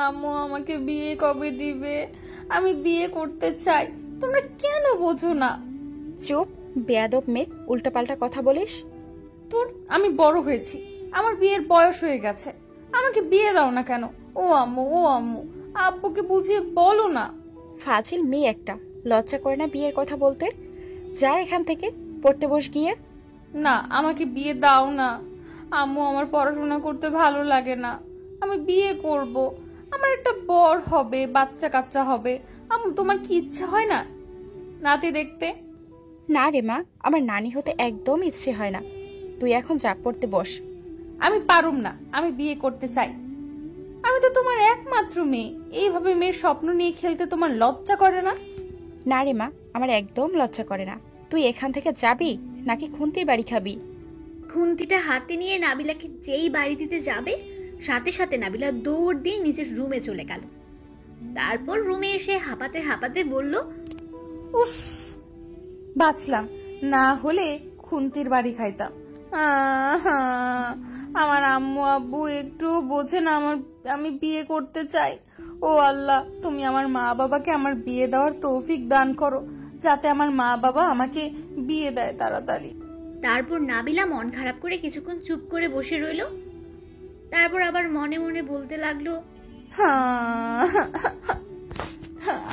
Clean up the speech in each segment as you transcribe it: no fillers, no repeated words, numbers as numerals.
আম্মু আমাকে বিয়ে কবে দিবে? আমি বিয়ে করতে চাই, তোমরা কেন বোঝো না? চুপ, বেয়াদব মেয়ে, উল্টাপাল্টা কথা বলিস। তোর আমি বড় হয়েছি, আমার বিয়ের বয়স হয়ে গেছে, আমাকে বিয়ে দাও না কেন? ও আম্মু, ও আম্মু, আব্বুকে বুঝিয়ে বলো না। ফাজিল মেয়ে একটা, লজ্জা করে না বিয়ের কথা বলতে? যা এখান থেকে, পড়তে বস গিয়ে। না, আমাকে বিয়ে দাও না আম্মু, আমার পড়াশোনা করতে ভালো লাগে না, আমি বিয়ে করব, আমার একটা বর হবে, বাচ্চা কাচ্চা হবে। আম্মু, তোমার কি ইচ্ছা হয় না নাতি দেখতে? না রে মা, আমার নানি হতে একদম ইচ্ছে হয় না। তুই এখন যা, পড়তে বস। আমি পারুম না, আমি বিয়ে করতে চাই। আমি তো তোমার একমাত্র মেয়ে, এইভাবে মেয়ের স্বপ্ন নিয়ে খেলতে তোমার লজ্জা করে না? না রে মা, আমার একদম লজ্জা করে না। তুই এখান থেকে যাবি নাকি খুন্তির বাড়ি খাবি? খুন্তিটা হাতে নিয়ে নাবিলাকে যেই বাড়ি দিতে যাবে, সাথে সাথে নাবিলা দৌড় দিয়ে নিজের রুমে চলে গেল। তারপর রুমে এসে হাঁপাতে হাঁপাতে বলল, উফ, বাঁচলাম, না হলে খুন্তির বাড়ি খাইতাম। আহা, আমার আম্মু আব্বু একটু বোঝে না আমি বিয়ে করতে চাই। ও আল্লাহ, তুমি আমার মা বাবাকে আমার বিয়ে দেওয়ার তৌফিক দান করো, যাতে আমার মা বাবা আমাকে বিয়ে দেয় তাড়াতাড়ি। তারপর নাবিলা মন খারাপ করে কিছুক্ষণ চুপ করে বসে রইল। তারপর আবার মনে মনে বলতে লাগলো,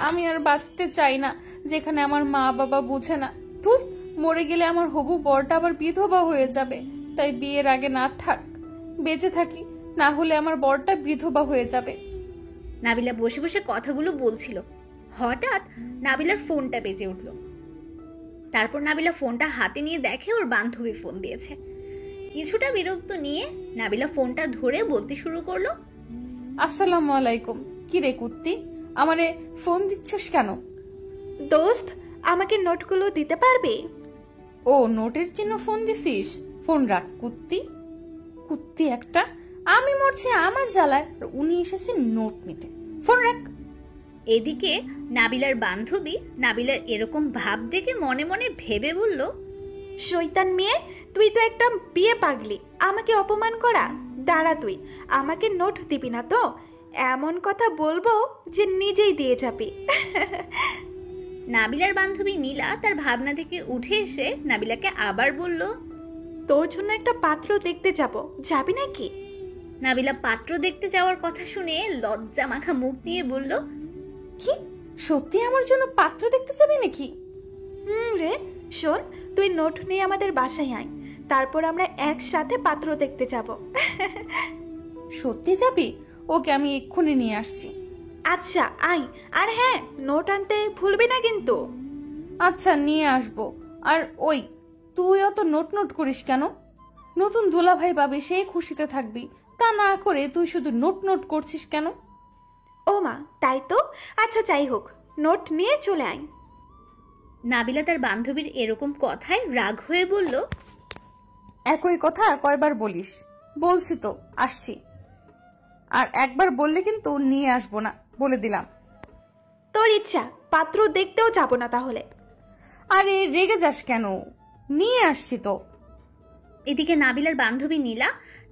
আমি আর বাঁচতে চাই না যেখানে আমার মা বাবা বুঝে না। তুই মরে গেলে আমার হবু বরটা আবার বিধবা হয়ে যাবে, তাই বিয়ের আগে না থাক, বেঁচে থাকি, না হলে আমার বরটা বিধবা হয়ে যাবে। নাবিলা বসে বসে কথাগুলো বলছিল। হঠাৎ নাবিলার ফোনটা বেজে উঠল। তারপর নাবিলা ফোনটা হাতে নিয়ে দেখে ওর বান্ধবী ফোন দিয়েছে। কিছুটা বিরক্ত নিয়ে নাবিলা ফোনটা ধরে বলতে শুরু করলো, আসসালামু আলাইকুম। কি রে কুত্তি, আমারে ফোন দিচ্ছিস কেন? দোস্ত, আমাকে নোটগুলো দিতে পারবে? ও, নোটের চিহ্ন ফোন দিছিস? ফোন রাখ কুত্তি, কুত্তি একটা। আমি মরছি আমার জ্বালায়, আর উনি এসেছেন নোট নিতে। ফোন রাখ। এদিকে নাবিলার বান্ধবী নাবিলার এরকম ভাব দেখে মনে মনে ভেবে বলল, শয়তান মেয়ে, তুই তো একটা বিয়ে পাগলি, আমাকে অপমান করা। দাঁড়া, তুই আমাকে নোট দিবি না তো? এমন কথা বলবো যে নিজেই দিয়ে যাবি। নাবিলার বান্ধবী নীলা তার ভাবনা থেকে উঠে এসে নাবিলাকে আবার বলল, তোর জন্য একটা পাত্র দেখতে যাব, যাবি নাকি? নাবিলা পাত্র দেখতে যাওয়ার কথা শুনে লজ্জা মাখা মুখ নিয়ে বলল, কি, সত্যি আমার জন্য পাত্র দেখতে যাবি নাকি? রে, শোন, তুই নোট নিয়ে আমাদের বাসায় আয়, তারপর আমরা একসাথে পাত্র দেখতে যাব। সত্যি যাবি? ওকে, আমি এক্ষুনি নিয়ে আসছি। আচ্ছা আয়, আর হ্যাঁ, নোট আনতে ভুলবি না কিন্তু। আচ্ছা, নিয়ে আসবো। আর ওই, তুই অত নোট নোট করিস কেন? নতুন দুলাভাই পাবে, সেই খুশিতে থাকবি, তা না করে তুই শুধু নোট নোট করছিস কেন? ও মা, তাই তো। আচ্ছা যাই হোক, নোট নিয়ে চলে আয়। নাবিলা তার বান্ধবীর এরকম কথায় রাগ হয়ে বলল, একই কথা কয়বার বলিস? বলছি তো আসছি, আর একবার বললে কিন্তু নিয়ে আসবো না, বলে দিলাম। তোর ইচ্ছা, পাত্র দেখতেও যাব না তাহলে। আরে রেগে যাস কেন, নিয়ে আসছি তো। এদিকে নাবিলার বান্ধবী নীলা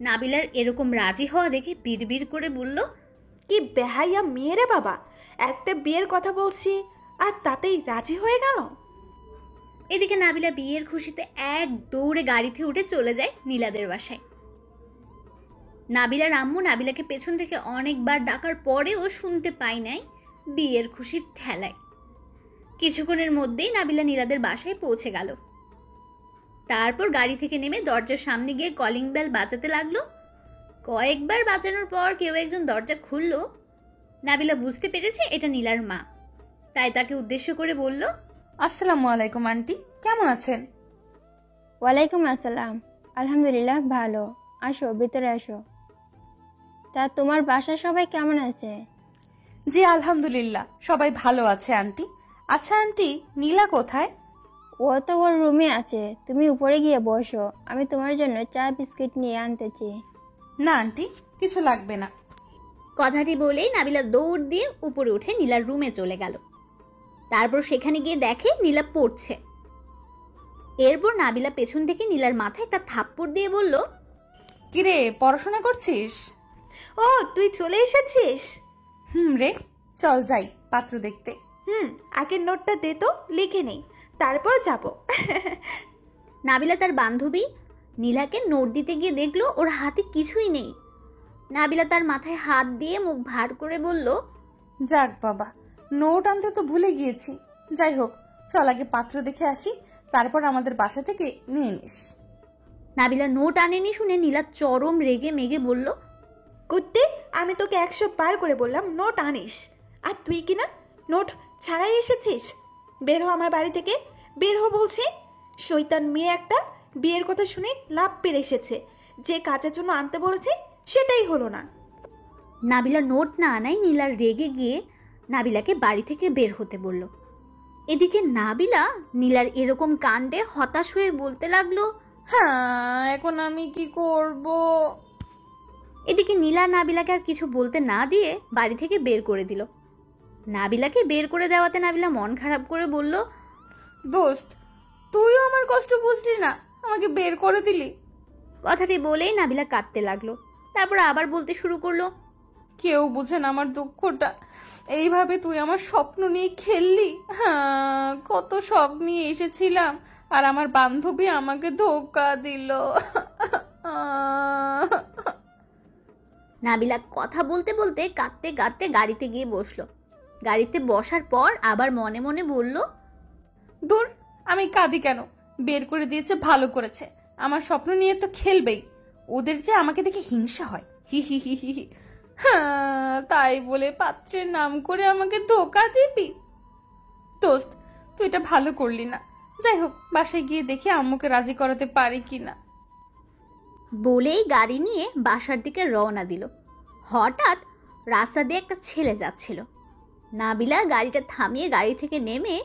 নাবিলার এরকম রাজি হওয়া দেখে বিড়বিড় করে বলল, কি বেহাইয়া মেয়ে রে বাবা, একটা বিয়ের কথা বলছি আর তাতেই রাজি হয়ে গেল। এদিকে নাবিলা বিয়ের খুশিতে এক দৌড়ে গাড়িতে উঠে চলে যায় নীলাদের বাসায়। নাবিলার আম্মু নাবিলাকে পেছন থেকে অনেকবার ডাকার পরেও শুনতে পায় নাই বিয়ের খুশির ঠেলায়। কিছুক্ষণের মধ্যেই নাবিলা নীলাদের বাসায় পৌঁছে গেল। তারপর গাড়ি থেকে নেমে দরজার সামনে গিয়ে কলিং বেল বাজাতে লাগলো। কয়েকবার বাজানোর পর কেউ একজন দরজা খুলল। নাবিলা বুঝতে পেরেছে এটা নীলার মা, তাই তাকে উদ্দেশ্য করে বলল, আসসালামু আলাইকুম আন্টি, কেমন আছেন? ওয়ালাইকুম আসসালাম, আলহামদুলিল্লাহ ভালো। আসো, ভিতরে আসো। তা তোমার বাসার সবাই কেমন আছে? জি আলহামদুলিল্লাহ, সবাই ভালো আছে আন্টি। আচ্ছা আন্টি, নীলা কোথায়? ও তো ওর রুমে আছে, তুমি উপরে গিয়ে বসো, আমি তোমার জন্য চা বিস্কিট নিয়ে আনতেছি। না আন্টি, কিছু লাগবে না। কথাটি বলেই নাবিলা দৌড় দিয়ে উপরে উঠে নীলার রুমে চলে গেল। তারপর সেখানে গিয়ে দেখে নীলা পড়ছে। এরপর নাবিলা পেছন থেকে নীলার মাথায় একটা থাপ্পড় দিয়ে বলল, কিরে, পড়াশোনা করছিস? ও তুই চলে এসেছিস? রে, চল যাই পাত্র দেখতে। আগের নোটটা দে তো, লিখে নেই, তারপর যাব। নাবিলা তার বান্ধবী নীলাকে নোট দিতে গিয়ে দেখলো ওর হাতে কিছুই নেই। নাবিলা তার মাথায় হাত দিয়ে মুখ ভার করে বলল, যাক বাবা, নোট আনতে তো ভুলে গিয়েছি। যাই হোক, চল আগে পাত্র দেখে আসি, তারপর আমাদের বাসা থেকে নিয়ে নিস। নাবিলা নোট আনেনি শুনে নীলা চরম রেগে মেগে বলল, কুত্তে, আমি তোকে 100 বার করে বললাম নোট আনিস, আর তুই কি না নোট ছাড়াই এসেছিস? বের হ আমার বাড়ি থেকে, বের হ বলছি। শয়তান মেয়ে একটা, বিয়ের কথা শুনে লাভ পেরে এসেছে, যে কাজের জন্য আনতে বলেছি সেটাই হলো না। নাবিলা নোট না আনায় নীলার রেগে গিয়ে নাবিলাকে বাড়ি থেকে বের হতে বলল। এদিকে নাবিলা নীলার এরকম কাণ্ডে হতাশ হয়ে বলতে লাগলো, হ্যাঁ, এখন আমি কি করব? এদিকে নীলা নাবিলাকে আর কিছু বলতে না দিয়ে বাড়ি থেকে বের করে দিল। নাবিলাকে বের করে দেওয়াতে নাবিলা মন খারাপ করে বলল, দোস্ত, তুইও আমার কষ্ট বুঝলি না, আমাকে বের করে দিলি। কথাটি বলেই নাবিলা কাঁদতে লাগলো। তারপর আবার বলতে শুরু করলো, কেউ বুঝে না আমার দুঃখটা। এইভাবে তুই আমার স্বপ্ন নিয়ে খেললি। হ্যাঁ, কত শখ নিয়ে এসেছিলাম, আর আমার বান্ধবী আমাকে ধোকা দিল। নাবিলা কথা বলতে বলতে কাঁদতে কাঁদতে গাড়িতে গিয়ে বসলো। গাড়িতে বসার পর আবার মনে মনে বলল, দূর, আমি কাঁদি কেন? বের করে দিয়েছে, ভালো করেছে। আমার স্বপ্ন নিয়ে তো খেলবেই, ওদের যে আমাকে দেখে হিংসা হয়। হি হি হি হি হি। হ্যাঁ, তাই বলে পাত্রের নাম করে আমাকে ধোকা দিবি? দোস্ত, তুই এটা ভালো করলি না। যাই হোক, বাসায় গিয়ে দেখি আম্মুকে রাজি করাতে পারি কিনা। বলেই গাড়ি নিয়ে বাসার দিকে রওনা দিল। হঠাৎ রাস্তা দিয়ে একটা ছেলে যাচ্ছিল। নাবিলা গাড়িটা থামিয়ে গাড়ি থেকে নেমে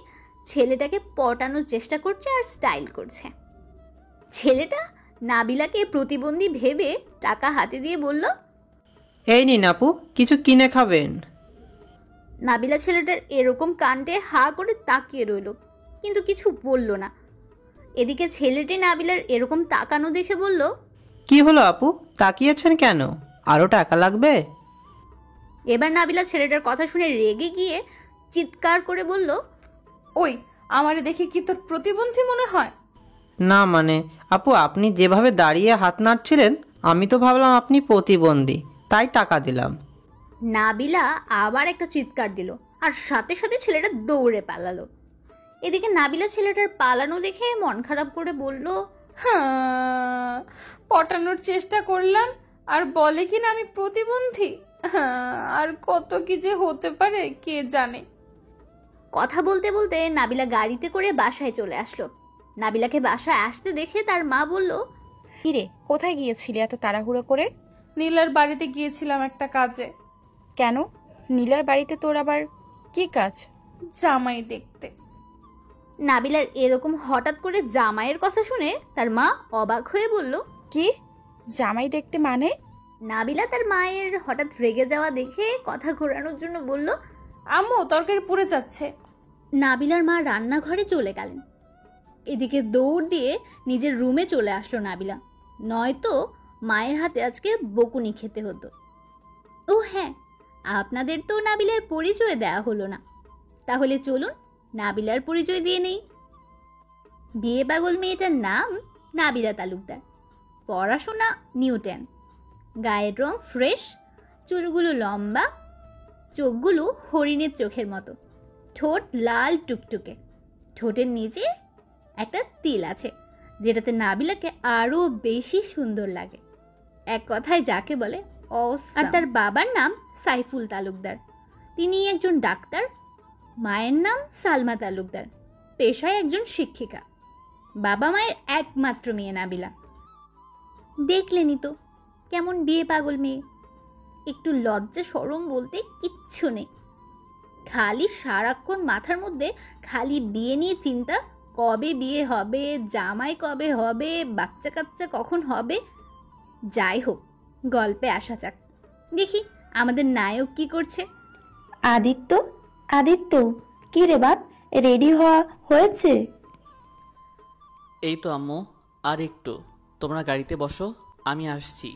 ছেলেটাকে পটানোর চেষ্টা করছে আর স্টাইল করছে। ছেলেটা নাবিলাকে প্রতিবন্ধী ভেবে টাকা হাতে দিয়ে বলল, এই নিন আপু, কিছু কিনে খাবেন। নাবিলা ছেলেটার এরকম কাণ্ডে হা করে তাকিয়ে রইল, কিন্তু কিছু বলল না। এদিকে ছেলেটি নাবিলার এরকম তাকানো দেখে বলল, কি হলো আপু, তাকিয়েছেন কেন? আরো টাকা লাগবে? এবার নাবিলা ছেলেটার কথা শুনে রেগে গিয়ে চিৎকার করে বলল, ওই, আমারে দেখে কি তোর প্রতিবন্ধী মনে হয়? না মানে আপু, আপনি যেভাবে দাঁড়িয়ে হাত নাড়ছিলেন, আমি তো ভাবলাম আপনি প্রতিবন্ধী, তাই টাকা দিলাম। নাবিলা আবার একটা চিৎকার দিল, আর সাথে সাথে ছেলেটা দৌড়ে পালালো। এদিকে নাবিলা ছেলেটার পালানো দেখে মন খারাপ করে বলল, হ্যাঁ, পটানোর চেষ্টা করলাম আর বলে কিনা আমি প্রতিবন্ধী। হ্যাঁ, আর কত কি যে হতে পারে কে জানে। কথা বলতে বলতে নাবিলা গাড়িতে করে বাসায় চলে আসলো। নাবিলাকে বাসায় আসতে দেখে তার মা বলল, কিরে, কোথায় গিয়েছিলি এত তাড়াহুড়ো করে? নীলার বাড়িতে গিয়েছিলাম একটা কাজে। কেন? নীলার বাড়িতে তোর আবার কি কাজ? জামাই দেখতে। নাবিলার এরকম হঠাৎ করে জামাইয়ের কথা শুনে তার মা অবাক হয়ে বলল, কি জামাই দেখতে মানে? নাবিলা তার মায়ের হঠাৎ রেগে যাওয়া দেখে কথা ঘোরানোর জন্য বলল, আম্মু, তরকারি পুড়ে যাচ্ছে। নাবিলার মা রান্নাঘরে চলে গেলেন। এদিকে দৌড় দিয়ে নিজের রুমে চলে আসলো নাবিলা, নয়তো মায়ের হাতে আজকে বকুনি খেতে হতো। ও হ্যাঁ, আপনাদের তো নাবিলার পরিচয় দেয়া হলো না, তাহলে চলুন নাবিলার পরিচয় দিয়ে নেই। বিয়ে পাগল মেয়েটার নাম নাবিলা তালুকদার, পড়াশোনা নিউ 10, গায়ের রং ফ্রেশ, চুলগুলো লম্বা, চোখগুলো হরিণের চোখের মতো, ঠোঁট লাল টুকটুকে, ঠোঁটের নিচে একটা তিল আছে যেটাতে নাবিলাকে আরো বেশি সুন্দর লাগে। এক কথায় যাকে বলে অসাম। আর তার বাবার নাম সাইফুল তালুকদার, তিনি একজন ডাক্তার। মায়ের নাম সালমা তালুকদার, পেশায় একজন শিক্ষিকা। বাবা মায়ের একমাত্র মেয়ে নাবিলা। দেখলেনি তো কেমন বিয়ে পাগল মেয়ে, একটু লজ্জা শরম বলতে কিচ্ছু নেই। খালি সারাক্ষণ মাথার মধ্যে খালি বিয়ে নিয়ে চিন্তা, কবে বিয়ে হবে, জামাই কবে হবে, বাচ্চা কাচ্চা কখন হবে। যাই হোক, গল্পে আসা যাক। দেখি আমাদের নায়ক কি করছে। আদিত্য, আদিত্য, কি রে বাপ, রেডি হওয়া হয়েছে? এই তো আম্মু, আর একটু, তোমরা গাড়িতে বসো, আমি আসছি।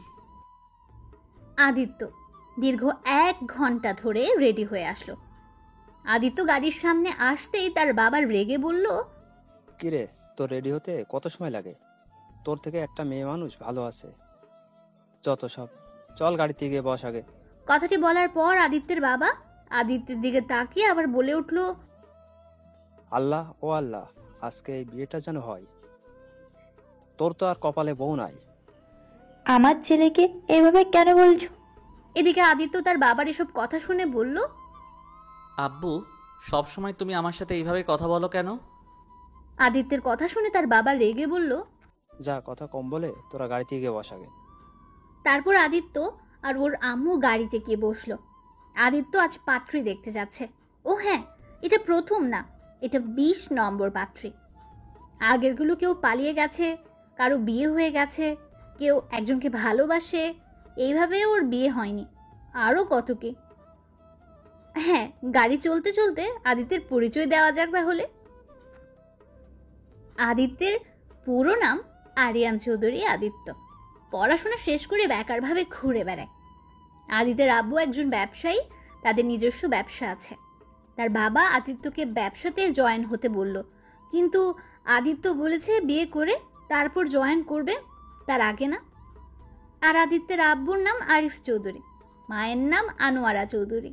আদিত্য দীর্ঘ 1 ঘন্টা ধরে রেডি হয়ে আসলো। আদিত্য গাড়ির সামনে আসতেই তার বাবা রেগে বলল, কিরে, তোর রেডি হতে কত সময় লাগে? তোর থেকে একটা মেয়ে মানুষ ভালো আছে। যত সব, চল গাড়িতে গিয়ে বস আগে। কথাটি বলার পর আদিত্যের বাবা আদিত্যের দিকে তাকিয়ে আবার বলে উঠল, আল্লাহ ও আল্লাহ, আজকে এই বিয়েটা যেন হয়। তোর তো আর কপালে বউ নাই। আমার ছেলেকে এভাবে কেন বলছো? এদিকে আদিত্য তার বাবার এসব কথা শুনে বলল, আব্বু, সব সময় তুমি আমার সাথে এইভাবে কথা বলো কেন? আদিত্যের কথা শুনে তার বাবা রেগে বলল। যা, কথা কম বলে তোরা গাড়িতে গিয়ে বস আগে। তারপর আদিত্য আর ওর আম্মু গাড়িতে গিয়ে বসলো। আদিত্য আজ পাত্রী দেখতে যাচ্ছে। ও হ্যাঁ, এটা প্রথম না, এটা 20 নম্বর পাত্রী। আগেরগুলো কেউ পালিয়ে গেছে, কারো বিয়ে হয়ে গেছে, কেউ একজনকে ভালোবাসে, এইভাবে ওর বিয়ে হয়নি। আরও কত কি। হ্যাঁ, গাড়ি চলতে চলতে আদিত্যের পরিচয় দেওয়া যাক তাহলে। আদিত্যের পুরো নাম আরিয়ান চৌধুরী আদিত্য। পড়াশোনা শেষ করে বেকারভাবে ঘুরে বেড়ায়। আদিত্যের আব্বু একজন ব্যবসায়ী, তাদের নিজস্ব ব্যবসা আছে। তার বাবা আদিত্যকে ব্যবসাতে জয়েন হতে বলল, কিন্তু আদিত্য বলেছে বিয়ে করে তারপর জয়েন করবে, তার আগে না। আর আদিত্যের আব্বুর নাম আরিফ চৌধুরী, মায়ের নাম আনোয়ারা চৌধুরী।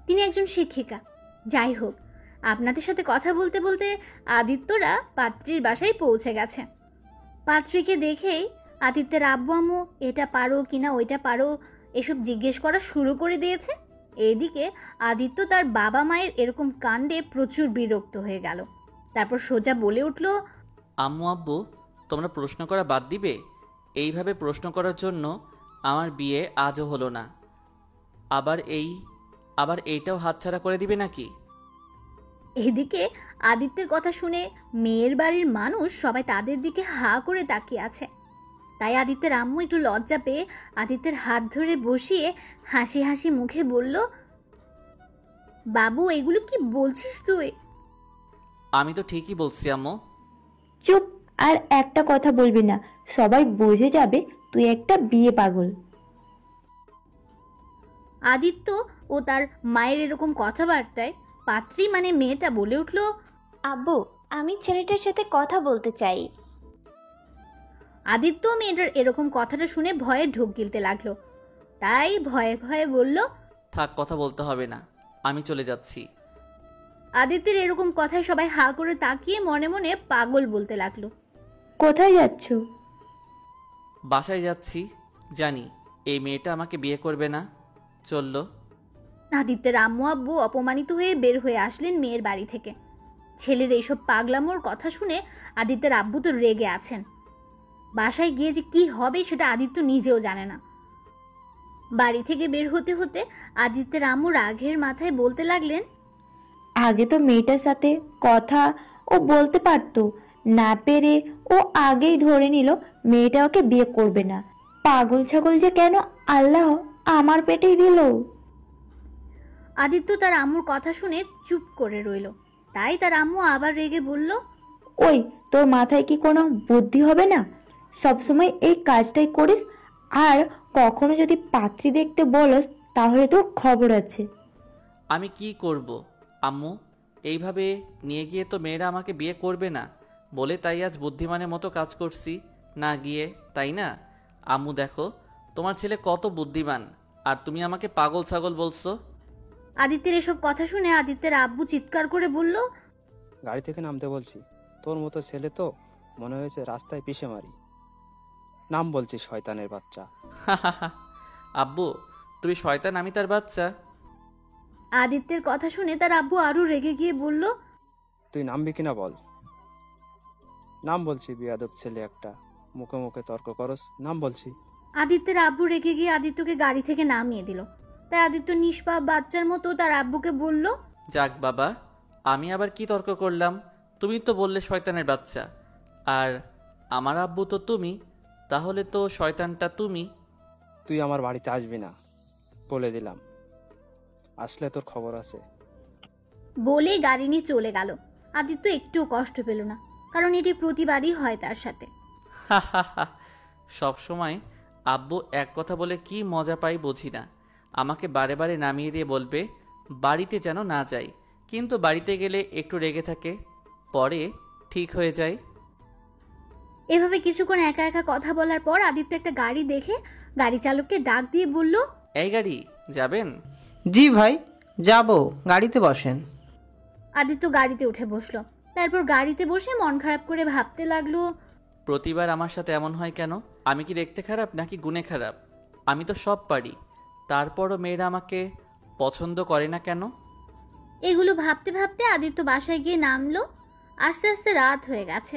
তিনি একজন শিক্ষিকা। যাই হোক, আপনাদের সাথে কথা বলতে বলতে আদিত্যরা পাত্রীর বাসায় পৌঁছে গেছে। পাত্রীকে দেখেই আদিত্যের আব্বু আম্মু এটা পারো কিনা ওইটা পারো এসব জিজ্ঞেস করা শুরু করে দিয়েছে। এইদিকে আদিত্য তার বাবা মায়ের এরকম কাণ্ডে প্রচুর বিরক্ত হয়ে গেল। তারপর সোজা বলে উঠল, আম্মু আব্বু, তোমরা প্রশ্ন করা বাদ দিবে? এইভাবে প্রশ্ন করার জন্য আমার বিয়ে আজও হলো না, আবার এইটাও হাতছাড়া করে দিবে নাকি? এদিকে আদিত্যের কথা শুনে মেয়ের বাড়ির মানুষ সবাই তাদের দিকে হা করে তাকিয়ে আছে। তাই আদিত্যের আম্মু একটু লজ্জা পেয়ে আদিত্যের হাত ধরে বসিয়ে হাসি হাসি মুখে বলল, বাবু, এগুলো কি বলছিস তুই? আমি তো ঠিকই বলছি আম্মু। চুপ, আর একটা কথা বলবি না, সবাই বুঝে যাবে তুই একটা বিয়ে পাগল। আদিত্য ও তার মায়ের এরকম কথাবার্তায় পাত্রী মানে মেয়েটা বলে উঠল, আব্বু, আমি ছেলেটার সাথে কথা বলতে চাই। আদিত্য মেয়েটার এরকম কথাটা শুনে ভয়ে ঢোক গিলতে লাগলো। তাই ভয়ে ভয়ে বলল, থাক, কথা বলতে হবে না, আমি চলে যাচ্ছি। আদিত্যের এরকম কথায় সবাই হা করে তাকিয়ে মনে মনে পাগল বলতে লাগলো। কোথায় যাচ্ছ? বাসায় যাচ্ছি, জানি এই মেয়েটা আমাকে বিয়ে করবে না। চললো। আদিত্যের আম্মু আব্বু অপমানিত হয়ে বের হয়ে আসলেন মেয়ের বাড়ি থেকে। ছেলের এইসব পাগলামোর কথা শুনে আদিত্যের আব্বু তো রেগে আছেন। বাসায় গিয়ে যে কি হবে সেটা আদিত্য নিজেও জানে না। বাড়ি থেকে বের হতে হতে আদিত্যের আম্মু রাগের মাথায় বলতে লাগলেন, আগে তো মেয়েটার সাথে কথা ও বলতে পারতো, না পেরে ও আগেই ধরে নিল মেয়েটা ওকে বিয়ে করবে না। পাগল ছাগল যে কেন আল্লাহ আমার পেটেই দিল। আদিত্য তার আম্মুর কথা শুনে চুপ করে রইল। তাই তার আম্মু আবার রেগে বলল, ওই, তোর মাথায় কি কোনো বুদ্ধি হবে না? সবসময় এই কাজটাই করিস, আর কখনো যদি পাত্রী দেখতে বলস তাহলে তোর খবর আছে। আমি কি করব আম্মু? এইভাবে নিয়ে গিয়ে তো মেয়েরা আমাকে বিয়ে করবে না বলে তাই আজ বুদ্ধিমানের মতো কাজ করছি না গিয়ে, তাই না? আম্মু দেখো, তোমার ছেলে কত বুদ্ধিমান, আর তুমি আমাকে পাগল ছাগল বলছো। আদিত্যের এসব কথা শুনে আদিত্যের আব্বু চিৎকার করে বলল, গাড়ি থেকে নামতে বলছি। তোর মতো ছেলে তো মনে হয়েছে রাস্তায় পিষে মারি। নাম বলছি শয়তানের বাচ্চা। আব্বু, তুমি শয়তান, আমি তার বাচ্চা? আদিত্যের কথা শুনে তার আব্বু আরো রেগে গিয়ে বলল, তুই নামবি কিনা বল। নাম বলছি, বিয়াদব ছেলে একটা, মুখে মুখে তর্ক করস। নাম বলছি। আদিত্যের আব্বু রেগে গিয়ে আদিত্যকে গাড়ি থেকে নামিয়ে দিল। তাই আদিত্য নিষ্পাপ বাচ্চার মতো তার আব্বুকে বলল, যাক বাবা, আমি আবার কি তর্ক করলাম? তুমি তো বললে শয়তানের বাচ্চা, আর আমার আব্বু তো তুমি, তাহলে তো শয়তানটা তুমি। তুই আমার বাড়িতে আসবি না, বলে দিলাম। আসলে তোর খবর আছে। বলে গাড়ি নিয়ে চলে গেল। আদিত্য একটুও কষ্ট পেল না, কারণ এটি প্রতিবারই হয় তার সাথে। সব সময় আব্বু এক কথা বলে কি মজা পাই বুঝি না। আমাকে বারে বারে নামিয়ে দিয়ে বলবে বাড়িতে যেন না যাই, কিন্তু বাড়িতে গেলে একটু রেগে থাকে, পরে ঠিক হয়ে যায়। এভাবে কিছুক্ষণ একা একা কথা বলার পর আদিত্য একটা গাড়ি দেখে গাড়ি চালককে ডাক দিয়ে বলল, এই গাড়ি যাবেন? জি ভাই যাব, গাড়িতে বসেন। আদিত্য গাড়িতে উঠে বসলো। তারপর গাড়িতে বসে মন খারাপ করে ভাবতে লাগলো, প্রতিবার আমার সাথে এমন হয় কেন? আমি কি দেখতে খারাপ নাকি গুণে খারাপ? আমি তো সব পারি, তারপরও মেয়েরা আমাকে পছন্দ করে না কেন? এগুলো ভাবতে ভাবতে আদিত্য বাসায় গিয়ে নামলো। আস্তে আস্তে রাত হয়ে গেছে।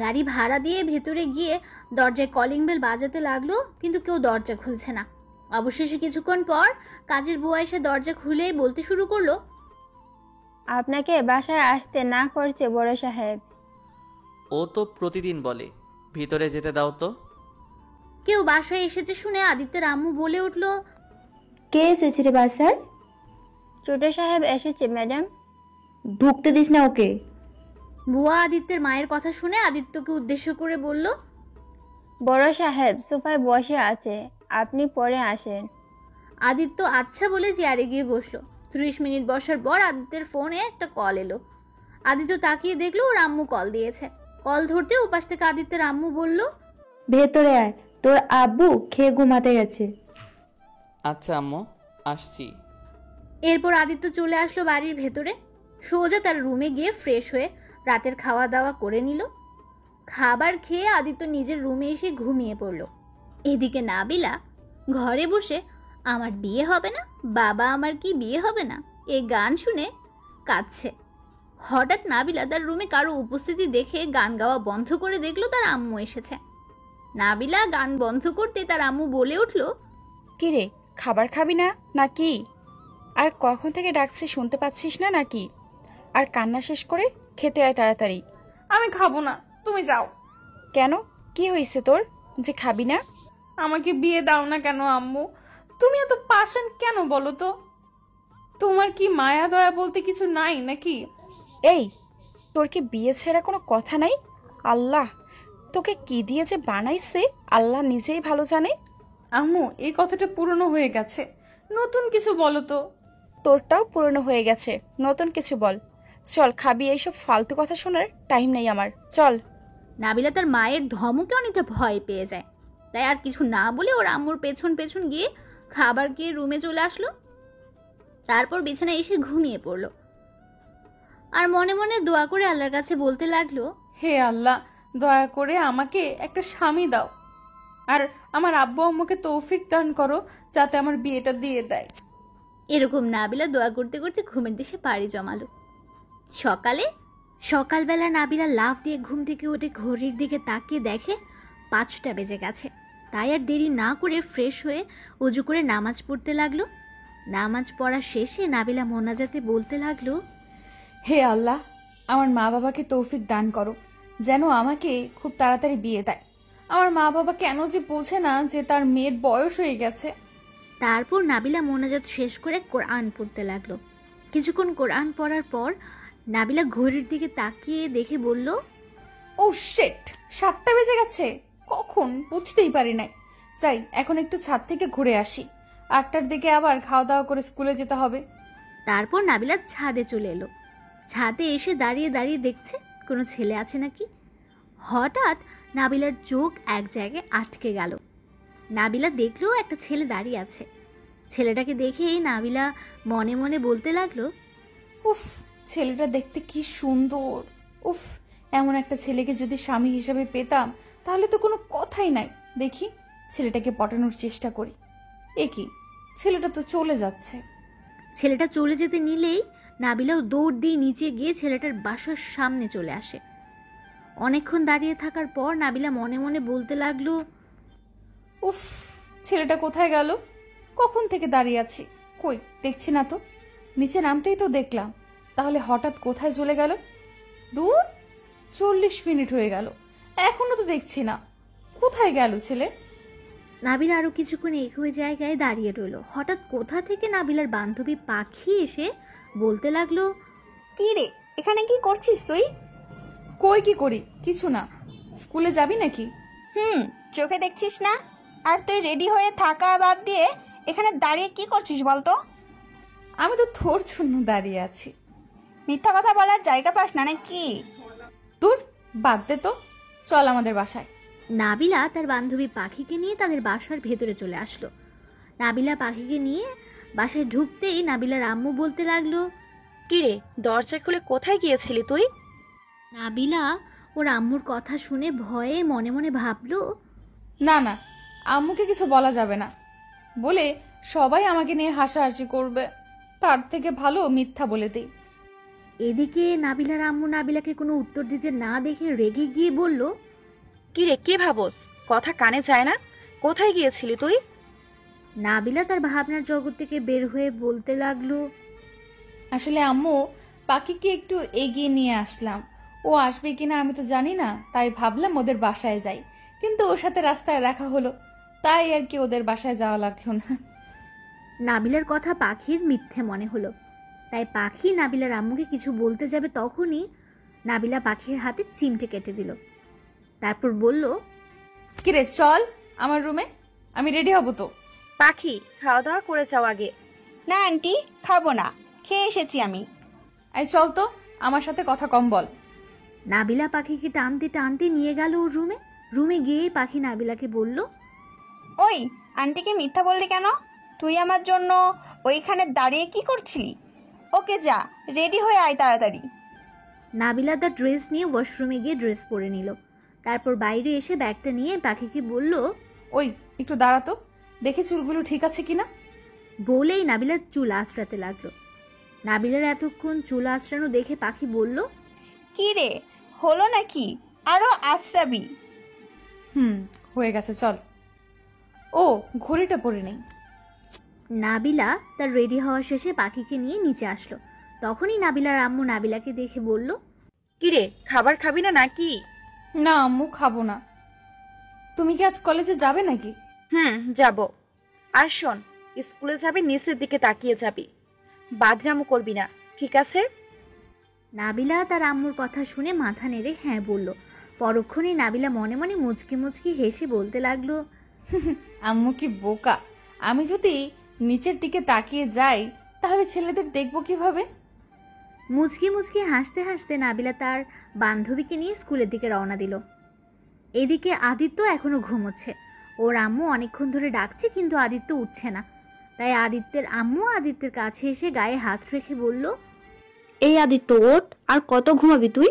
গাড়ি ভাড়া দিয়ে ভেতরে গিয়ে দরজায় কলিং বেল বাজাতে লাগলো, কিন্তু কেউ দরজা খুলছে না। অবশেষে কিছুক্ষণ পর কাজের বুয়া এসে দরজা খুলেই বলতে শুরু করলো, আপনাকে বাসায় আসতে না করছে বড় সাহেব। ও তো প্রতিদিন বলে ভিতরে যেতে দাও তো। কেউ বাসায় এসেছে শুনে আদিত্যের আম্মু বলে উঠলো, কে এসেছে রে বাসায়? ছোট সাহেব এসেছে ম্যাডাম। ঢুকতে দিস না ওকে। বুয়া আদিত্যের মায়ের কথা শুনে আদিত্যকে উদ্দেশ্য করে বলল, বড় সাহেব সোফায় বসে আছে, আপনি পরে আসেন। আদিত্য আচ্ছা বলে চেয়ারে গিয়ে বসলো। 30 মিনিট বসার পর আদিত্যের ফোনে একটা কল এলো। আদিত্য তাকিয়ে দেখলো ওর আম্মু কল দিয়েছে। কল ধরতে ওপাশ থেকে আদিত্যের আম্মু বলল, ভেতরে আয়, তোর আব্বু খেয়ে ঘুমাতে গেছে। আচ্ছা আম্মু, আসছি। এরপর আদিত্য চলে আসলো বাড়ির ভেতরে। সোজা তার রুমে গিয়ে ফ্রেশ হয়ে রাতের খাওয়া দাওয়া করে নিল। খাবার খেয়ে আদিত্য নিজের রুমে এসে ঘুমিয়ে পড়ল। এদিকে নাবিলা ঘরে বসে আমার বিয়ে হবে না, বাবা আমার কি বিয়ে হবে না এই গান শুনে কাঁদছে। হঠাৎ নাবিলা তার রুমে কারো উপস্থিতি দেখে গান গাওয়া বন্ধ করে দেখলো তার আম্মু এসেছে। নাবিলা গান বন্ধ করতে তার আম্মু বলে উঠল, কি রে, খাবার খাবি না নাকি? আর কখন থেকে ডাকছি শুনতে পাচ্ছিস না নাকি? আর কান্না শেষ করে খেতে আয় তাড়াতাড়ি। আমি খাবো না, তুমি যাও। কেন, কি হয়েছে তোর যে খাবি না? আমাকে বিয়ে দাও না কেন আম্মু? তুমি এত পাষাণ কেন বলো তো? তোমার কি মায়া দয়া বলতে কিছু নাই নাকি? এই, তোর কি বিয়ে ছেড়া কোনো কথা নাই? আল্লাহ তোকে কি দিয়ে যে বানাইছে আল্লাহ নিজেই ভালো জানে। আম্মু এই কথাটা পুরনো হয়ে গেছে, নতুন কিছু বলো তো। তোরটাও পুরনো হয়ে গেছে, নতুন কিছু বল। চল খাবি, এইসব ফালতু কথা শোনার টাইম নেই আমার, চল। নাবিলা তার মায়ের ধমকে অনেকটা ভয় পেয়ে যায়। তাই আর কিছু না বলে ওর আম্মুর পেছন পেছন গিয়ে খাবার খেয়ে রুমে চলে আসলো। তারপর বিছানায় এসে ঘুমিয়ে পড়লো আর মনে মনে দোয়া করে আল্লাহর কাছে বলতে লাগলো, হে আল্লাহ, দয়া করে আমাকে একটা স্বামী দাও, আর আমার আব্বু আম্মুকে তৌফিক দান করো যাতে আমার বিয়েটা দিয়ে দেয়। এরকম নাবিলা দোয়া করতে করতে ঘুমের দেশে পাড়ি জমালো। সকালবেলা নাবিলা লাফ দিয়ে ঘুম থেকে উঠে ঘড়ির দিকে তাকিয়ে দেখে 5টা বেজে গেছে। তাই আর দেরি না করে ফ্রেশ হয়ে উজু করে নামাজ পড়তে লাগলো। নামাজ পড়া শেষে নাবিলা মোনাজাতে বলতে লাগলো, হে আল্লাহ, আমার মা বাবাকে তৌফিক দান করো যেন আমাকে খুব তাড়াতাড়ি বিয়ে দেয়। আমার মা বাবা কেন যে বোঝে না যে তার মেয়ের বয়স হয়ে গেছে। তারপর নাবিলা মোনাজাত শেষ করে কোরআন পড়তে লাগলো। কিছুক্ষণ কোরআন পড়ার পর নাবিলা ঘড়ির দিকে তাকিয়ে দেখে বলল, ও শিট, 7টা বেজে গেছে, কখন বুঝতেই পারি নাই। যাই এখন একটু ছাদ থেকে ঘুরে আসি, 8টার দিকে আবার খাওয়া দাওয়া করে স্কুলে যেতে হবে। তারপর নাবিলা ছাদে চলে এলো। ছাদে এসে দাঁড়িয়ে দাঁড়িয়ে দেখছে কোনো ছেলে আছে নাকি। হঠাৎ নাবিলার চোখ এক জায়গায় আটকে গেল। নাবিলা দেখলো একটা ছেলে দাঁড়িয়ে আছে। ছেলেটাকে দেখেই নাবিলা মনে মনে বলতে লাগলো, উফ, ছেলেটা দেখতে কি সুন্দর। উফ, এমন একটা ছেলেকে যদি স্বামী হিসেবে পেতাম তাহলে তো কোনো কথাই নাই। দেখি ছেলেটাকে পটানোর চেষ্টা করি। এ কি, ছেলেটা তো চলে যাচ্ছে। ছেলেটা চলে যেতে নিলেই নাবিলাও দৌড় দিয়ে নিচে গিয়ে ছেলেটার বাসার সামনে চলে আসে। অনেকক্ষণ দাঁড়িয়ে থাকার পর নাবিলা মনে মনে বলতে লাগলো, উফ, ছেলেটা কোথায় গেল? কখন থেকে দাঁড়িয়ে আছি, কই দেখছি না তো। নিচে নামতেই তো দেখলাম, তাহলে হঠাৎ কোথায় চলে গেল? দূর, 40 মিনিট হয়ে গেল, এখনো তো দেখছি না। কোথায় গেল ছেলে? নাবিলা আরো কিছুক্ষণ একই জায়গায় দাঁড়িয়ে রইল। হঠাৎ কোথা থেকে নাবিলার বান্ধবী পাখি এসে বলতে লাগলো, কি রে, এখানে কি করছিস তুই? কই কি করি, কিছু না। স্কুলে যাবি নাকি? চোখে দেখছিস না? আর তুই রেডি হয়ে থাকা বাদ দিয়ে এখানে দাঁড়িয়ে কি করছিস বলতো? আমি তো তোর জন্য দাঁড়িয়ে আছি। মিথ্যা কথা বলার জায়গা পাস না নাকি? তোর বাদ দে তো, চল আমাদের বাসায়। নাবিলা তার বান্ধবী পাখিকে নিয়ে তাদের বাসার ভেতরে চলে আসলো। নাবিলা পাখিকে নিয়ে বাসায় ঢুকতেই নাবিলার আম্মু বলতে লাগলো, কিরে, দরজা খুলে কোথায় গিয়েছিলি তুই? নাবিলা ওর আম্মুর কথা শুনে ভয়ে মনে মনে ভাবলো, না না, আম্মুকে কিছু বলা যাবে না, বলে সবাই আমাকে নিয়ে হাসাহাসি করবে, তার থেকে ভালো মিথ্যা বলে দিই। এদিকে নাবিলার আম্মু নাবিলাকে কোনো উত্তর দিতে না দেখে রেগে গিয়ে বলল, কিরে, কি ভাবস? কথা কানে যায় না? কোথায় গিয়েছিলি তুই? নাবিলা তার ভাবনার জগৎ থেকে বের হয়ে বলতে লাগলো, আসলে আম্মু, পাখিকে একটু এগিয়ে নিয়ে আসলাম, ও আসবে কিনা আমি তো জানি না, তাই ভাবলাম ওদের বাসায় যাই, কিন্তু ওর সাথে রাস্তায় দেখা হলো, তাই আর কি ওদের বাসায় যাওয়া লাগলো না। নাবিলার কথা পাখির মিথ্যে মনে হলো, তাই পাখি নাবিলার আম্মুকে কিছু বলতে যাবে তখনই নাবিলা পাখির হাতে চিমটে কেটে দিল। তারপর বলল, কিরে চল আমার রুমে, আমি রেডি হব তো। পাখি, খাওয়া দাওয়া করে যাও আগে। না আন্টি, খাবো না, খেয়ে এসেছি আমি। এই চল তো, আমার সাথে কথা কম বল। নাবিলা পাখিকে টানতে টানতে নিয়ে গেল ওর রুমে। রুমে গিয়েই পাখি নাবিলাকে বলল, ওই আন্টিকে মিথ্যা বললি কেন? তুই আমার জন্য ওইখানে দাঁড়িয়ে কি করছিলি? ওকে যা, রেডি হয়ে আয় তাড়াতাড়ি। নাবিলা তার ড্রেস নিয়ে ওয়াশরুমে গিয়ে ড্রেস পরে নিল। তারপর বাইরে এসে ব্যাগটা নিয়ে পাখিকে বলল, ওই একটু দাঁড়াতো, দেখে চুলগুলো ঠিক আছে কিনা। বলেই নাবিলার চুল আঁচড়াতে লাগলো। নাবিলার এতক্ষণ চুল আঁচড়ানো দেখে পাখি বলল, কি রে, হলো নাকি? আরো আশ্রাবি। হয়ে গেছে, চল। ও ঘড়িটা পরে নেই। নাবিলা তার রেডি হওয়া শেষে পাখিকে নিয়ে নিচে আসলো। তখনই নাবিলার আম্মু নাবিলাকে দেখে বলল, কিরে, খাবার খাবি না নাকি? না আম্মু, খাবো না। তুমি কি আজ কলেজে যাবে নাকি? যাব। আর শোন, স্কুলে যাবি নিচের দিকে তাকিয়ে যাবি, বাদরামো করবি না, ঠিক আছে? নাবিলা তার আম্মুর কথা শুনে মাথা নেড়ে হ্যাঁ বলল। পরক্ষণে নাবিলা মনে মনে মুচকি মুচকি হেসে বলতে লাগলো, আম্মু কি বোকা, আমি যদি নিচের দিকে তাকিয়ে যাই তাহলে ছেলেদের দেখবো কিভাবে। মুচকি মুচকি হাসতে হাসতে নাবিলা তার বান্ধবীকে নিয়ে স্কুলের দিকে রওনা দিল। এদিকে আদিত্য এখনো ঘুমোচ্ছে। ওর আম্মু অনেকক্ষণ ধরে ডাকছে কিন্তু আদিত্য উঠছে না। তাই আদিত্যের আম্মু আদিত্যের কাছে এসে গায়ে হাত রেখে বলল, এই আদিত্য, ওঠ, আর কত ঘুমাবি তুই?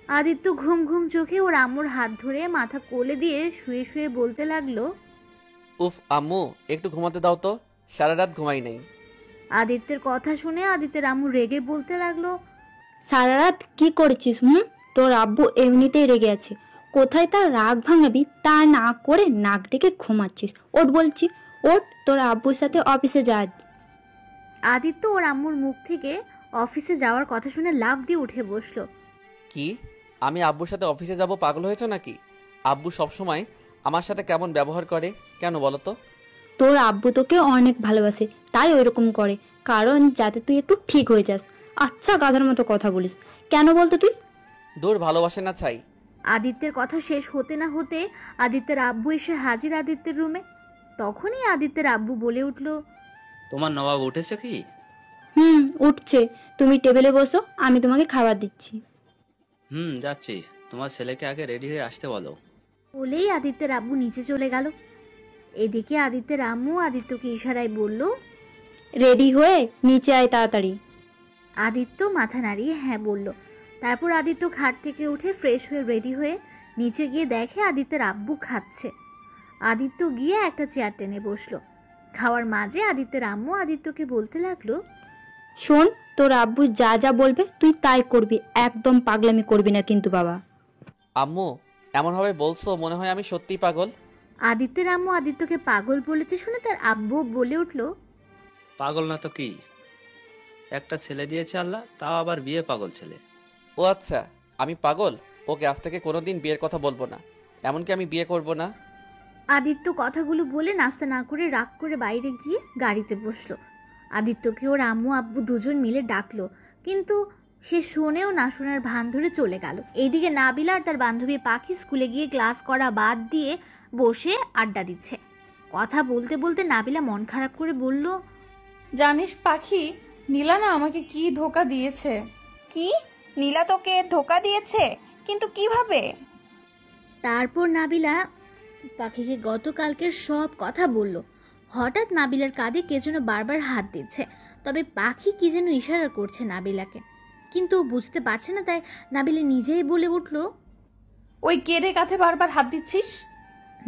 আদিত্য ঘুম ঘুম চোখে ওর আম্মুর হাত ধরে মাথা কোলে দিয়ে শুয়ে শুয়ে বলতে লাগলো, উফ আম্মু, একটু ঘুমাতে দাও তো, সারা রাত ঘুমাই নাই। আদিত্যের কথা শুনে আদিত্যের আম্মু রেগে বলতে লাগলো, সারা রাত কি করেছিস? তোর আব্বু এমনিতেই রেগে আছে, কোথায় তার রাগ ভাঙাবি তা না করে নাক ডেকে ঘুমাচ্ছিস। ওঠ বলছি, ওঠ, তোর আব্বুর সাথে অফিসে যা। আদিত্য ওর আম্মুর মুখ থেকে অফিসে যাওয়ার কথা শুনে লাফ দিয়ে উঠে বসলো। কি, আমি আব্বুর সাথে অফিসে যাব? পাগল হয়েছো নাকি? আব্বু সবসময় আমার সাথে কেমন ব্যবহার করে কেন বলো তো? তোর আব্বু তোকে অনেক ভালোবাসে, তাই ওইরকম করে, কারণ যাতে তুই একটু ঠিক হয়ে যাস। আচ্ছা, গাধার মতো কথা বলিস কেন বলতো তুই? দূর, ভালোবাসে না ছাই। আদিত্যের কথা শেষ হতে না হতে আদিত্যের আব্বু এসে হাজির আদিত্যের রুমে। তখনই আদিত্যের আব্বু বলে উঠল, তোমার নবাব উঠেছে কি? উঠছে। তুমি টেবিলে বসো, আমি তোমাকে খাবার দিচ্ছি। যাচ্ছি। তোমার ছেলেকে আগে রেডি হয়ে আসতে বলো। বলেই আদিত্যের আব্বু নিচে চলে গেল। এদিকে আদিত্যের আম্মু আদিত্যকে ইশারায় বলল, রেডি হয়ে নিচে আয় তাড়াতাড়ি। আদিত্য মাথা নাড়িয়ে হ্যাঁ বলল। তারপর আদিত্য খাট থেকে উঠে ফ্রেশ হয়ে রেডি হয়ে নিচে গিয়ে দেখে আদিত্যের আব্বু খাচ্ছে। আদিত্য গিয়ে একটা চেয়ার টেনে বসলো। খাওয়ার মাঝে আদিত্যের আম্মু আদিত্যকে বলতে লাগলো, শোন, তোর আব্বু যা যা বলবে তুই তাই করবি, একদম পাগলামি করবি না কিন্তু বাবা। আম্মু, এমনভাবে বলছো মনে হয় আমি সত্যিই পাগল। আদিত্যের আম্মু আদিত্যকে পাগল বলেছে শুনে তার আব্বু বলে উঠল, পাগল না তো কি, একটা ছেলে দিয়েছে আল্লাহ, তাও আবার বিয়ে পাগল ছেলে। ও আচ্ছা, আমি পাগল? ওকে আজ থেকে কোনোদিন বিয়ের কথা বলবো না, এমনকি আমি বিয়ে করব না। আদিত্য কথাগুলো বলে নাস্তা না করে রাগ করে বাইরে গিয়ে গাড়িতে বসলো। আদিত্যকে ওর আম্মু আব্বু দুজন মিলে ডাকলো, কিন্তু সে শোনেও না শোনার ভান ধরে চলে গেল। এইদিকে নাবিলা আর তার বান্ধবী পাখি স্কুলে গিয়ে ক্লাস করা বাদ দিয়ে বসে আড্ডা দিচ্ছে। কথা বলতে বলতে নাবিলা মন খারাপ করে বলল, জানিস পাখি, নীলা না আমাকে কি ধোকা দিয়েছে। কি? নীলা তোকে ধোকা দিয়েছে? কিন্তু কিভাবে? তারপর নাবিলা পাখিকে গতকালকের সব কথা বলল। হঠাৎ নাবিলার কাঁধে কে যেন বারবার হাত দিচ্ছে, তবে পাখি কি যেন ইশারা করছে নাবিলাকে, কিন্তু বুঝতে পারছে না। তাই নাবিলা নিজেই বলে উঠল, ওই কেড়ে কাঁধে বারবার হাত দিচ্ছিস?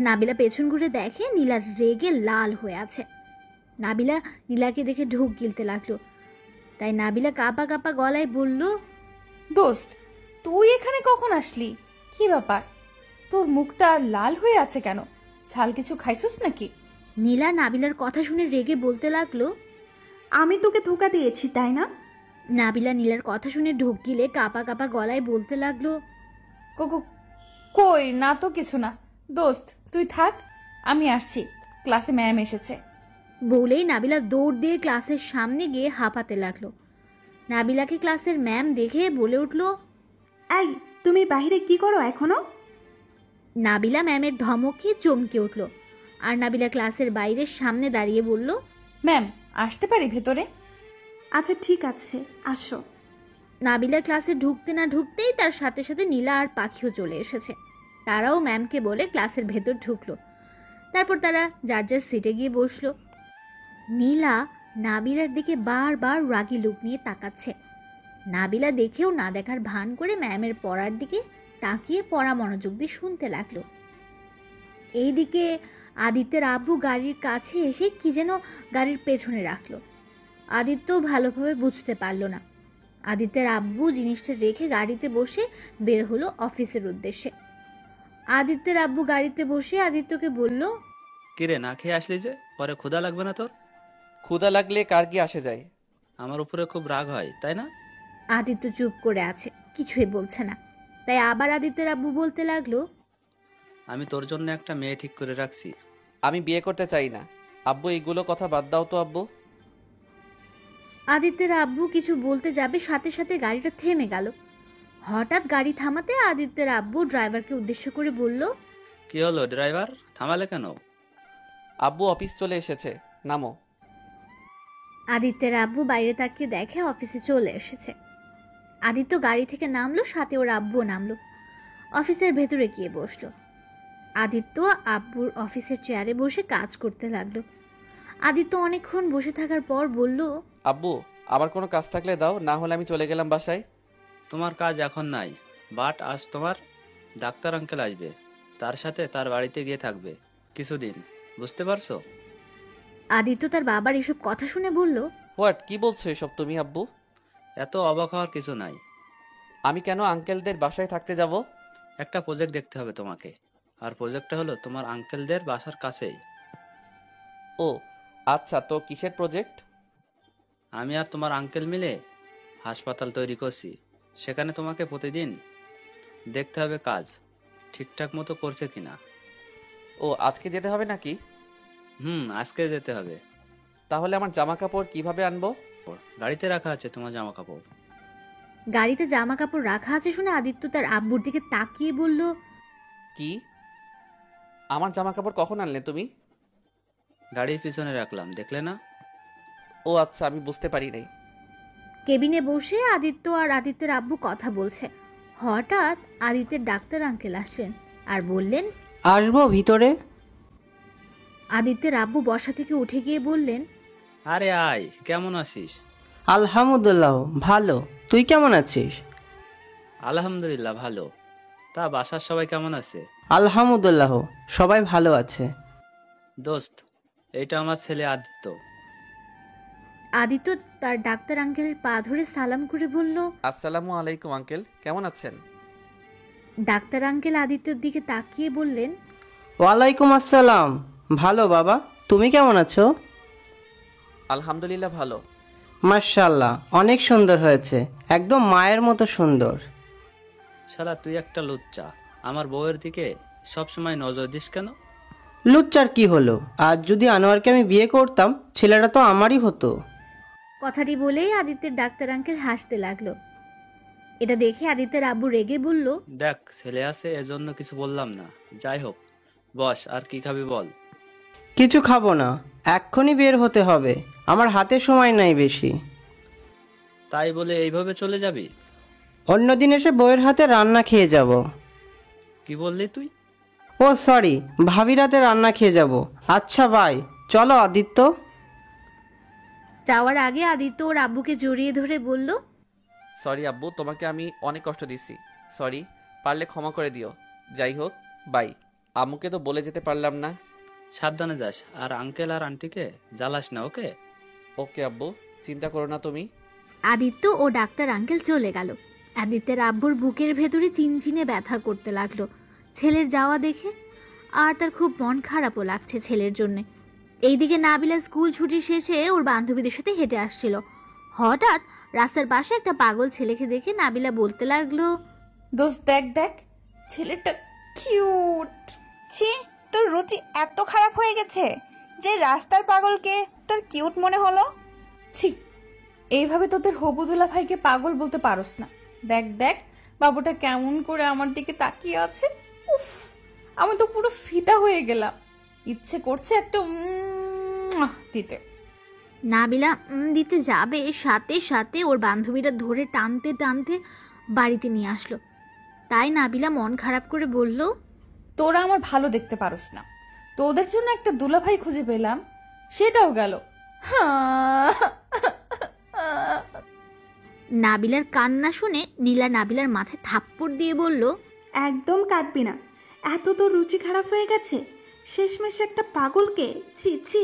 নাবিলা পেছন ঘুরে দেখে নীলা রেগে লাল হয়ে আছে। নাবিলা নীলাকে দেখে ঢোক গিলতে লাগলো। তাই নাবিলা কাঁপা কাঁপা গলায় বলল, দোস্ত, তুই এখানে কখন আসলি? কি ব্যাপার, তোর মুখটা লাল হয়ে আছে কেন? ঝাল কিছু খাইছিস নাকি? নীলা নাবিলার কথা শুনে রেগে বলতে লাগলো, আমি তোকে ধোকা দিয়েছি তাই না? নাবিলা নীলার কথা শুনে ঢোক গিলে কাঁপা কাঁপা গলায় বলতে লাগলো, কই না তো কিছু না। দোস্ত তুই থাক, আমি আসছি, ক্লাসে ম্যাম এসেছে। বলেই নাবিলা দৌড় দিয়ে ক্লাসের সামনে গিয়ে হাঁপাতে লাগলো। নাবিলাকে ক্লাসের ম্যাম দেখে বলে উঠল, এই, তুমি বাইরে কি করো এখনো? নাবিলা ম্যামের ধমকে চমকে উঠল। আর নাবিলা ক্লাসের বাইরের সামনে দাঁড়িয়ে বলল, ম্যাম আসতে পারি ভেতরে? আচ্ছা ঠিক আছে, আসো। নাবিলা ক্লাসে ঢুকতে না ঢুকতেই তার সাথে সাথে নীলা আর পাখিও চলে এসেছে। তারাও ম্যামকে বলে ক্লাসের ভেতর ঢুকলো। তারপর তারা যার যার সিটে গিয়ে বসলো। নীলা নাবিলার দিকে বারবার রাগী লুক নিয়ে তাকাচ্ছে। নাবিলা দেখেও না দেখার ভান করে ম্যামের পড়ার দিকে তাকিয়ে পড়া মনোযোগ দিয়ে শুনতে লাগলো। এইদিকে আদিত্যের আব্বু গাড়ির কাছে এসে কি যেন গাড়ির পেছনে রাখলো। আদিত্য ভালোভাবে বুঝতে পারল না। আদিত্যের আব্বু জিনিসটা রেখে গাড়িতে বসে বের হলো অফিসের উদ্দেশ্যে। আদিত্যের আব্বু গাড়িতে বসে আদিত্যকে বলল, কিরে, না খেয়ে আসলি যে? পরে ক্ষুধা লাগবে না তোর? ক্ষুধা লাগলে কার কি আসে যায়? আমার উপরে খুব রাগ হয় তাই না? আদিত্য চুপ করে আছে, কিছুই বলছে না। তাই আবার আদিত্যের আব্বু বলতে লাগলো, আমি তোর জন্য একটা মেয়ে ঠিক করে রাখছি। আমি বিয়ে করতে চাই না। আব্বু এইগুলো কথা বাদ দাও তো আব্বু। আদিত্যের আব্বু কিছু বলতে যাবে, সাথে সাথে গাড়িটা থেমে গেল। হঠাৎ গাড়ি থামাতে আদিত্যের আব্বু ড্রাইভারকে উদ্দেশ্য করে বলল, কি হলো ড্রাইভার, থামালে কেন? আব্বু অফিস চলে এসেছে, নামো। আদিত্যের আব্বু বাইরে তাকিয়ে দেখে অফিসে চলে এসেছে। আদিত্য গাড়ি থেকে নামলো, সাথে ওর আব্বুও নামলো। অফিসের ভেতরে গিয়ে বসলো। আদিত্য আব্বুর অফিসের চেয়ারে বসে কাজ করতে লাগলো। আদিত্য অনেকক্ষণ বসে থাকার পর বলল, আব্বু আবার কোনো কাজ থাকলে দাও, না হলে আমি চলে গেলাম বাসায়। তোমার কাজ এখন নাই, বাট আজ তোমার ডাক্তার আঙ্কেল আসবে, তার সাথে তার বাড়িতে গিয়ে থাকবে কিছুদিন, বুঝতে পারছো? আদিত্য তার বাবার এসব কথা শুনে বলল, হোয়াট, কি বলছো এসব তুমি আব্বু? এত অবাক হওয়ার কিছু নাই। আমি কেন আঙ্কেলদের বাসায় থাকতে যাব? একটা প্রজেক্ট দেখতে হবে তোমাকে, আর প্রজেক্টটা হলো তোমার আঙ্কেলদের বাসার কাছেই। ও আচ্ছা, তো কিসের প্রজেক্ট? আমি আর তোমার আঙ্কেল মিলে হাসপাতাল তৈরি করছি, সেখানে তোমাকে প্রতিদিন দেখতে হবে কাজ ঠিকঠাক মতো করছে কিনা। ও আজকে যেতে হবে নাকি? আজকে যেতে হবে। তাহলে আমার জামা কাপড় কিভাবে আনবো? গাড়িতে রাখা আছে তোমার জামা কাপড়। গাড়িতে জামা কাপড় রাখা আছে শুনে আদিত্য তার আব্বুর দিকে তাকিয়ে বলল, কি? আমার জামা কাপড় কখন আনলে তুমি? গাড়ির পিছনে রাখলাম, দেখলে না? ও আচ্ছা, আমি বুঝতে পারি নাই। কেবিনে বসে আদিত্য আর আদিত্যের আব্বু কথা বলছে। হঠাৎ আদিত্যের ডাক্তার আঙ্কেল আসেন আর বললেন, আসবো ভিতরে? আদিত্যের আব্বু বসা থেকে উঠে গিয়ে বললেন, আরে আয়, কেমন আছিস? আলহামদুলিল্লাহ ভালো, তুই কেমন আছিস? আলহামদুলিল্লাহ ভালো। তা বাসার সবাই কেমন আছে? আলহামদুলিল্লাহ সবাই ভালো আছে। দোস্ত, এটা আমার ছেলে আদিত্য। আদিত্য তার ডাক্তার আঙ্কেলের পা ধরে সালাম করে বলল, আসসালামু আলাইকুম আঙ্কেল, কেমন আছেন? ডাক্তার আঙ্কেল আদিত্যর দিকে তাকিয়ে বললেন, ওয়ালাইকুম আসসালাম, ভালো বাবা, তুমি কেমন আছো? আলহামদুলিল্লাহ ভালো। মাশাআল্লাহ, অনেক সুন্দর হয়েছে, একদম মায়ের মতো সুন্দর। শালা তুই একটা লুচ্চা, আমার বউয়ের দিকে সবসময় নজর দিস কেন? লুচ্চার কি হলো? আজ যদি আনোয়ারকে আমি বিয়ে করতাম, ছেলেটা তো আমারই হতো। কথাটি বলেই আদিত্যের ডাক্তার আঙ্কেল হাসতে লাগলো। এটা দেখে আদিত্যের আব্বু রেগে বলল, দেখ ছেলে আছে এজন্য কিছু বললাম না, যাই হোক বস, আর কি খাবি বল। কিছু খাবো না, এক্ষুনি বের হতে হবে, আমার হাতে সময় নাই বেশি। তাই বলে এইভাবে চলে যাবি? অন্যদিন এসে বউয়ের হাতে রান্না খেয়ে যাব। কি বললি তুই? ও সরি, ভাবির হাতে রান্না খেয়ে যাব। আচ্ছা বাই, চলো আদিত্য। যাওয়ার আগে আদিত্য ওর আব্বুকে জড়িয়ে ধরে বলল, সরি আব্বু, তোমাকে আমি অনেক কষ্ট দিছি, সরি, পারলে ক্ষমা করে দিও। যাই হোক, বাই। আম্মুকে তো বলে যেতে পারলাম না। সাবধানে যাস, আর আঙ্কেল আর আন্টিকে জ্বালাস না, ওকে? ওকে আব্বু, চিন্তা করো না তুমি। আদিত্য ও ডাক্তার আঙ্কেল চলে গেল। আদিত্যের আব্বুর বুকের ভেতরে চিনচিনে ব্যথা করতে লাগলো ছেলের যাওয়া দেখে, আর তার খুব মন খারাপও লাগছে ছেলের জন্যে। এইদিকে নাবিলা স্কুল ছুটি শেষে ওর বান্ধবীদের সাথে হেঁটে আসছিল। হঠাৎ রাস্তার পাশে একটা পাগল ছেলেকে দেখে নাবিলা বলতে লাগলো, দোস্ত দেখ দেখ, ছেলেটা কিউট। ছি, তোর রুচি এত খারাপ হয়ে গেছে যে রাস্তার পাগলকে তোর কিউট মনে হলো? ছি, এইভাবে তোদের হবুদুল্লা ভাইকে পাগল বলতে পারোস না। দেখ দেখ, বাবুটা কেমন করে আমার দিকে তাকিয়ে আছে। উফ, আমি তো পুরো ফিদা হয়ে গেলাম। ইচ্ছে করছে একটা দিতে। নাবিলা দিতে যাবে, সাথে সাথে ওর বান্ধবীরা ধরে টানতে টানতে বাড়িতে নিয়ে আসলো। তাই নাবিলা মন খারাপ করে বলল, তোরা আমার ভালো দেখতে পারোস না, তোদের জন্য একটা দুলাভাই খুঁজে পেলাম, সেটাও গেল। নাবিলার কান্না শুনে নীলা নাবিলার মাথায় থাপ্পড় দিয়ে বলল, একদম কাঁদবি না, এত তোর রুচি খারাপ হয়ে গেছে শেষমেশ একটা পাগলকে। ছি ছি।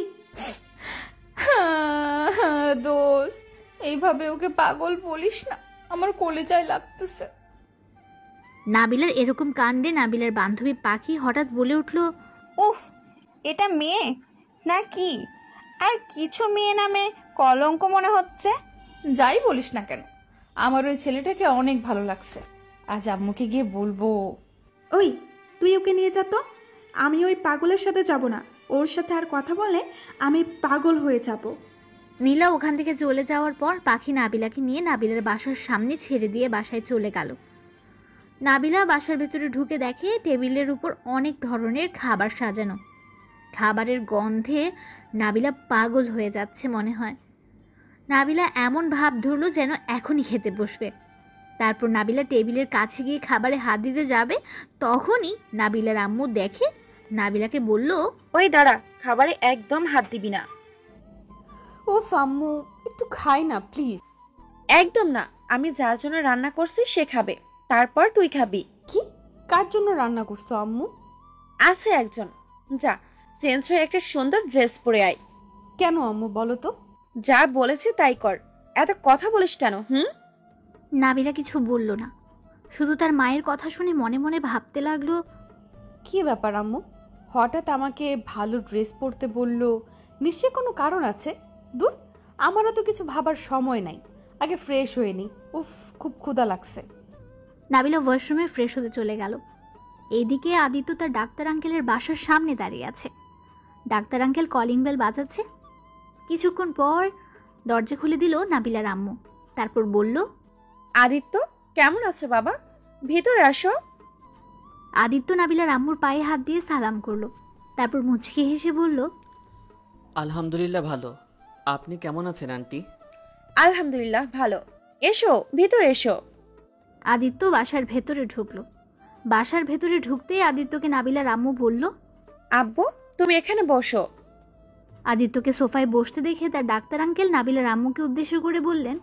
দোস্ত, এইভাবে ওকে পাগল বলিস না, আমার কলেজায় লাগতেছে। নাবিলার এরকম কাণ্ডে নাবিলার বান্ধবী পাখি হঠাৎ বলে উঠল, উফ, এটা মেয়ে নাকি? আর কিছু মেয়ে নামে কলঙ্ক মনে হচ্ছে। যাই বলিস না কেন, আমার ওই ছেলেটাকে অনেক ভালো লাগছে। আজ আম্মুকে গিয়ে বলবো। ওই, তুই ওকে নিয়ে যা তো। আমি ওই পাগলের সাথে যাব না, ওর সাথে আর কথা বলে আমি পাগল হয়ে যাব। নীলা ওখান থেকে চলে যাওয়ার পর পাখি নাবিলাকে নিয়ে নাবিলার বাসার সামনে ছেড়ে দিয়ে বাসায় চলে গেল। নাবিলা বাসার ভেতরে ঢুকে দেখে টেবিলের উপর অনেক ধরনের খাবার সাজানো। খাবারের গন্ধে নাবিলা পাগল হয়ে যাচ্ছে মনে হয়। নাবিলা এমন ভাব ধরলো যেন এখনই খেতে বসবে। তারপর নাবিলা টেবিলের কাছে গিয়ে খাবারে হাত দিতে যাবে, তখনই নাবিলার আম্মু দেখে নাবিলাকে বলল, ওই দাঁড়া, খাবারে একদম হাত দিবি না। ও আম্মু, একটু খাই না প্লিজ। একদম না, আমি যার জন্য রান্না করছি সে খাবে, তারপর তুই খাবি। কি? কার জন্য রান্না করছো আম্মু? আছে একজন, যা চেঞ্জ হয়ে একটা সুন্দর ড্রেস পরে আয়। কেন আম্মু বলো তো? যা বলেছে তাই কর, এত কথা বলিস কেন? নাবিলা কিছু বলল না, শুধু তার মায়ের কথা শুনে মনে মনে ভাবতে লাগলো, কি ব্যাপার আম্মু, হঠাৎ আমাকে ভালো ড্রেস পরতে বললো? নিশ্চয়ই কোনো কারণ আছে। দূর, আমারও তো কিছু ভাবার সময় নাই, আগে ফ্রেশ হয়ে নি। উফ, খুব ক্ষুধা লাগছে। নাবিলা ওয়াশরুমে ফ্রেশ হতে চলে গেল। এইদিকে আদিত্য তার ডাক্তার আঙ্কেলের বাসার সামনে দাঁড়িয়ে আছে। ডাক্তার আঙ্কেল কলিং বেল বাজাচ্ছে। কিছুক্ষণ পর দরজা খুলে দিল নাবিলার আম্মু। তারপর বলল, আদিত্য কেমন আছো বাবা, ভিতরে আসো। আদিত্য নাবিলার আম্মুর পায়ে হাত দিয়ে সালাম করলো, তারপর মুচকি হেসে বলল, আলহামদুলিল্লাহ ভালো। আপনি কেমন আছেন আন্টি? আলহামদুলিল্লাহ ভালো, এসো ভিতরে এসো। আদিত্য বাসার ভেতরে ঢুকলো। বাসার ভেতরে ঢুকতেই আদিত্যকে নাবিলার আম্মু বলল, আব্বু তুমি এখানে বসো। আদিত্যকে সোফায় বসতে দেখে তার ডাক্তার আঙ্কেল নাবিলার আম্মুকে উদ্দেশ্য করে বললেন,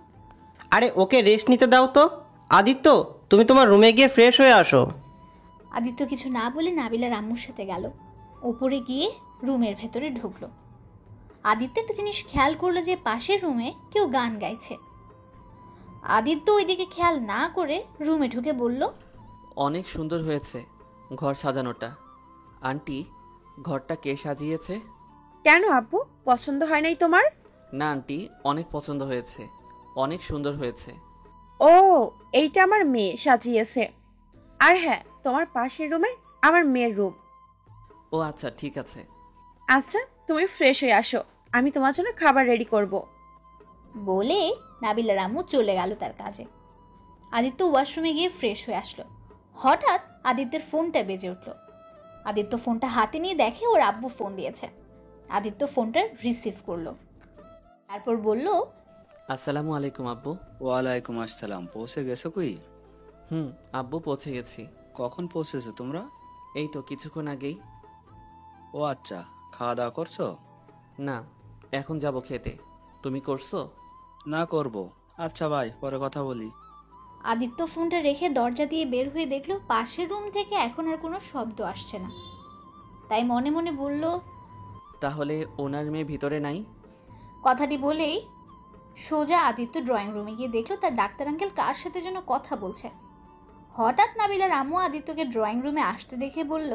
আরে ওকে রেস্ট নিতে দাও তো। আদিত্য, তুমি তোমার রুমে গিয়ে ফ্রেশ হয়ে আসো। আদিত্য কিছু না বলে নাবিলার আম্মুর সাথে গেল। উপরে গিয়ে রুমের ভেতরে ঢুকলো। আদিত্য একটা জিনিস খেয়াল করলো যে পাশের রুমে কেউ গান গাইছে। আদিত্য ওইদিকে খেয়াল না করে রুমে ঢুকে বলল, অনেক সুন্দর হয়েছে ঘর সাজানোটা। আন্টি, ঘরটা কে সাজিয়েছে? কেন আব্বু, পছন্দ হয় নাই তোমার? না আন্টি, অনেক পছন্দ হয়েছে, অনেক সুন্দর হয়েছে। ও, এইটা আমার মেয়ে সাজিয়েছে। আর হ্যাঁ, তোমার পাশের রুমে আমার মেয়ের রুম। ও আচ্ছা, ঠিক আছে। আচ্ছা তুমি ফ্রেশ হয়ে আসো, আমি তোমার জন্য খাবার রেডি করব। বলে নাবিলার আম্মু চলে গেল তার কাজে। আদিত্য ওয়াশরুমে গিয়ে ফ্রেশ হয়ে আসলো। হঠাৎ আদিত্যের ফোনটা বেজে উঠল। আদিত্য ফোনটা হাতে নিয়ে দেখে ওর আব্বু ফোন দিয়েছে। আদিত্য ফোনটা রিসিভ করলো, তারপর বলল, আসসালামু আলাইকুম আব্বু। ওয়ালাইকুম আসসালাম। পৌঁছে গেছো কই? আব্বু পৌঁছে গেছি। কখন পৌঁছেছো তোমরা? এই তো কিছুক্ষণ আগেই। ও আচ্ছা, খাওয়া দাওয়া করছো? না, এখন যাব খেতে। তুমি করছো? না, করব। আচ্ছা ভাই, পরে কথা বলি। আদিত্য ফোনটা রেখে দরজা দিয়ে বের হয়ে দেখলো পাশের রুম থেকে এখন আর কোনো শব্দ আসছে না। তাই মনে মনে বলল, তাহলে ওনার মেয়ে ভিতরে নাই? কথাটি বলেই সোজা আদিত্য ড্রয়িং রুমে গিয়ে দেখলো তার ডাক্তার আঙ্কেল কার সাথে যেন কথা বলছে। হঠাৎ নাবিলার আম্মু আদিত্যকে ড্রয়িং রুমে আসতে দেখে বলল,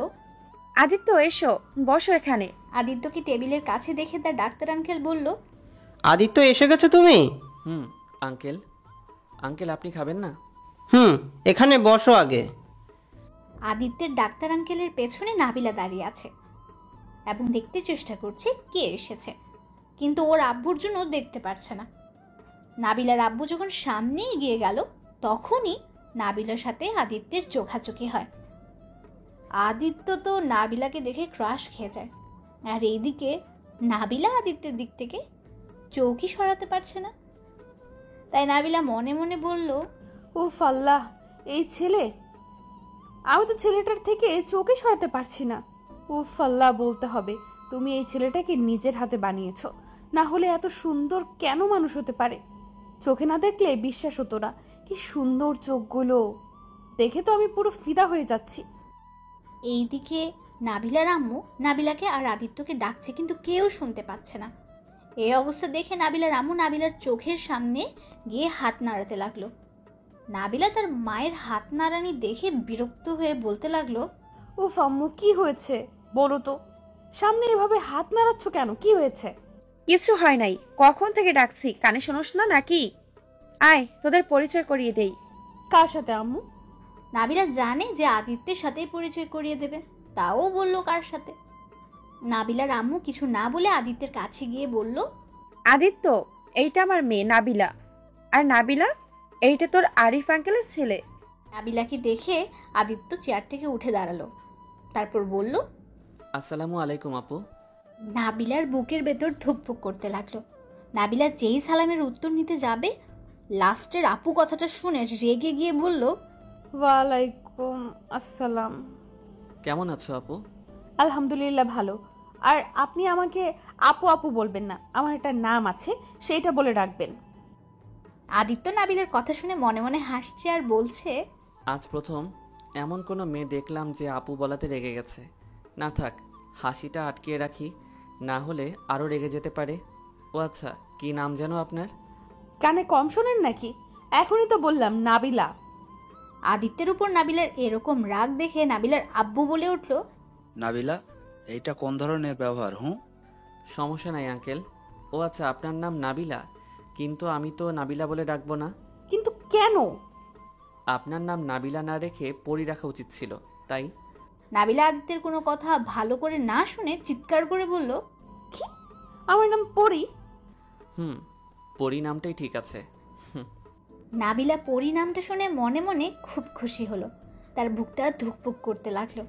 আদিত্য এসো, বসো এখানে। আদিত্যকে টেবিলের কাছে দেখে তার ডাক্তার আঙ্কেল বলল, আদিত্য এসে গেছো তুমি? আঙ্কেল। আঙ্কেল আপনি খাবেন না? এখানে বসো আগে। আদিত্যের ডাক্তার আঙ্কেলের পেছনে নাবিলা দাঁড়িয়ে আছে এবং দেখতে চেষ্টা করছে কে এসেছে, কিন্তু ওর আব্বুর জন্য দেখতে পারছে না। নাবিলার আব্বু যখন সামনে এগিয়ে গেল তখনই নাবিলার সাথে আদিত্যের চোখাচোখি হয়। আদিত্য তো নাবিলাকে দেখে ক্রাশ খেয়ে যায়, আর এইদিকে নাবিলা আদিত্যের দিক থেকে চৌকি সরাতে পারছে না। তাই নাবিলা মনে মনে বলল, উফ আল্লাহ, এই ছেলে! আমি তো ছেলেটার থেকে চোখে সরাতে পারছি না। উফ আল্লাহ বলতে হবে, তুমি এই ছেলেটাকে নিজের হাতে বানিয়েছো, না হলে এত সুন্দর কেন মানুষ হতে পারে? চোখে না দেখলে বিশ্বাস হতো না। কি সুন্দর চোখগুলো, দেখে তো আমি পুরো ফিদা হয়ে যাচ্ছি। এইদিকে নাবিলার আম্মু নাবিলাকে আর আদিত্যকে ডাকছে, কিন্তু কেউ শুনতে পাচ্ছে না। এই অবস্থা দেখে নাবিলার আম্মু নাবিলার চোখের সামনে গিয়ে হাত নাড়াতে লাগলো। নাবিলা তার মায়ের হাত নাড়ানি দেখে বিরক্ত হয়ে বলতে লাগলো, উফ আম্মু, কি হয়েছে বলো তো? সামনে এভাবে হাত নাড়াচ্ছ কেন? কি হয়েছে? কিছু হয় নাই, কখন থেকে ডাকছি, কানে শোনোস না নাকি? আয়, তোদের পরিচয় করিয়ে দেই। কার সাথে আম্মু? নাবিলা জানে যে আদিত্যের সাথেই পরিচয় করিয়ে দেবে, তাও বলল কার সাথে। নাবিলার আম্মু কিছু না বলে আদিত্যের কাছে গিয়ে বলল, আদিত্য, এইটা আমার মেয়ে নাবিলা, আর নাবিলা, এইটা তোর আরিফ আঙ্কেলের ছেলে। নাবিলাকে দেখে আদিত্য চেয়ার থেকে উঠে দাঁড়ালো, তারপর বলল, আসসালামু আলাইকুম আপু। নাবিলার বুকের ভেতর ধুকপুক করতে লাগলো। নাবিলা যেই সালামের উত্তর নিতে যাবে, লাস্টের আপু কথাটা শুনে রেগে গিয়ে বলল, ওয়ালাইকুম আসসালাম। কেমন আছো আপু? আলহামদুলিল্লাহ ভালো। আর আপনি আমাকে আপু আপু বলবেন না, আমার একটা নাম আছে, সেইটা বলে ডাকবেন। আদিত্য নাবিলার কথা শুনে মনে মনে হাসছে আর বলছে, আজ প্রথম এমন কোনো মেয়ে দেখলাম যে আপু বলাতে রেগে গেছে। না থাক, হাসিটা আটকিয়ে রাখি, না হলে আরও রেগে যেতে পারে। ও আচ্ছা, কি নাম যেন আপনার? কানে কম শোনেন নাকি? এখনই তো বললাম, নাবিলা। আদিত্যের উপর নাবিলার এরকম রাগ দেখে নাবিলার আব্বু বলে উঠল, নাবিলা, এইটা কোন ধরনের ব্যবহার? সমস্যা নাই আঙ্কেল। ও আচ্ছা, আপনার নাম নাবিলা, কিন্তু আমি তো নাবিলা বলে ডাকবো না। কিন্তু কেন? আপনার নাম নাবিলা না রেখে পরি রাখা উচিত ছিল, তাই। নাবিলা আদিত্যের কোনো কথা ভালো করে না শুনে চিৎকার করে বলল, কি? আমার নাম পরি? পরি নামটাই ঠিক আছে। নাবিলা পরি নামটা শুনে মনে মনে খুব খুশি হলো, তার বুকটা ধুকপুক করতে লাগলো।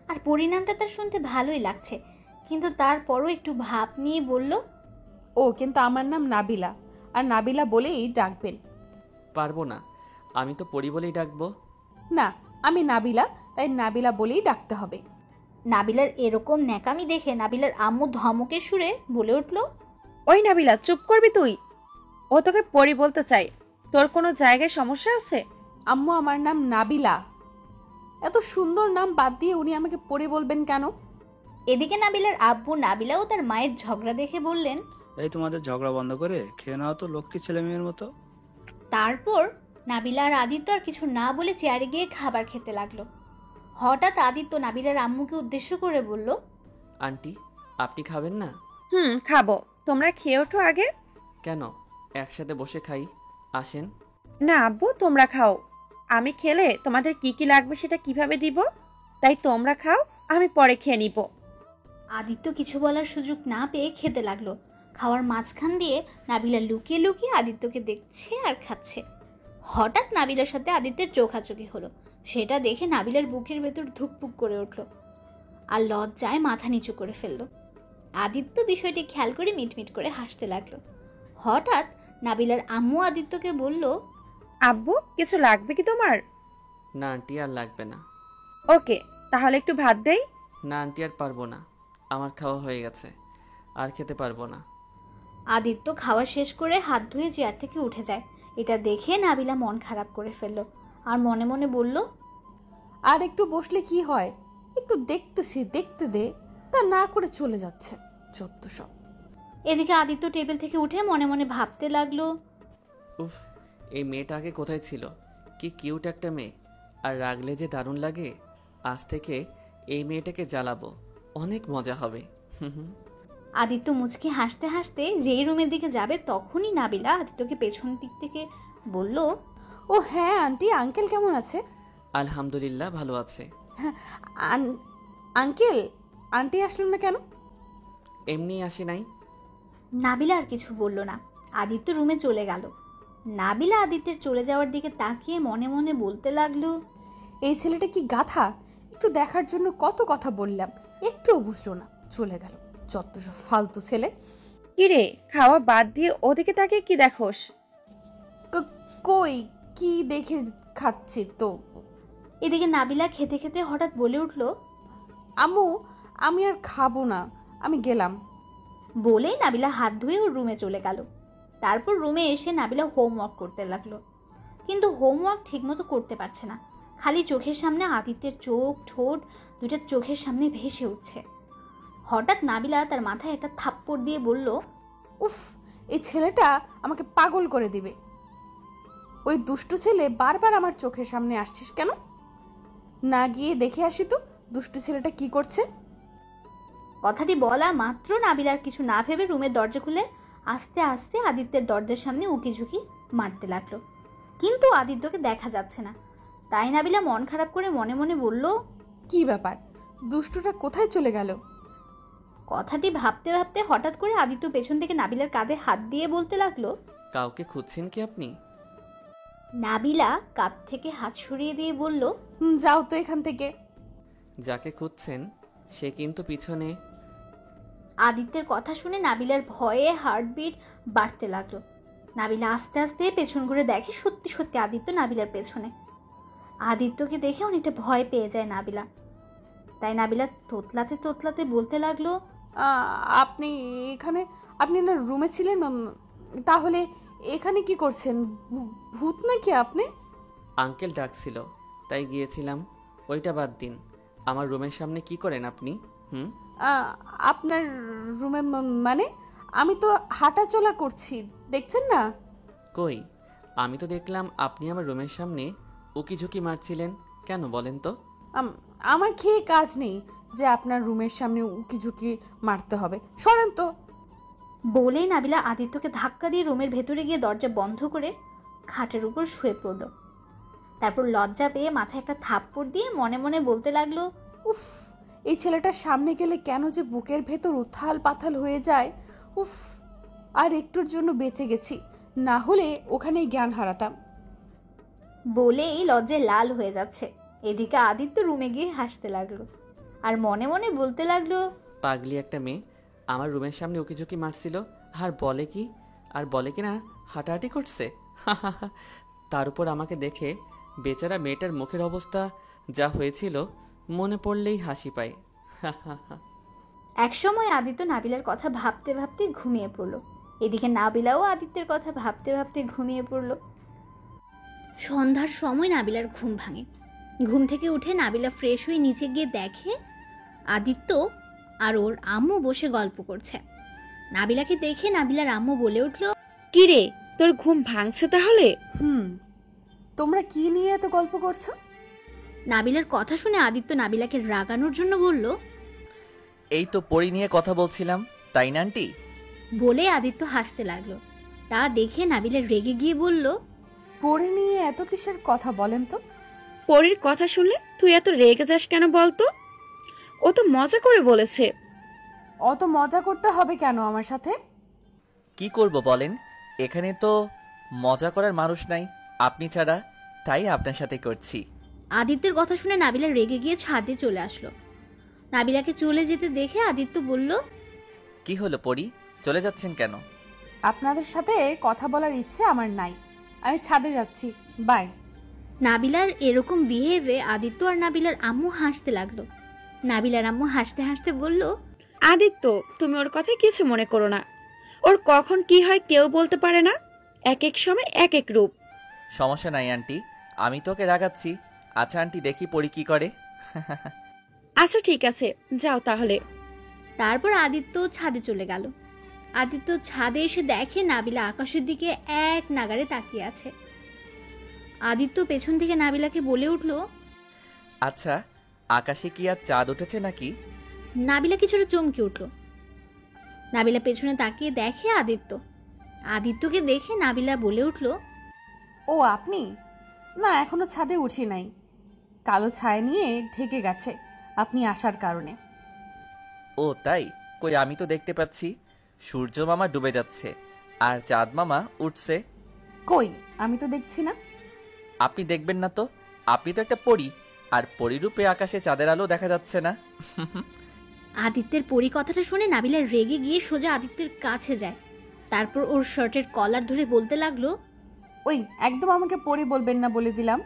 আর পরি নামটা তার শুনতে ভালোই লাগছে, কিন্তু তারপরও একটু ভাব নিয়ে বলল, ও কিন্তু আমার নাম নাবিলা, আর নাবিলা বলেই ডাকবেন। পারবো না, আমি তো পরি বলেই ডাকবো। না, আমি নাবিলা, তাই নাবিলা বলেই ডাকতে হবে। নাবিলার এরকম ন্যাকামি দেখে নাবিলার আম্মু ধমকের সুরে বলে উঠল, ওই নাবিলা, চুপ করবি তুই? ও তোকে পরি বলতে চাই, তোর কোনো জায়গায় সমস্যা আছে? আম্মু, আমার নাম নাবিলা। এত সুন্দর নাম বাদ দিয়ে উনি আমাকে পরি বলবেন কেন? এদিকে নাবিলার আব্বু নাবিলা ও তার মায়ের ঝগড়া দেখে বললেন, এই তোমাদের ঝগড়া বন্ধ করে খেয়ে নাও তো লক্ষ্মী ছেলে মেয়ের মতো। তারপর নাবিলা আর আদিত্য আর কিছু না বলে চেয়ারে গিয়ে খাবার খেতে লাগলো। হঠাৎ আদিত্য নাবিলার আম্মুকে উদ্দেশ্য করে বলল, আন্টি, আপনি খাবেন না? খাবো, তোমরা খেয়ে ওঠো আগে। কেন? একসাথে বসে খাই, আসেন। না আব্বু, তোমরা খাও, আমি খেলে তোমাদের কি কি লাগবে সেটা কিভাবে দিব, তাই তোমরা খাও, আমি পরে খেয়ে নিব। আদিত্য কিছু বলার সুযোগ না পেয়ে খেতে লাগলো। খাওয়ার মাঝখান দিয়ে নাবিলা লুকিয়ে লুকিয়ে আদিত্যকে দেখছে আর খাচ্ছে। হঠাৎ নাবিলার সাথে আদিত্যের চোখাচোখি হলো। সেটা দেখে নাবিলার বুকের ভেতর ধুকপুক করে উঠল আর লজ্জায় মাথা নিচু করে ফেলল। আদিত্য বিষয়টি খেয়াল করে মিটমিট করে হাসতে লাগলো। হঠাৎ নাবিলার আম্মু আদিত্যকে বলল, আব্বু কিছু লাগবে কি তোমার? না আন্টি, আর লাগবে না। ওকে, তাহলে একটু ভাত দেই। না আন্টি, আর পারবো না, আমার খাওয়া হয়ে গেছে, আর খেতে পারবো না। আদিত্য খাওয়া শেষ করে হাত ধুয়ে চেয়ার থেকে উঠে যায়। এটা দেখে নাবিলা মন খারাপ করে ফেলল আর মনে মনে বলল, আর একটু বসলে কি হয়, একটু দেখতেছি, দেখতে দে, তা না করে চলে যাচ্ছে, যত সব। এদিকে আদিত্য টেবিল থেকে উঠে মনে মনে ভাবতে লাগলো, উফ, এই মেয়েটা আগে কোথায় ছিল? কি কিউট একটা মেয়ে, আর রাগলে যে দারুণ লাগে। আজ থেকে এই মেয়েটাকে জ্বালাবো, অনেক মজা হবে। আদিত্য মুচকি হাসতে হাসতে যেই রুমের দিকে যাবে তখনই নাবিলা আদিত্যকে পেছন দিক থেকে বলল, ও হ্যাঁ আন্টি, আঙ্কেল কেমন আছে? আলহামদুলিল্লাহ, ভালো আছে। আঙ্কেল, আন্টি আসলো না কেন? এমনি আসে নাই। নাবিলা আর কিছু বলল না। আদিত্য রুমে চলে গেল। নাবিলা আদিত্যের চলে যাওয়ার দিকে তাকিয়ে মনে মনে বলতে লাগলো, এই ছেলেটা কি গাধা, একটু দেখার জন্য কত কথা বললাম, একটুও বুঝলো না, চলে গেল, যত সব ফালতু ছেলে। কিরে, খাওয়া বাদ দিয়ে ওদিকে তাকিয়ে কি দেখোস? কই কি দেখে খাচ্ছি তো। এদিকে নাবিলা খেতে খেতে হঠাৎ বলে উঠল, আম্মু, আমি আর খাবো না, আমি গেলাম। বলেই নাবিলা হাত ধুয়ে ওর রুমে চলে গেল। তারপর রুমে এসে নাবিলা হোমওয়ার্ক করতে লাগলো, কিন্তু হোমওয়ার্ক ঠিকমতো করতে পারছে না। খালি চোখের সামনে আদিত্যের চোখ, ঠোঁট দুইটা চোখের সামনে ভেসে উঠছে। হঠাৎ নাবিলা তার মাথায় একটা থাপ্পড় দিয়ে বলল, উফ, এই ছেলেটা আমাকে পাগল করে দিবে। ওই দুষ্টু ছেলে বারবার আমার চোখের সামনে আসছিস কেন? না গিয়ে দেখে আসি তো দুষ্টু ছেলেটা কি করছে। কথাটি বলা মাত্র নাবিলার কিছু না ভেবে রুমের দরজা খুলে আস্তে আস্তে আদিত্যের দরজার সামনে উকিঝুঁকি মারতে লাগলো, কিন্তু আদিত্যকে দেখা যাচ্ছে না। তাই নাবিলা মন খারাপ করে মনে মনে বলল, কি ব্যাপার, দুষ্টুটা কোথায় চলে গেল? কথাটি ভাবতে ভাবতে হঠাৎ করে আদিত্য পেছন থেকে নাবিলার কাঁধে হাত দিয়ে বলতে লাগলো, কাউকে খুঁজছেন কি আপনি? নাবিলা কাঁধ থেকে হাত সরিয়ে দিয়ে বলল, যাও তো এখান থেকে। যাকে খুঁজছেন সে কিন্তু পিছনে। আদিত্যের কথা শুনে নাবিলার ভয়ে হার্টবিট বাড়তে লাগলো। নাবিলা আস্তে আস্তে পেছন ঘুরে দেখে সত্যি সত্যি আদিত্য নাবিলার পেছনে। আদিত্যকে দেখে অনেকটা ভয় পেয়ে যায় নাবিলা। তাই নাবিলা তোতলাতে তোতলাতে বলতে লাগলো, আপনি এখানে, আপনি না রুমে ছিলেন, তাহলে এখানে কি করছেন? ভূত নাকি আপনি? আঙ্কেল ডাকছিল তাই গিয়েছিলাম। ওইটা বাদ দিন, আমার রুমের সামনে কি করেন আপনি? আপনার রুমে মানে আমি তো হাঁটা চলা করছি, দেখছেন না? কই, আমি তো দেখলাম আপনি আমার রুমের সামনে উকিঝুঁকি মারছিলেন। কেন বলেন তো? আমার খেয়ে কাজ নেই যে আপনার রুমের সামনে উকিঝুঁকি মারতে হবে, সরেন তো। বলেই নাবিলা আদিত্যকে ধাক্কা দিয়ে রুমের ভেতরে গিয়ে দরজা বন্ধ করে খাটের উপর শুয়ে পড়ল। তারপর লজ্জা পেয়ে মাথায় একটা থাপ্পড় দিয়ে মনে মনে বলতে লাগলো, উফ, এই ছেলেটার সামনে গেলে কেন যে বুকের ভেতর উথাল পাথাল হয়ে যায়। উফ, আর একটুর জন্য বেঁচে গেছি, না হলে ওখানেই জ্ঞান হারাতাম। বলেই লজ্জায় লাল হয়ে যাচ্ছে। এদিকে আদিত্য রুমে গিয়ে হাসতে লাগলো আর মনে মনে বলতে লাগলো, পাগলি একটা মেয়ে আমার রুমের সামনে উকিঝুঁকি মারছিল, আর বলে কি না হাঁটাহাঁটি করছে। তার উপর আমাকে দেখে বেচারা মেয়েটার মুখের অবস্থা যা হয়েছিল মনে পড়লেই হাসি পায়। একসময় আদিত্য নাবিলার কথা ভাবতে ভাবতে ঘুমিয়ে পড়ল। এদিকে নাবিলাও আদিত্যের কথা ভাবতে ভাবতে ঘুমিয়ে পড়ল। সন্ধ্যার সময় নাবিলার ঘুম ভাঙে। ঘুম থেকে উঠে নাবিলা ফ্রেশ হয়ে নিচে গিয়ে দেখে আদিত্য আর ওর আম্মু বসে গল্প করছে। নাবিলাকে দেখে নাবিলার আম্মু বলে উঠল, কিরে, তোর ঘুম ভাঙছে তাহলে? তোমরা কি নিয়ে এত গল্প করছো? নাবিলার কথা শুনে আদিত্য নাবিলাকে রাগানোর জন্য বলল, এই তো পরি নিয়ে কথা বলছিলাম, তাই না আন্টি? বলে আদিত্য হাসতে লাগলো। তা দেখে নাবিলা রেগে গিয়ে বলল, পরি নিয়ে এত কিসের কথা বলেন তো? পরির কথা শুনলে তুই এত রেগে যাস কেন বলতো? ও তো মজা করে বলেছে। অত মজা করতে হবে কেন আমার সাথে? কি করব বলেন, এখানে তো মজা করার মানুষ নাই, আপনি ছাড়া, তাই আপনার সাথে করছি। আদিত্যের কথা শুনে নাবিলা রেগে গিয়ে ছাদে চলে আসলো। নাবিলাকে চলে যেতে দেখে আদিত্য বলল, কি হলো পরি, চলে যাচ্ছেন কেন? আপনাদের সাথে কথা বলার ইচ্ছে আমার নাই, আমি ছাদে যাচ্ছি, বাই। নাবিলার এরকম বিহেভে আদিত্য আর নাবিলার আম্মু হাসতে লাগলো। নাবিলার আম্মু হাসতে হাসতে বলল, আদিত্য, তুমি ওর কথায় কিছু মনে করো না। ওর কখন কি হয় কেউ বলতে পারে না, এক এক সময় এক এক রূপ। সমস্যা নাই আন্টি, আমি তোকে রাগাচ্ছি। আচ্ছা আন্টি, দেখি পরি কি করে। আচ্ছা ঠিক আছে, যাও তাহলে। তারপর আদিত্য ছাদে চলে গেল। আদিত্য ছাদে এসে দেখে নাবিলা আকাশের দিকে এক নাগাড়ে তাকিয়ে আছে। আদিত্য পেছন থেকে নাবিলাকে বলে উঠল, আচ্ছা, আকাশে কি আর চাঁদ উঠেছে নাকি? নাবিলা কিছুটা চমকে উঠল। নাবিলা পেছনে তাকিয়ে দেখে আদিত্য। আদিত্যকে দেখে নাবিলা বলে উঠল, ও আপনি? না, এখনো ছাদে উঠি নাই, কালো ছায়া নিয়ে ঢেকে গেছে আপনি আসার কারণে। ও তাই? কই, আমি তো দেখতে পাচ্ছি সূর্য মামা ডুবে যাচ্ছে আর চাঁদ মামা উঠছে। কই, আমি তো দেখছি না। আপনি দেখবেন না তো, আপনি তো একটা পরী, আর পরীরূপে আকাশে চাঁদের আলো দেখা যাচ্ছে না। আদিত্যের পরি কথাটা শুনে নাবিলা রেগে গিয়ে সোজা আদিত্যের কাছে যায়। তারপর ওর শার্টের কলার ধরে বলতে লাগলো, ওই একদম আমাকে পরি বলবেন না বলে দিলাম।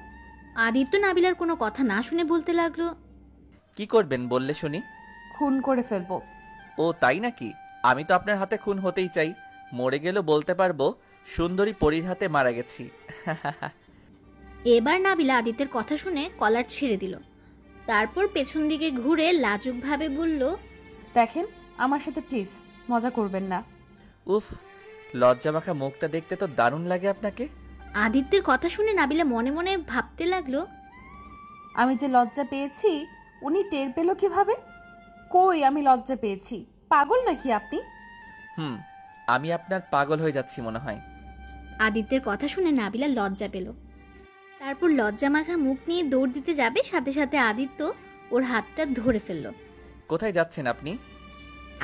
আদিত্য নাবিলার কোনো কথা না শুনে বলতে লাগলো, কি করবেন বললে শুনি? খুন করে ফেলবো। ও তাই নাকি? আমি তো আপনার হাতে খুন হতেই চাই, মরে গেলেও বলতে পারবো সুন্দরী পরীর হাতে মারা গেছি। এবার নাবিলা আদিত্যের কথা শুনে কলার ছেড়ে দিল। তারপর পেছন দিকে ঘুরে লাজুকভাবে বলল, দেখেন, আমার সাথে প্লিজ মজা করবেন না। উফ, লজ্জা মাখা মুখটা দেখতে তো দারুণ লাগে আপনাকে। আদিত্যের কথা শুনে নাবিলা মনে মনে ভাবতে লাগলো, আমি যে লজ্জা পেয়েছি উনি টের পেল কিভাবে? কই, আমি লজ্জা পেয়েছি? পাগল নাকি আপনি? আমি আপনার পাগল হয়ে যাচ্ছি মনে হয়। আদিত্যের কথা শুনে নাবিলা লজ্জা পেল। তারপর লজ্জা মাখা মুখ নিয়ে দৌড় দিতে যাবে, সাথে সাথে আদিত্য ওর হাতটা ধরে ফেলল। কোথায় যাচ্ছেন আপনি?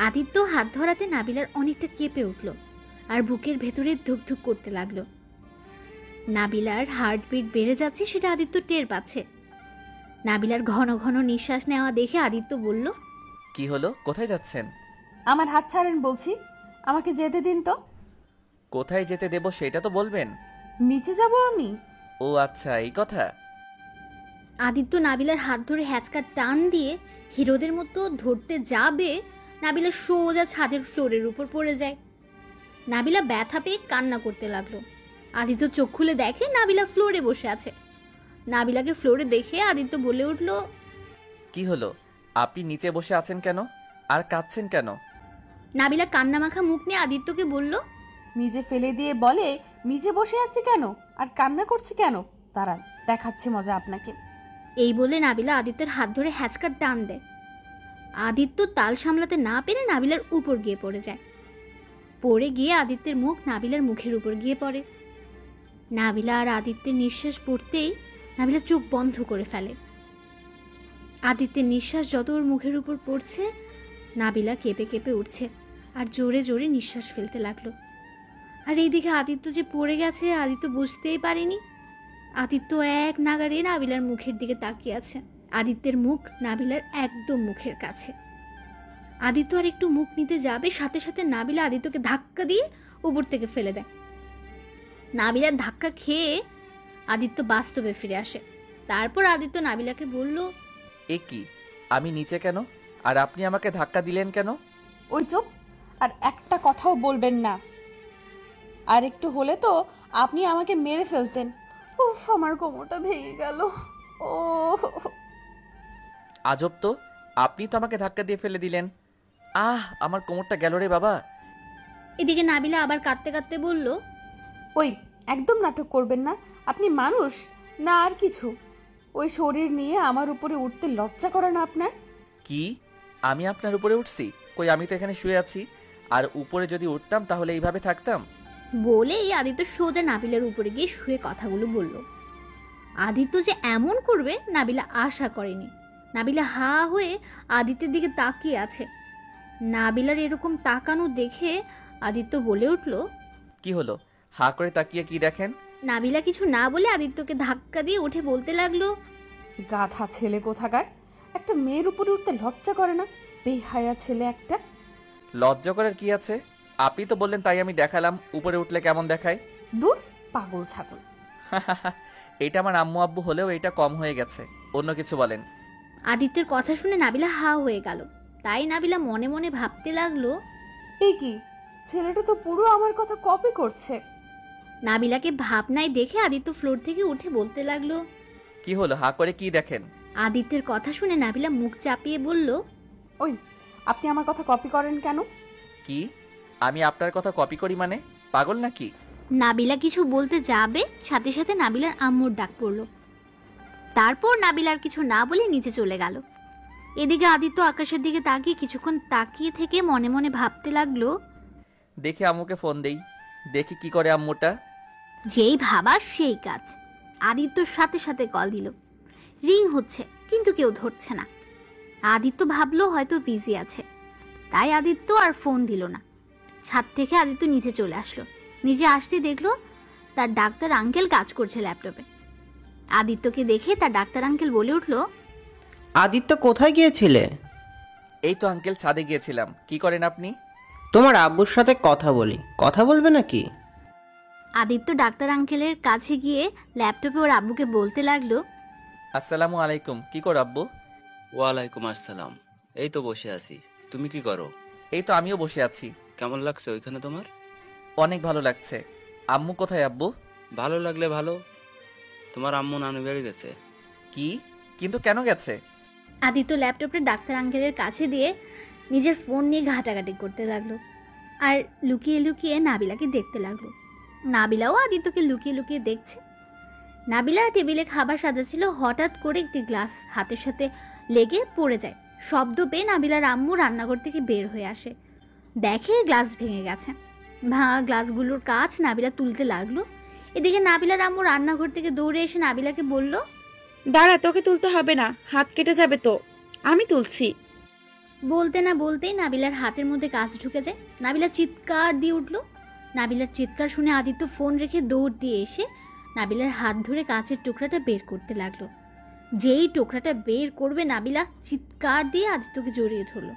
আদিত্য হাত ধরাতে নাবিলার অনেকটা কেঁপে উঠল আর বুকের ভেতরে ধুকধুক করতে লাগলো। নাবিলার হার্টবিট বেড়ে যাচ্ছে, সেটা আদিত্য টের পাচ্ছে। নাবিলার ঘন ঘন নিঃশ্বাস নেওয়া দেখে আদিত্য বলল, কি হলো, কোথায় যাচ্ছেন? আমার হাত ছাড়েন বলছি, আমাকে যেতে দিন তো। কোথায় যেতে দেব সেটা তো বলবেন। নিচে যাব আমি। ও আচ্ছা, এই কথা। আদিত্য নাবিলার হাত ধরে হ্যাচকা টান দিয়ে হিরোদের মতো ধরতে যাবে, নাবিলা সোজা ছাদের ফ্লোরের উপর পড়ে যায়। নাবিলা ব্যথা পেয়ে কান্না করতে লাগলো। আদিত্য চোখ খুলে দেখে নাবিলা ফ্লোরে বসে আছে। নাবিলাকে ফ্লোরে দেখে আদিত্য বলে উঠল, কি হলো, আপনি নিচে বসে আছেন কেন আর কাঁদছেন কেন? নাবিলা কান্না মাখা মুখ নিয়ে আদিত্যকে বলল, নিজে ফেলে দিয়ে বলে নিচে বসে আছি কেন আর কান্না করছি কেন, দাঁড়ান দেখাচ্ছে মজা আপনাকে। এই বলে নাবিলা আদিত্যের হাত ধরে হ্যাচকার টান দেয়। আদিত্য তাল সামলাতে না পেরে নাবিলার উপর গিয়ে পড়ে যায়। পড়ে গিয়ে আদিত্যের মুখ নাবিলার মুখের উপর গিয়ে পড়ে। নাবিলা আর আদিত্যের নিঃশ্বাস পড়তেই নাবিলা চোখ বন্ধ করে ফেলে। আদিত্যের নিঃশ্বাস যত ওর মুখের উপর পড়ছে, নাবিলা কেঁপে কেঁপে উঠছে আর জোরে জোরে নিঃশ্বাস ফেলতে লাগলো। আর এইদিকে আদিত্য যে পড়ে গেছে আদিত্য বুঝতেই পারেনি। আদিত্য এক নাগাড়ে নাবিলার মুখের দিকে তাকিয়ে আছে। আদিত্যের মুখ নাবিলার একদম মুখের কাছে। আদিত্য আর একটু মুখ নিতে যাবে, সাথে সাথে নাবিলা আদিত্যকে ধাক্কা দিয়ে উপর থেকে ফেলে দেয়। নাবিলার ধাক্কা খেয়ে আদিত্য বাস্তবে ফিরে আসে। তারপর আদিত্য নাবিলাকে বলল, এ কি, আমি নিচে কেন আর আপনি আমাকে ধাক্কা দিলেন কেন? ওই চুপ, আর একটা কথাও বলবেন না। আর একটু হলে তো আপনি আমাকে মেরে ফেলতেন। উফ, আমার কোমরটা ভেঙে গেল। ও আজব তো, আপনি তো আমাকে ধাক্কা দিয়ে ফেলে দিলেন। আমার কোমরটা গেল রে বাবা। এদিকে নাবিলা আবার কাঁদতে কাঁদতে বলল, ওই একদম নাটক করবেন না, আপনি মানুষ না আর কিছু। ওই শরীর নিয়ে আমার উপরে উঠতে লজ্জা করে না আপনার? কি, আমি আপনার উপরে উঠছি? কই, আমি তো এখানে শুয়ে আছি, আর উপরে যদি উঠতাম তাহলে এইভাবে থাকতাম? বলেই আদিত্য সোজা নাবিলার উপরে গিয়ে শুয়ে কথাগুলো বলল। আদিত্য যে এমন করবে নাবিলা আশা করেনি। নাবিলা হা হয়ে আদিত্যের দিকে তাকিয়ে আছে। নাবিলার এরকম তাকানো দেখে আদিত্য বলে উঠল, কি হলো, হা করে তাকিয়ে কি দেখেন? নাবিলা কিছু না বলে আদিত্যকে ধাক্কা দিয়ে উঠে বলতে লাগলো, গাধা ছেলে কোথাকার, একটা মেয়ের উপরে উঠতে লজ্জা করে না? বেহায়া ছেলে একটা। লজ্জা করার কি আছে? আপনি তো বললেন তাই আমি দেখালাম উপরে উঠলে কেমন দেখায়। দূর পাগল ছাগল। এটা আমার আম্মু আব্বু হলেও এটা কম হয়ে গেছে। অন্য কিছু বলেন। আদিত্যের কথা শুনে নাবিলা হা হয়ে গেল। তাই নাবিলা মনে মনে ভাবতে লাগলো, এই কি, ছেলেটা তো পুরো আমার কথা কপি করছে। নাবিলাকে ভাবনায় দেখে আদিত্য ফ্লোর থেকে উঠে বলতে লাগলো, কি হলো, হা করে কি দেখেন? আদিত্যের কথা শুনে নাবিলা মুখ চাপিয়ে বলল, ওই আপনি আমার কথা কপি করেন কেন? কি আমি আপনার কথা কপি করি মানে? পাগল নাকি? নাবিলা কিছু বলতে যাবে, সাথে সাথে নাবিলার আম্মুর ডাক পড়ল। তারপর নাবিলার কিছু না বলে নিচে চলে গেল। এদিকে আদিত্য আকাশের দিকে তাকিয়ে কিছুক্ষণ তাকিয়ে থেকে মনে মনে ভাবতে লাগলো, দেখি আম্মুকে ফোন দেই, দেখি কি করে আম্মুটা। যেই ভাবা সেই কাজ। আদিত্যর সাথে সাথে কল দিল। রিং হচ্ছে কিন্তু কেউ ধরছে না। আদিত্য ভাবলো হয়তো বিজি আছে, তাই আদিত্য আর ফোন দিল না। ছাদ থেকে আদিত্য নিচে চলে আসলো। নিচে আসতে দেখলো তার ডাক্তার আঙ্কেল কাজ করছে ল্যাপটপে। আদিত্যকে দেখে তার ডাক্তার আঙ্কেল বলে উঠলো, আদিত্য কোথায় গিয়েছিলে? এই তো আঙ্কেল, ছাদে গিয়েছিলাম। কি করেন আপনি? তোমার আব্বুর সাথে কথা বলি। কথা বলবে নাকি? আদিত্য ডাক্তার আঙ্কেলের কাছে গিয়ে ল্যাপটপে ওর আব্বুকে বলতে লাগলো, আসসালামু আলাইকুম। কি করো আব্বু? ওয়ালাইকুম আসসালাম। এই তো বসে আছি। তুমি কি করো? এই তো আমিও বসে আছি। কেমন লাগছে ওইখানে তোমার? অনেক ভালো লাগছে। আম্মু কোথায় আব্বু? ভালো লাগলে ভালো। তোমার আম্মু নানু বাড়ি গেছে। কি? কিন্তু কেন গেছে? আদিত্য ল্যাপটপটা ডাক্তার আঙ্কেলের কাছে দিয়ে নিজের ফোন নিয়ে ঘাটাঘাটি করতে লাগলো আর লুকিয়ে লুকিয়ে নাবিলাকে দেখতে লাগলো। নাবিলাও আদিত্যকে লুকিয়ে লুকিয়ে দেখছে। নাবিলা টেবিলে খাবার সাজাচ্ছিল, হঠাৎ করে একটি গ্লাস হাতের সাথে লেগে পড়ে যায়। শব্দ পেয়ে নাবিলার আম্মু রান্নাঘর থেকে বের হয়ে আসে, দেখে গ্লাস ভেঙে গেছে। ভাঙা গ্লাসগুলোর কাছ নাবিলা তুলতে লাগলো। এদিকে নাবিলার আম্মু রান্নাঘর থেকে দৌড়ে এসে নাবিলাকে বলল, দাঁড়া, তোকে তুলতে হবে না, হাত কেটে যাবে তো, আমি তুলছি। বলতে না বলতেই নাবিলার হাতের মধ্যে কাঁচ ঢুকে যায়। নাবিলা চিৎকার দিয়ে উঠল। নাবিলার চিৎকার শুনে আদিত্য ফোন রেখে দৌড় দিয়ে এসে নাবিলার হাত ধরে কাঁচের টুকরাটা বের করতে লাগলো। যেই টুকরাটা বের করবে নাবিলা চিৎকার দিয়ে আদিত্যকে জড়িয়ে ধরল।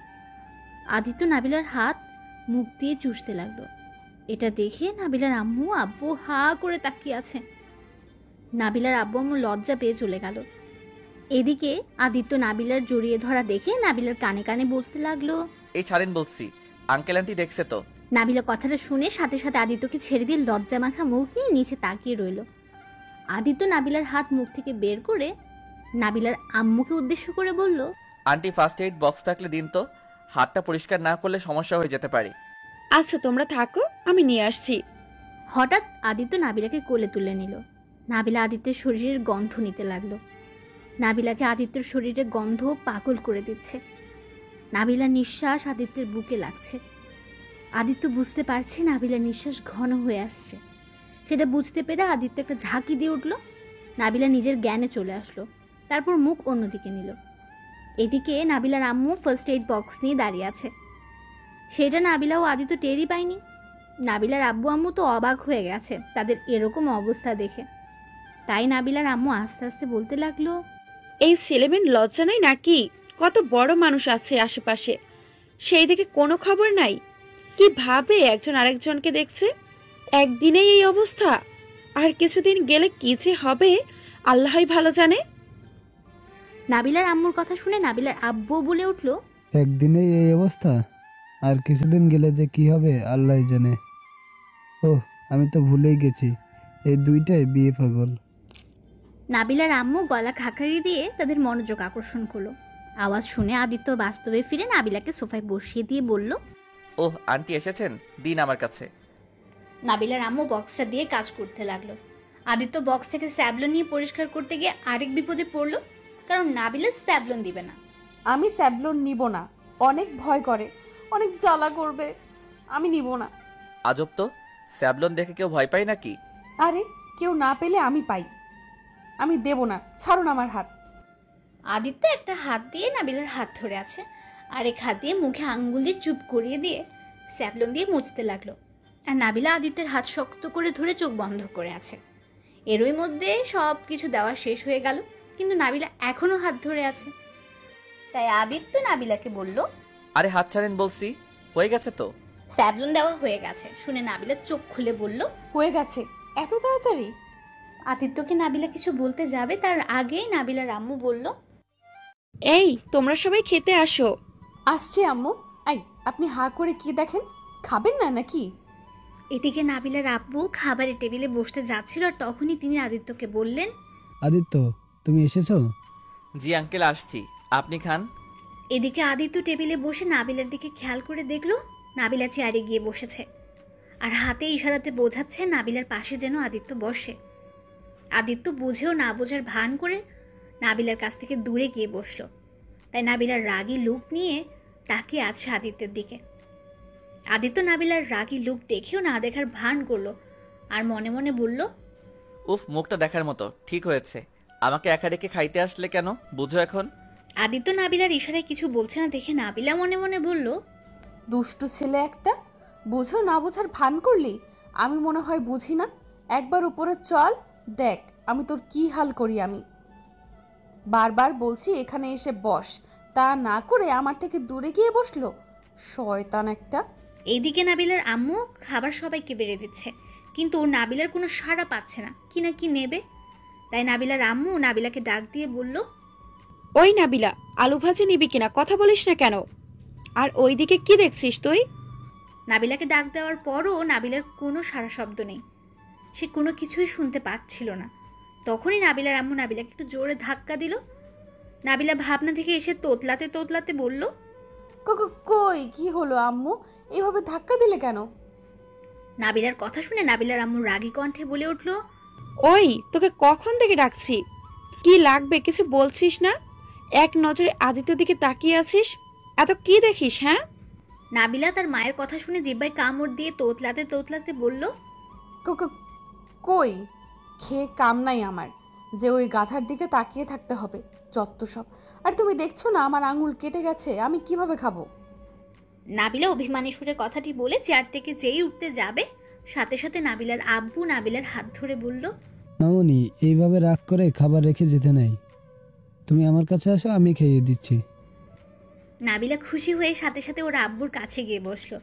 আদিত্য নাবিলার হাত মুখ দিয়ে চুষতে লাগলো। এটা দেখে নাবিলার আম্মু আব্বু হা করে তাকিয়ে আছে। নাবিলার আব্বু আম্মু লজ্জা পেয়ে চলে গেল। এদিকে আদিত্য নাবিলার জড়িয়ে ধরা দেখে নাবিলার কানে কানে বলতে লাগলো, এই ছাড়েন বলছি। আঙ্কেল আন্টি দেখছে তো। নাবিলা কথাটা শুনে সাথে সাথে আদিত্যকে ছেড়ে দিয়ে লজ্জা মাখা মুখ নিয়ে নিচে তাকিয়ে রইল। আদিত্য নাবিলার হাত মুখ থেকে বের করে নাবিলার আম্মুকে উদ্দেশ্য করে বলল, আন্টি ফার্স্ট এইড বক্স থাকলে দিন তো। হাতটা পরিষ্কার না করলে সমস্যা হয়ে যেতে পারে। আচ্ছা তোমরা থাকো, আমি নিয়ে আসছি। হঠাৎ আদিত্য নাবিলাকে কোলে তুলে নিল। নাবিলা আদিত্যের শরীরের গন্ধ নিতে লাগলো। নাবিলাকে আদিত্যের শরীরের গন্ধ পাগল করে দিচ্ছে। নাবিলার নিঃশ্বাস আদিত্যের বুকে লাগছে। আদিত্য বুঝতে পারছে নাবিলার নিঃশ্বাস ঘন হয়ে আসছে। সেটা বুঝতে পেরে আদিত্য একটা ঝাঁকি দিয়ে উঠল। নাবিলা নিজের জ্ঞানে চলে আসলো, তারপর মুখ অন্যদিকে নিল। এদিকে নাবিলার আম্মু ফার্স্ট এইড বক্স নিয়ে দাঁড়িয়ে আছে। সেটা নাবিলা ও আদিত্য টেরই পায়নি। নাবিলার আব্বু আম্মু তো অবাক হয়ে গেছে তাদের এরকম অবস্থা দেখে। তাই নাবিলার আম্মু আস্তে আস্তে বলতে লাগলো, এই ছেলেমেন লজ্জা নাই নাকি? কত বড় মানুষ আছে আশেপাশে, সেই দিকে কোনো খবর নাই? কি ভাবে একজন আরেকজনকে দেখছে? একদিনেই এই অবস্থা, আর কিছুদিন গেলে কি যে হবে আল্লাহই ভালো জানে। নাবিলার আম্মুর কথা শুনে নাবিলার আব্বু বলে উঠল, একদিনেই এই অবস্থা, আর কিছুদিন গেলে যে কি হবে আল্লাহ জানে। ও আমি তো ভুলেই গেছি, এই দুইটাই বিয়ে পাগল। নাবিলার আম্মু গলা খাকারি দিয়ে তাদের মনোযোগ আকর্ষণ করলো। আওয়াজ শুনে আদিত্য বাস্তবে ফিরে নাবিলাকে সোফায় বসিয়ে দিয়ে বলল, ওহ আন্টি এসেছেন, দিন আমার কাছে। নাবিলার আম্মু বক্সটা দিয়ে কাজ করতে লাগলো। আদিত্য বক্স থেকে স্যাভলন নিয়ে পরিষ্কার করতে গিয়ে আরেক বিপদে পড়লো, কারণ নাবিলা স্যাভলন দিবে না। আমি স্যাভলন নিব না, অনেক ভয় করে, অনেক জ্বালা করবে, আমি নিব না। আজব তো, স্যাভলন দেখে কেউ ভয় পায় নাকি? আরে কেউ না পেলে আমি পাই, আমি দেব না, ছাড়ুন আমার হাত। আদিত্য একটা হাত দিয়ে নাবিলার হাত ধরে আছে, আরেক হাত দিয়ে মুখে আঙ্গুল দিয়ে চুপ করিয়ে দিয়ে স্যাভলন দিয়ে মুছতে লাগলো। আর নাবিলা আদিত্যের হাত শক্ত করে ধরে চোখ বন্ধ করে আছে। এরই মধ্যে সব কিছু দেওয়া শেষ হয়ে গেল, কিন্তু নাবিলা এখনো হাত ধরে আছে। তাই আদিত্য নাবিলাকে বলল, আরে হাত ছাড়েন বলছি, হয়ে গেছে তো। স্যাবলন দেওয়া হয়ে গেছে শুনে নাবিলা চোখ খুলে বলল, হয়ে গেছে এত তাড়াতাড়ি? আদিত্যকে নাবিলা কিছু বলতে যাবে তার আগেই নাবিলার আম্মু বলল, এই তোমরা সবাই খেতে আসো। আসছে আম্মু। আই, আপনি হা করে কি দেখেন? খাবেন না নাকি? এদিকে নাবিলার আব্বু খাবারের টেবিলে বসতে যাচ্ছিল, আর তখনই তিনি আদিত্যকে বললেন, আদিত্য, তুমি এসেছো? জি আঙ্কেল, আসছি, আপনি খান। এদিকে আদিত্য টেবিলে বসে নাবিলার দিকে খেয়াল করে দেখলো নাবিলা চেয়ারে গিয়ে বসেছে, আর হাতে ইশারাতে বোঝাচ্ছে নাবিলার পাশে যেন আদিত্য বসে। আদিত্য বুঝেও না বোঝার ভান করে নাবিলার কাছ থেকে দূরে গিয়ে বসলো। তাই নাবিলার রাগী লুক নিয়ে তাকিয়ে আছে আদিত্যের দিকে। আদিত্য নাবিলার রাগী লুক দেখেও না দেখার ভান করলো, আর মনে মনে বলল, উফ, মুখটা দেখার মতো। ঠিক হয়েছে, আমাকে একা রেখে খাইতে আসলে কেন, বুঝো এখন? আদিত্য নাবিলার ইশারায় কিছু বলছে না দেখে নাবিলা মনে মনে বলল, দুষ্টু ছেলে একটা, বুঝো না বোঝার ভান করলি। আমি মনে হয় বুঝি না। একবার উপরে চল, দেখ আমি তোর কি হাল করি। আমি বারবার বলছি এখানে এসে বস, তা না করে আমার থেকে দূরে গিয়ে বসলো। শয়তান একটা। এইদিকে নাবিলার আম্মু খাবার সবাইকে বেড়ে দিচ্ছে, কিন্তু নাবিলার কোনো সাড়া পাচ্ছে না, কি না কি নেবে। তাই নাবিলার আম্মু নাবিলাকে ডাক দিয়ে বলল, ওই নাবিলা, আলু ভাজি নিবি কিনা? কথা বলিস না কেন? আর ওইদিকে কি দেখছিস তুই? নাবিলাকে ডাক দেওয়ার পরও নাবিলার কোনো সাড়া শব্দ নেই, সে কোনো কিছুই শুনতে পাচ্ছিল না। তখনই নাবিলার আম্মু নাবিলাকে একটু জোরে ধাক্কা দিল। নাবিলা ভাবনা থেকে এসে তোতলাতে তোতলাতে বলল, কই কি হলো আম্মু? এভাবে ধাক্কা দিলে কেন? নাবিলার কথা শুনে নাবিলার আম্মু রাগী কণ্ঠে বলে উঠল, ওই তোকে কখন থেকে ডাকছি, কি লাগবে কিছু বলছিস না? এক নজরে আদিত্যর দিকে তাকিয়ে আছিস, এত কি দেখিস? হ্যাঁ? নাবিলা তার মায়ের কথা শুনে জিহ্বায় কামড় দিয়ে তোতলাতে তোতলাতে বলল, কই খেয়ে কাম নাই আমার যে ওই গাধার দিকে তাকিয়ে থাকতে হবে, যত সব। আর তুমি দেখছো না আমার আঙুল কেটে গেছে, আমি কিভাবে খাবো? নাবিলা অভিমানী সুরে কথাটি বলে চেয়ার থেকে যেই উঠতে যাবে, সাথে সাথে নাবিলার আব্বু নাবিলার হাত ধরে বলল, মামনি, এইভাবে রাগ করে খাবার রেখে যেতে নাই। তুমি আমার কাছে আসো, আমি খেয়ে দিচ্ছি। নাবিলা খুশি হয়ে সাথে সাথে ওর আব্বুর কাছে গিয়ে বসলো।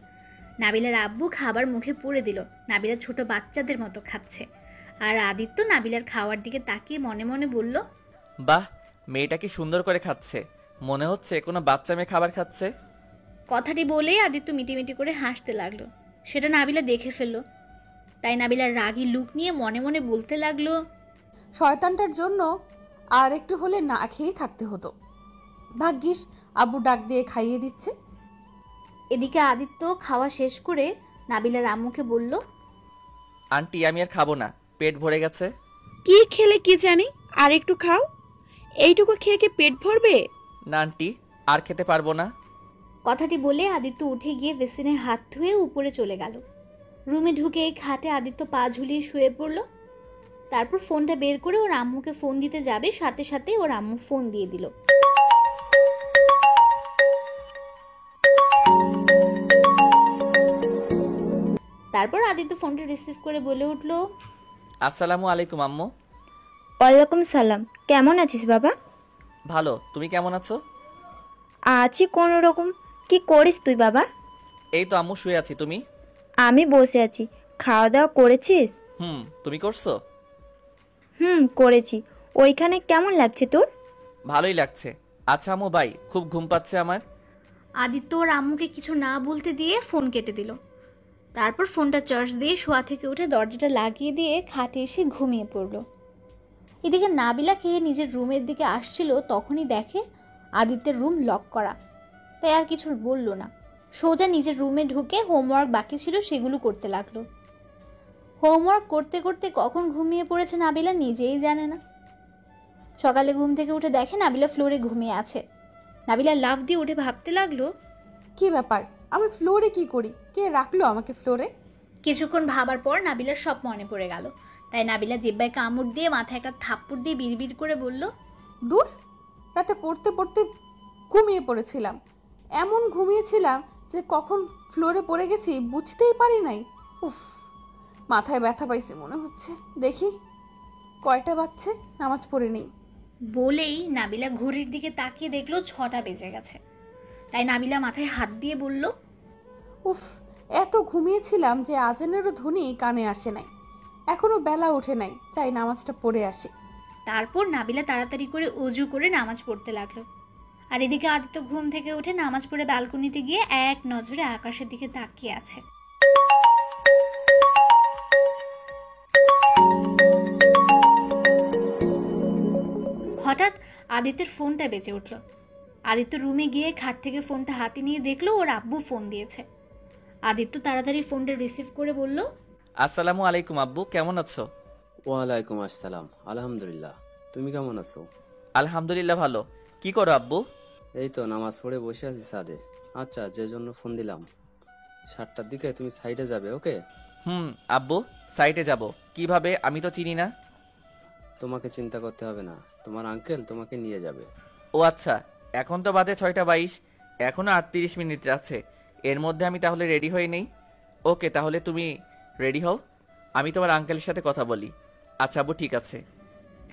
নাবিলার আব্বু খাবার মুখে পুরে দিল। নাবিলা ছোট বাচ্চাদের মতো খাচ্ছে, আর আদিত্য নাবিলার খাওয়ার দিকে তাকিয়ে মনে মনে বলল, বাহ, মেয়েটা কি সুন্দর করে খাচ্ছে, মনে হচ্ছে কোনো বাচ্চা মেয়ে খাবার খাচ্ছে। কথাটি বলেই আদিত্য মিটিমিটি করে হাসতে লাগলো। সেটা নাবিলা দেখে ফেললো। তাই নাবিলার রাগী লুক নিয়ে মনে মনে বলতে লাগলো, শয়তানটার জন্য আর একটু হলে না খেয়ে থাকতে হতো। ভাগ্যিস আব্বু ডাক দিয়ে খাইয়ে দিচ্ছে। এদিকে আদিত্য খাওয়া শেষ করে নাবিলার আম্মুকে বলল, আন্টি, আমি আর খাবো না, পেট ভরে গেছে। কি খেলে কি জানি, আর একটু খাও। এইটুকু খেয়ে কি পেট ভরবে? না আন্টি, আর খেতে পারবো না। কথাটি বলে আদিত্য উঠে গিয়ে বেসিনে হাত ধুয়ে উপরে চলে গেল। রুমে ঢুকে খাটে আদিত্য পা ঝুলিয়ে শুয়ে পড়ল। তারপর ফোনটা বের করে ওর আম্মুকে ফোন দিতে যাবে, সাথে সাথে ওর আম্মু ফোন দিয়ে দিল। তারপর আদিত্য ফোনটা রিসিভ করে বলে উঠল, আসসালামু আলাইকুম আম্মু। ওয়ালাইকুম সালাম। কেমন আছিস বাবা? ভালো, তুমি কেমন আছো? আছি কোনো রকম। কি করিস তুই বাবা? এই তো আম্মু, শুয়ে আছি। তুমি? আমি বসে আছি। খাওয়া দাওয়া করেছিস? তুমি করছো? করেছি। ওইখানে কেমন লাগছে তোর? ভালোই লাগছে। আচ্ছা আম্মু, বাই, খুব ঘুম পাচ্ছে আমার। আদিত্য ওর আম্মুকে কিছু না বলতে দিয়ে ফোন কেটে দিল। তারপর ফোনটা চার্জ দিয়ে শোয়া থেকে উঠে দরজাটা লাগিয়ে দিয়ে খাটে এসে ঘুমিয়ে পড়ল। এদিকে নাবিলা খেয়ে নিজের রুমের দিকে আসছিল, তখনই দেখে আদিত্যের রুম লক করা। তাই আর কিছু বলল না, সোজা নিজের রুমে ঢুকে হোমওয়ার্ক বাকি ছিল সেগুলো করতে লাগলো। হোমওয়ার্ক করতে করতে কখন ঘুমিয়ে পড়েছে নাবিলা নিজেই জানে না। সকালে ঘুম থেকে উঠে দেখে নাবিলা ফ্লোরে ঘুমিয়ে আছে। নাবিলা লাফ দিয়ে উঠে ভাবতে লাগলো, কি ব্যাপার, আমি ফ্লোরে কি করি? কে রাখলো আমাকে ফ্লোরে? কিছুক্ষণ ভাবার পর নাবিলার সব মনে পড়ে গেল। তাই নাবিলা জিহ্বায় কামড় দিয়ে মাথায় একটা থাপ্পড় দিয়ে বিড়বিড় করে বলল, দূর, রাতে পড়তে পড়তে ঘুমিয়ে পড়েছিলাম। এমন ঘুমিয়েছিলাম যে কখন ফ্লোরে পড়ে গেছি বুঝতেই পারি নাই। উফ, মাথায় ব্যথা পাইছে মনে হচ্ছে। দেখি কয়টা বাজছে, নামাজ পড়ে নেই। বলেই নাবিলা ঘড়ির দিকে তাকিয়ে দেখলো 6টা বেজে গেছে। তাই নাবিলা মাথায় হাত দিয়ে বলল, উফ, এত ঘুমিয়েছিলাম যে আজানেরও ধ্বনি কানে আসে নাই, এখনো বেলা ওঠে নাই, চাই নামাজটা পড়ে আসি। তারপর নাবিলা তাড়াতাড়ি করে অজু করে নামাজ পড়তে লাগলো। আর এদিকে আদিত্য ঘুম থেকে উঠে নামাজ পড়ে ব্যালকনিতে গিয়ে এক নজরে আকাশের দিকে তাকিয়ে আছে। হঠাৎ আদিত্যের ফোনটা বেজে উঠল। আদিত্য রুমে গিয়ে খাট থেকে ফোনটা হাতে নিয়ে দেখলো ওর আব্বু ফোন দিয়েছে। আদিত্য তাড়াতাড়ি ফোনটা রিসিভ করে বলল, আসসালামু আলাইকুম আব্বু, কেমন আছো? ওয়ালাইকুম আসসালাম, আলহামদুলিল্লাহ। তুমি কেমন আছো? আলহামদুলিল্লাহ ভালো। কি করো আব্বু? এই তো নামাজ পড়ে বসে আছি ছাদে। আচ্ছা, যে জন্য ফোন দিলাম, 7টার দিকে তুমি সাইডে যাবে, ওকে? আব্বু, সাইটে যাব কিভাবে? আমি তো চিনি না। তোমাকে চিন্তা করতে হবে না, তোমার আঙ্কেল তোমাকে নিয়ে যাবে। ও আচ্ছা, এখন তো বাজে 6টা 22, এখনো 38 মিনিট আছে। এর মধ্যে আমি তাহলে রেডি হয়ে নেই। ওকে, তাহলে তুমি রেডি হও, আমি তোমার আঙ্কেলের সাথে কথা বলি। আচ্ছা আব্বু, ঠিক আছে।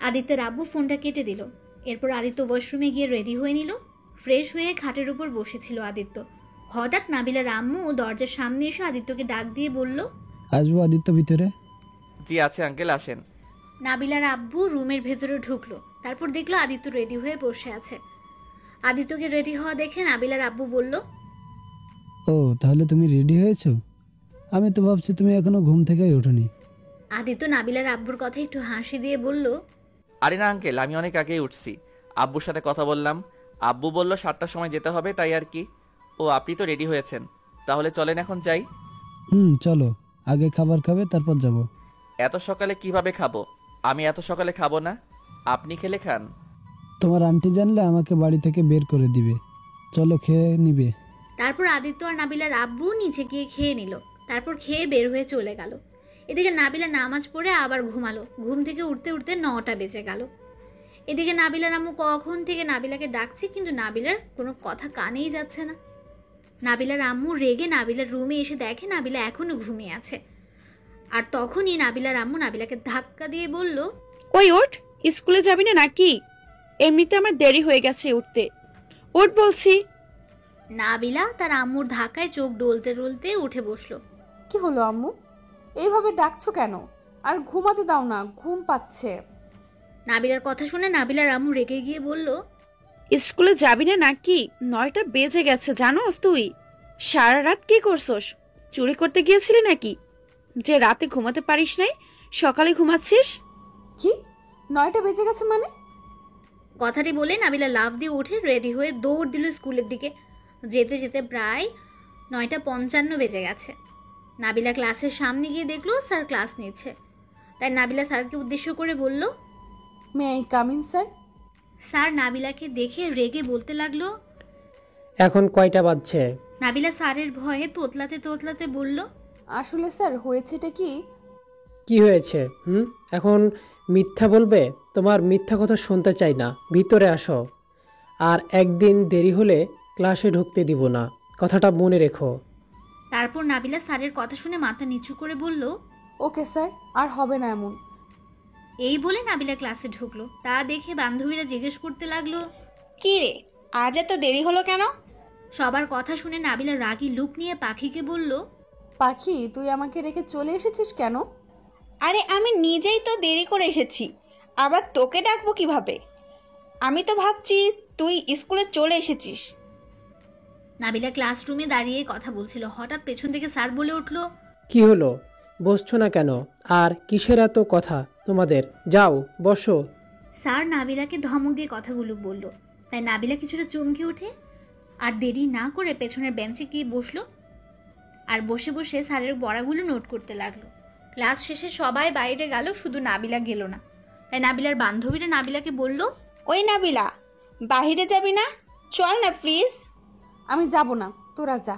আদিত্যের আব্বু ফোনটা কেটে দিল। এরপর আদিত্য ওয়াশরুমে গিয়ে রেডি হয়ে নিল। ফ্রেশ হয়ে খাটের উপর বসেছিল আদিত্য। হঠাৎ নাবিলার আম্মু দরজার সামনে এসে আদিত্যকে ডাক দিয়ে বলল, আসবো আদিত্য ভিতরে? জি আছে আঙ্কেল, আসেন। নাবিলার আব্বু রুমের ভেতরে ঢুকলো। তারপর দেখলো আদিত্য রেডি হয়ে বসে আছে। আদিত্যকে রেডি হওয়া দেখে নাবিলার আব্বু বলল, ও, তাহলে তুমি রেডি হয়েছো? আমি তো ভাবছি তুমি এখনো ঘুম থেকেই ওঠোনি। আদিত্য নাবিলার আব্বুর কথা একটু হাসি দিয়ে বলল, আরে না আঙ্কেল, আমি অনেক আগেই উঠছি, আব্বুর সাথে কথা বললাম, আব্বু বলল 7টার সময় যেতে হবে, তাই আর কি। ও, আপনি তো রেডি হয়েছেন, তাহলে চলেন এখন যাই। চলো, আগে খাবার খাবে তারপর যাব। এত সকালে কিভাবে খাবো? আমি এত সকালে খাবো না, আপনি খেলে খান। তোমার আন্টি জানলে আমাকে বাড়ি থেকে বের করে দিবে। চলো, খেয়ে নিবে। তারপর আদিত্য আর নাবিলার আব্বু নিচে গিয়ে খেয়ে নিল। তারপর খেয়ে বের হয়ে চলে গেল। এদিকে নাবিলা নামাজ পড়ে আবার ঘুমালো। ঘুম থেকে উঠতে উঠতে 9টা বেজে গেল। এদিকে নাবিলার আম্মু কখন থেকে নাবিলাকে ডাকছে, কিন্তু নাবিলার কোনো কথা কানেই যাচ্ছে না। নাবিলার আম্মু রেগে নাবিলার রুমে এসে দেখে নাবিলা এখনো ঘুমিয়ে আছে। আর তখনই নাবিলার আম্মু নাবিলাকে ধাক্কা দিয়ে বলল, ওই ওঠ, স্কুলে যাবি না নাকি? এমনিতে আমার দেরি হয়ে গেছে উঠতে, ওঠ বলছি। নাবিলা তার আম্মুর ধাক্কায় চোখ ডলতে ডলতে উঠে বসলো। কি হলো আম্মু, এইভাবে ডাকছো কেন? আর ঘুমাতে দাও না, ঘুম পাচ্ছে। নাবিলার কথা শুনে নাবিলার আম্মু রেগে গিয়ে বলল, স্কুলে যাবি না নাকি? 9টা বেজে গেছে, জানোস তুই? সারা রাত কি করছস? চুরি করতে গিয়েছিলি নাকি যে রাতে ঘুমাতে পারিস নাই, সকালে ঘুমাচ্ছিস? কি 9টা বেজে গেছে মানে? কথাটি বলে নাবিলা লাফ দিয়ে উঠে রেডি হয়ে দৌড় দিল স্কুলের দিকে। যেতে যেতে প্রায় 9:55 বেজে গেছে। নাবিলা ক্লাসের সামনে গিয়ে দেখলো স্যার ক্লাস নিচ্ছে। তাই নাবিলা স্যারকে উদ্দেশ্য করে বলল, may I come in sir? Sir নাবিলাকে দেখে রেগে বলতে লাগলো, এখন কয়টা বাজছে? নাবিলা স্যারের ভয়ে তোতলাতে তোতলাতে বলল, আসলে স্যার হয়েছেটা কি? কি হয়েছে? এখন মিথ্যা বলবে? তোমার মিথ্যা কথা শুনতে চাই না, ভিতরে আসো। আর একদিন দেরি হলে ক্লাসে ঢুকতে দিব না, কথাটা মনে রেখো। তারপর নাবিলা স্যারের কথা শুনে মাথা নিচু করে বলল, ওকে স্যার, আর হবে না এমন। এই বলে নাবিলা ক্লাসে ঢুকলো। তা দেখে বান্ধবীরা জিজ্ঞেস করতে লাগলো, কি রে, আজ এত দেরি হলো কেন? সবার কথা শুনে নাবিলা রাগী লুক নিয়ে পাখিকে বলল, পাখি, তুই আমাকে রেখে চলে এসেছিস কেন? আরে আমি নিজেই তো দেরি করে এসেছি, আবার তোকে ডাকবো কিভাবে? আমি তো ভাবছি তুই স্কুলে চলে এসেছিস। নাবিলা ক্লাসরুমে দাঁড়িয়ে কথা বলছিল। হঠাৎ পেছন থেকে স্যার বলে উঠল, কি হলো, বসছো না কেন? আর কিসের এত কথা তোমাদের? যাও বসো। স্যার নাবিলাকে ধমক দিয়ে কথাগুলো বলল। তাই নাবিলা কিছুটা চমকে ওঠে আর দেরি না করে পেছনের বেঞ্চে গিয়ে বসলো। আর বসে বসে স্যারের পড়াগুলো নোট করতে লাগলো। ক্লাস শেষে সবাই বাইরে গেল, শুধু নাবিলা গেল না। তাই নাবিলার বান্ধবীরা নাবিলাকে বলল, ওই নাবিলা, বাহিরে যাবি না? চল না প্লিজ। আমি যাব না, তোরা যা।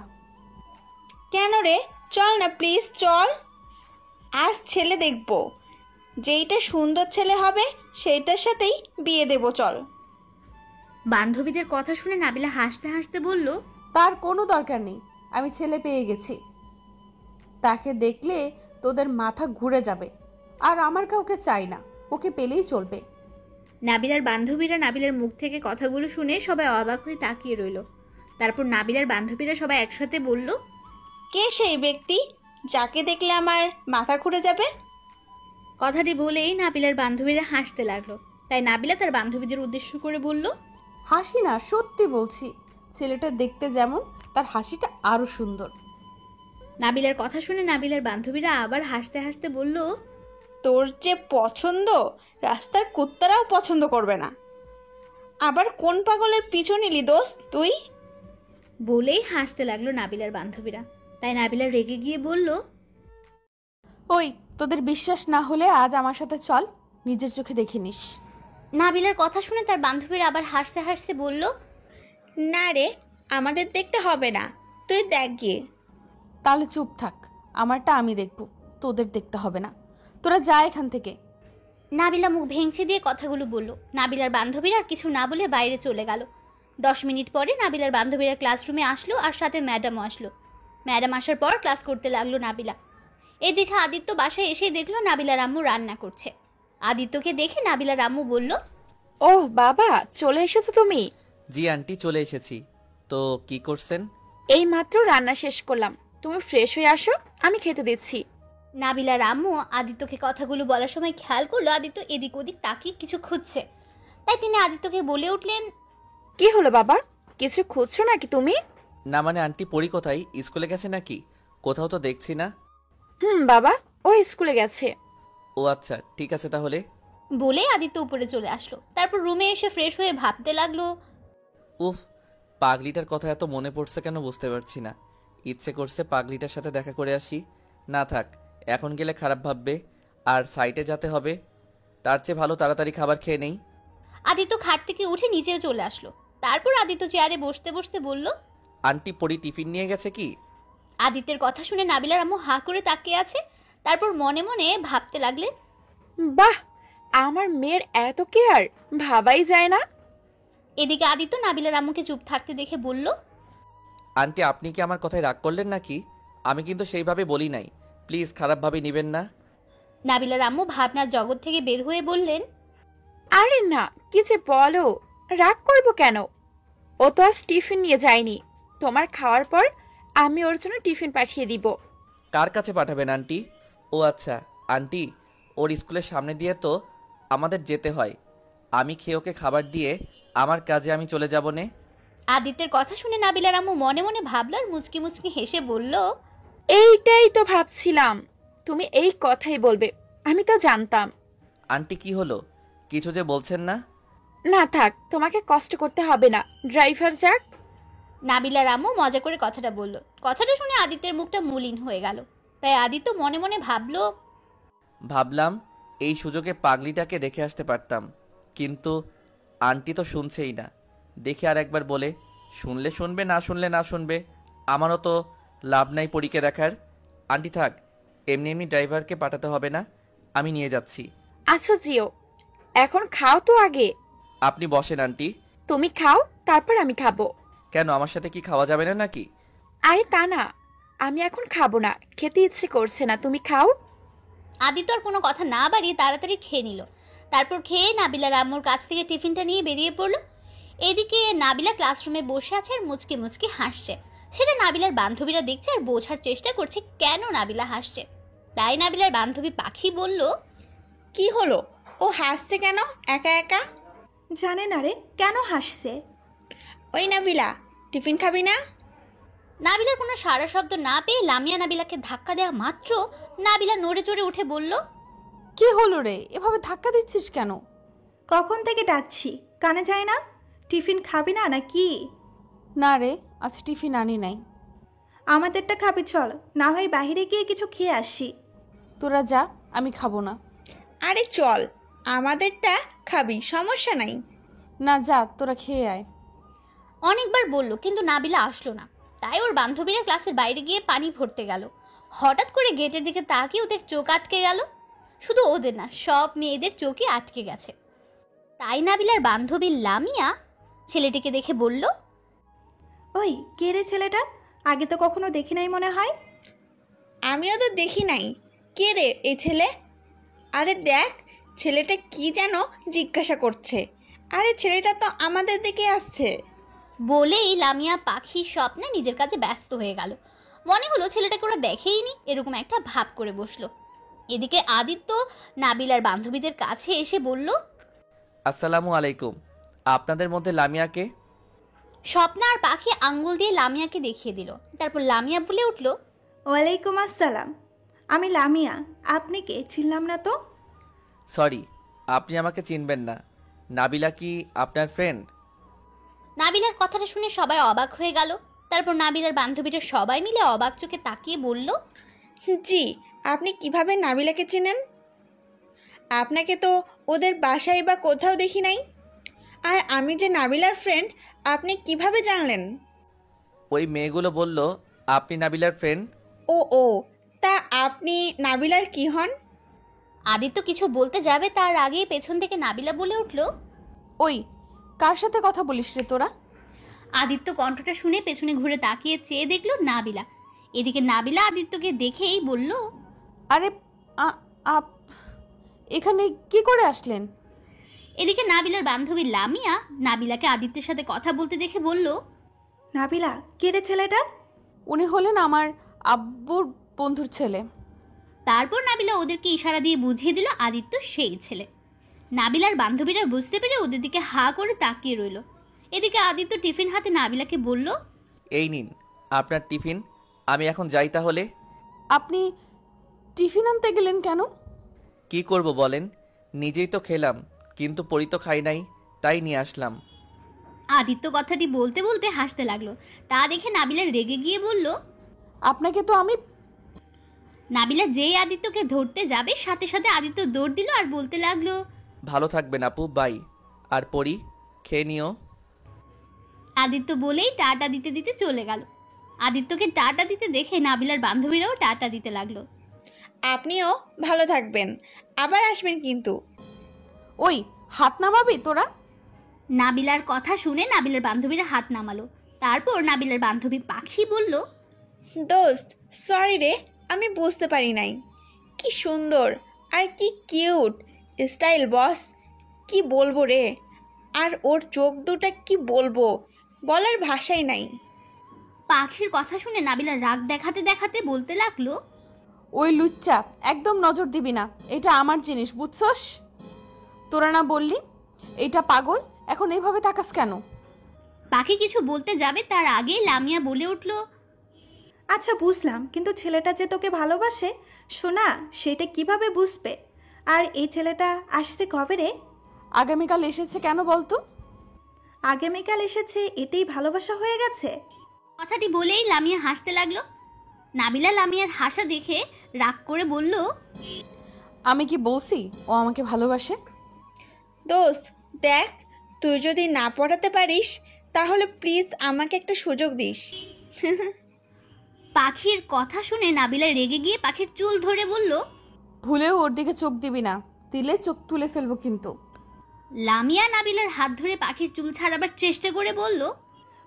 কেন রে? চল না প্লিজ, চল। আজ ছেলে দেখব, যেইটা সুন্দর ছেলে হবে সেইটার সাথেই বিয়ে দেব, চল। বান্ধবীদের কথা শুনে নাবিলা হাসতে হাসতে বলল, তার কোনো দরকার নেই, আমি ছেলে পেয়ে গেছি। তাকে দেখলে তোদের মাথা ঘুরে যাবে, আর আমার কাউকে চাই না। ওকে পেলেই চলবে। নাবিলার বান্ধবীরা নাবিলার মুখ থেকে কথাগুলো শুনে সবাই অবাক হয়ে তাকিয়ে রইল। তারপর নাবিলার বান্ধবীরা সবাই একসাথে বলল, কে সেই ব্যক্তি যাকে দেখলে আমার মাথা ঘুরে যাবে? কথাটি বলেই নাবিলার বান্ধবীরা হাসতে লাগলো। তাই নাবিলা তার বান্ধবীদের উদ্দেশ্য করে বলল, হাসি না, সত্যি বলছি, ছেলেটা দেখতে যেমন তার হাসিটা আরো সুন্দর। নাবিলার কথা শুনে নাবিলার বান্ধবীরা আবার হাসতে হাসতে বলল, তোর যে পছন্দ রাস্তার কুত্তারাও পছন্দ করবে না। আবার কোন পাগলের পিছু নিলি দোস্ত তুই? বলেই হাসতে লাগলো নাবিলার বান্ধবীরা। তাই নাবিলা রেগে গিয়ে বলল, ওই তোদের বিশ্বাস না হলে আজ আমার সাথে চল, নিজের চোখে দেখে নিস। নাবিলার কথা শুনে তার বান্ধবীরা আবার হাসতে হাসতে বলল, না রে, আমাদের দেখতে হবে না, তুই দেখ গিয়ে। তাহলে চুপ থাক, আমারটা আমি দেখব, তোদের দেখতে হবে না, তোরা যা এখান থেকে। নাবিলা মুখ ভেঙচি দিয়ে কথাগুলো বলল। নাবিলার বান্ধবীরা আর কিছু না বলে বাইরে চলে গেল। 10 মিনিট পরে নাবিলার বান্ধবীরা ক্লাসরুমে আসলো আর সাথে ম্যাডামও আসলো। ম্যাডাম আসার পর ক্লাস করতে লাগলো নাবিলা। এদিকে আদিত্য বাসায় এসে দেখলো নাবিলার আম্মু রান্না করছে। আদিত্যকে দেখে নাবিলার আম্মু বলল, ওহ বাবা, চলে এসেছো তুমি? জি আন্টি, চলে এসেছি। তো কি করছেন? এই মাত্র রান্না শেষ করলাম, তুমি ফ্রেশ হয়ে আসো, আমি খেতে দিচ্ছি। নাবিলার আম্মু আদিত্যকে কথাগুলো বলার সময় খেয়াল করলো আদিত্য এদিক ওদিক তাকিয়ে কিছু খুঁজছে। তাই তিনি আদিত্যকে বলে উঠলেন, কি হলো বাবা, কিছু খুঁজছো নাকি তুমি? না মানে আন্টি, পড়ি কোথায়? স্কুলে গেছে নাকি? কোথাও তো দেখছি না। বাবা, ও স্কুলে গেছে। ও আচ্ছা, ঠিক আছে তাহলে। বলে আদিত্য উপরে চলে আসলো। তারপর রুমে এসে ফ্রেশ হয়ে ভাবতে লাগলো, উফ, পাগলিটার কথা এত মনে পড়ছে কেন বুঝতে পারছি না। ইচ্ছে করছে পাগলিটার সাথে দেখা করে আসি। না থাক, এখন গেলে খারাপ ভাববে আর সাইটে যেতে হবে। তার চেয়ে ভালো তাড়াতাড়ি খাবার খেয়ে নেই। আদিত্য খাট থেকে উঠে নিচেও চলে আসলো। তারপর আদিত্য চেয়ারে বসতে বসতে বলল, আন্টি, পড়ি টিফিন নিয়ে গেছে কি? আদিত্যের কথা শুনে নাবিলার আম্মু হাঁ করে তাকিয়ে আছে। তারপর মনে মনে ভাবতে লাগলেন, বাহ, আমার মেয়ের এত কেয়ার, ভাবাই যায় না। এদিকে আদিত্য নাবিলার আম্মুকে চুপ থাকতে দেখে বলল, আন্টি, আপনি কি আমার কথায় রাগ করলেন নাকি? আমি কিন্তু সেইভাবে বলি নাই, প্লিজ খারাপভাবে নেবেন না। নাবিলার আম্মু ভাবনার জগৎ থেকে বের হয়ে বললেন, আরে না, কি যে বলো, রাগ করবো কেন? ও তো আজ টিফিন নিয়ে যায়নি, তোমার খাওয়ার পর আমি ওর জন্য টিফিন পাঠিয়ে দিব। কার কাছে পাঠাবেন আন্টি? ও আচ্ছা আন্টি, ওর স্কুলের সামনে দিয়ে তো আমাদের যেতে হয়। আমি খেয়ে ওকে খাবার দিয়ে আমার কাজে আমি চলে যাব নে। আদিত্যের কথা শুনে নাবিলার আম্মু মনে মনে ভাবল আর মুচকি মুচকি হেসে বলল, এইটাই তো ভাবছিলাম, তুমি এই কথাই বলবে, আমি তো জানতাম। আন্টি, কি হলো? কিছু যে বলছেন না? না থাক, তোমাকে কষ্ট করতে হবে না, ড্রাইভার যাক। নাবিলার আম্মু মজা করে কথাটা বলল। কথাটা শুনে আদিত্যের মুখটা মলিন হয়ে গেল। তাই আদিত্য মনে মনে ভাবলাম এই সুযোগে পাগলিটাকে দেখে আসতে পারতাম, কিন্তু আন্টি তো শুনছেই না। দেখে আর একবার বলে, শুনলে শুনবে, না শুনলে না শুনবে, আমারও তো লাভ নাই পরীকে দেখার। আন্টি থাক, এমনি এমনি ড্রাইভারকে পাঠাতে হবে না, আমি নিয়ে যাচ্ছি। আচ্ছা জিও, এখন খাও তো আগে। আপনি বসেন আন্টি। তুমি খাও, তারপর আমি খাবো। কেন, আমার সাথে কি খাওয়া যাবে না নাকি? আরে তা না, আমি এখন খাবো না, খেতে ইচ্ছে করছে না, তুমি খাও। আদিত্য আর কোনো কথা না বাড়িয়ে তাড়াতাড়ি খেয়ে নিল। তারপর খেয়ে নাবিলার আম্মুর কাছ থেকে টিফিনটা নিয়ে বেরিয়ে পড়ল। এদিকে নাবিলা ক্লাসরুমে বসে আছে আর মুচকি মুচকি হাসছে। সেটা নাবিলার বান্ধবীরা দেখছে আর বোঝার চেষ্টা করছে কেন নাবিলা হাসছে। তাই নাবিলার বান্ধবী পাখি বলল, কি হলো, ও হাসছে কেন একা একা? জানে না রে কেন হাসছে। ওই নাবিলা, টিফিন খাবি না? নাবিলার কোনো সারা শব্দ না পেয়ে লামিয়া নাবিলাকে ধাক্কা দেওয়া মাত্র নাবিলা নড়ে চড়ে উঠে বলল, কি হলো রে, এভাবে ধাক্কা দিচ্ছিস কেন? কখন থেকে ডাকছি, কানে যায় না? টিফিন খাবি না নাকি? না রে, আজ টিফিন আনি নাই। আমাদেরটা খাবি, চল না হয় বাইরে গিয়ে কিছু খেয়ে আসি। তোরা যা, আমি খাবো না। আরে চল, আমাদেরটা খাবি, সমস্যা নাই। না যা, তোরা খেয়ে আয়। অনেকবার বলল কিন্তু নাবিলা আসলো না। তাই ওর বান্ধবীরা ক্লাসের বাইরে গিয়ে পানি ভরতে গেল। হঠাৎ করে গেটের দিকে তাকিয়ে ওদের চোখ আটকে গেল। শুধু ওদের না, সব মেয়েদের চোখে আটকে গেছে। তাই নাবিলার বান্ধবী লামিয়া ছেলেটিকে দেখে বলল, ওই কে রে ছেলেটা? আগে তো কখনো দেখি নাই মনে হয়। আমিও তো দেখি নাই, কে রে এই ছেলে? আরে দেখ, ছেলেটা কি যেন জিজ্ঞাসা করছে। আরে ছেলেটা তো আমাদের দিকে আসছে। বলেই লামিয়া পাখির স্বপ্নে নিজের কাছে ব্যস্ত হয়ে গেল। মনে হলো ছেলেটাকে ওরা দেখেইনি, এরকম একটা ভাব করে বসলো। এদিকে আদিত্য নাবিলার বান্ধবীদের কাছে এসে বলল, আসসালামু আলাইকুম। আপনাদের মধ্যে লামিয়াকে? স্বপ্না আর পাখি আঙ্গুল দিয়ে লামিয়াকে দেখিয়ে দিল। তারপর লামিয়া বলে উঠল, ওয়ালাইকুম আসসালাম, আমি লামিয়া। আপনি কে? চিনলাম না তো। সরি, আপনি আমাকে চিনবেন না। নাবিলা কি আপনার ফ্রেন্ড? নাবিলার কথাটা শুনে সবাই অবাক হয়ে গেল। তারপর নাবিলার বান্ধবীরা সবাই মিলে অবাক চোখে তাকিয়ে বলল, জি, আপনি কিভাবে নাবিলাকে চেনেন? আপনাকে তো ওদের বাসায় বা কোথাও দেখি নাই। আর আমি যে নাবিলার ফ্রেন্ড, আপনি কিভাবে জানলেন? ওই মেয়েগুলো বলল আপনি নাবিলার ফ্রেন্ড। ও, তা আপনি নাবিলার কি হন? আদিত্য কিছু বলতে যাবে তার আগেই পেছন থেকে নাবিলা বলে উঠল, ওই কার সাথে কথা বলিস রে তোরা? আদিত্য কণ্ঠটা শুনে পেছনে ঘুরে তাকিয়ে চেয়ে দেখলো নাবিলা। এদিকে নাবিলা আদিত্যকে দেখেই বলল, আরে এখানে কি করে আসলেন? এদিকে নাবিলার বান্ধবী লামিয়া নাবিলাকে আদিত্যের সাথে কথা বলতে দেখে বলল, নাবিলা, কে রে ছেলেটা? উনি হলেন আমার আব্বুর বন্ধুর ছেলে। তারপর নাবিলা ওদেরকে ইশারা দিয়ে বুঝিয়ে দিল আদিত্য সেই ছেলে। নাবিলার বান্ধবীরা বুঝতে পেরে ওদের দিকে হা করে তাকিয়ে রইল। এদিকে আদিত্য টিফিন হাতে নাবিলাকে বলল, এই নিন আপনার টিফিন। আমি এখন যাই তাহলে। আপনি টিফিন আনতে গেলেন কেন? কি করব বলেন, নিজেই তো খেলাম, কিন্তু পরি তো খাই নাই, তাই নিয়ে আসলাম। আদিত্য কথাটি বলতে বলতে হাসতে লাগলো। তা দেখে নাবিলা রেগে গিয়ে বলল, আপনাকে তো আমি। নাবিলা যেই আদিত্যকে ধরতে যাবে সাথে সাথে আদিত্য দৌড় দিল আর বলতে লাগলো, ভালো থাকবেন আপু, বাই। আর পরি, খেয়ে নিও। আদিত্য বলেই টাটা দিতে দিতে চলে গেল। আদিত্যকে টাটা দিতে দেখে নাবিলার বান্ধবীরাও টাটা দিতে লাগলো। আপনিও ভালো থাকবেন, আবার আসবেন কিন্তু। ওই হাত নামাবি তোরা? নাবিলার কথা শুনে নাবিলার বান্ধবীরা হাত নামালো। তারপর নাবিলার বান্ধবী পাখি বলল, দোস্ত সরি রে, আমি বুঝতে পারি নাই। কি সুন্দর আর কি কিউট স্টাইল বস, কি বলবো রে। আর ওর চোখ দুটা কি বলবো, বলার ভাষাই নাই। পাখির কথা শুনে নাবিলা রাগ দেখাতে দেখাতে বলতে লাগলো, ওই লুচ্চা, একদম নজর দিবি না, এটা আমার জিনিস, বুঝছস? তোরা না বললি এটা পাগল, এখন এইভাবে তাকাস কেন? পাখি কিছু বলতে যাবে তার আগে লামিয়া বলে উঠল, আচ্ছা বুঝলাম, কিন্তু ছেলেটা যে তোকে ভালোবাসে শোনা, সেটা কিভাবে বুঝবে? আর এই ছেলেটা আসছে কবে রে? আগামীকাল এসেছে, কেন বলতো? আগামীকাল এসেছে, এতেই ভালোবাসা হয়ে গেছে? কথাটি বলেই লামিয়া হাসতে লাগলো। নাবিলা লামিয়ার হাসা দেখে রাগ করে বলল, আমি কি বলছি ও আমাকে ভালোবাসে? দোস্ত দেখ, তুই যদি না পড়াতে পারিস তাহলে প্লিজ আমাকে একটা সুযোগ দিস। পাখির কথা শুনে নাবিলা রেগে গিয়ে পাখির চুল ধরে বলল, ভুলেও ওর দিকে চোখ দিবি না, দিলে চোখ তুলে ফেলবো কিন্তু। লামিয়া নাবিলার হাত ধরে পাখির চুল ছাড়াবার চেষ্টা করে বলল,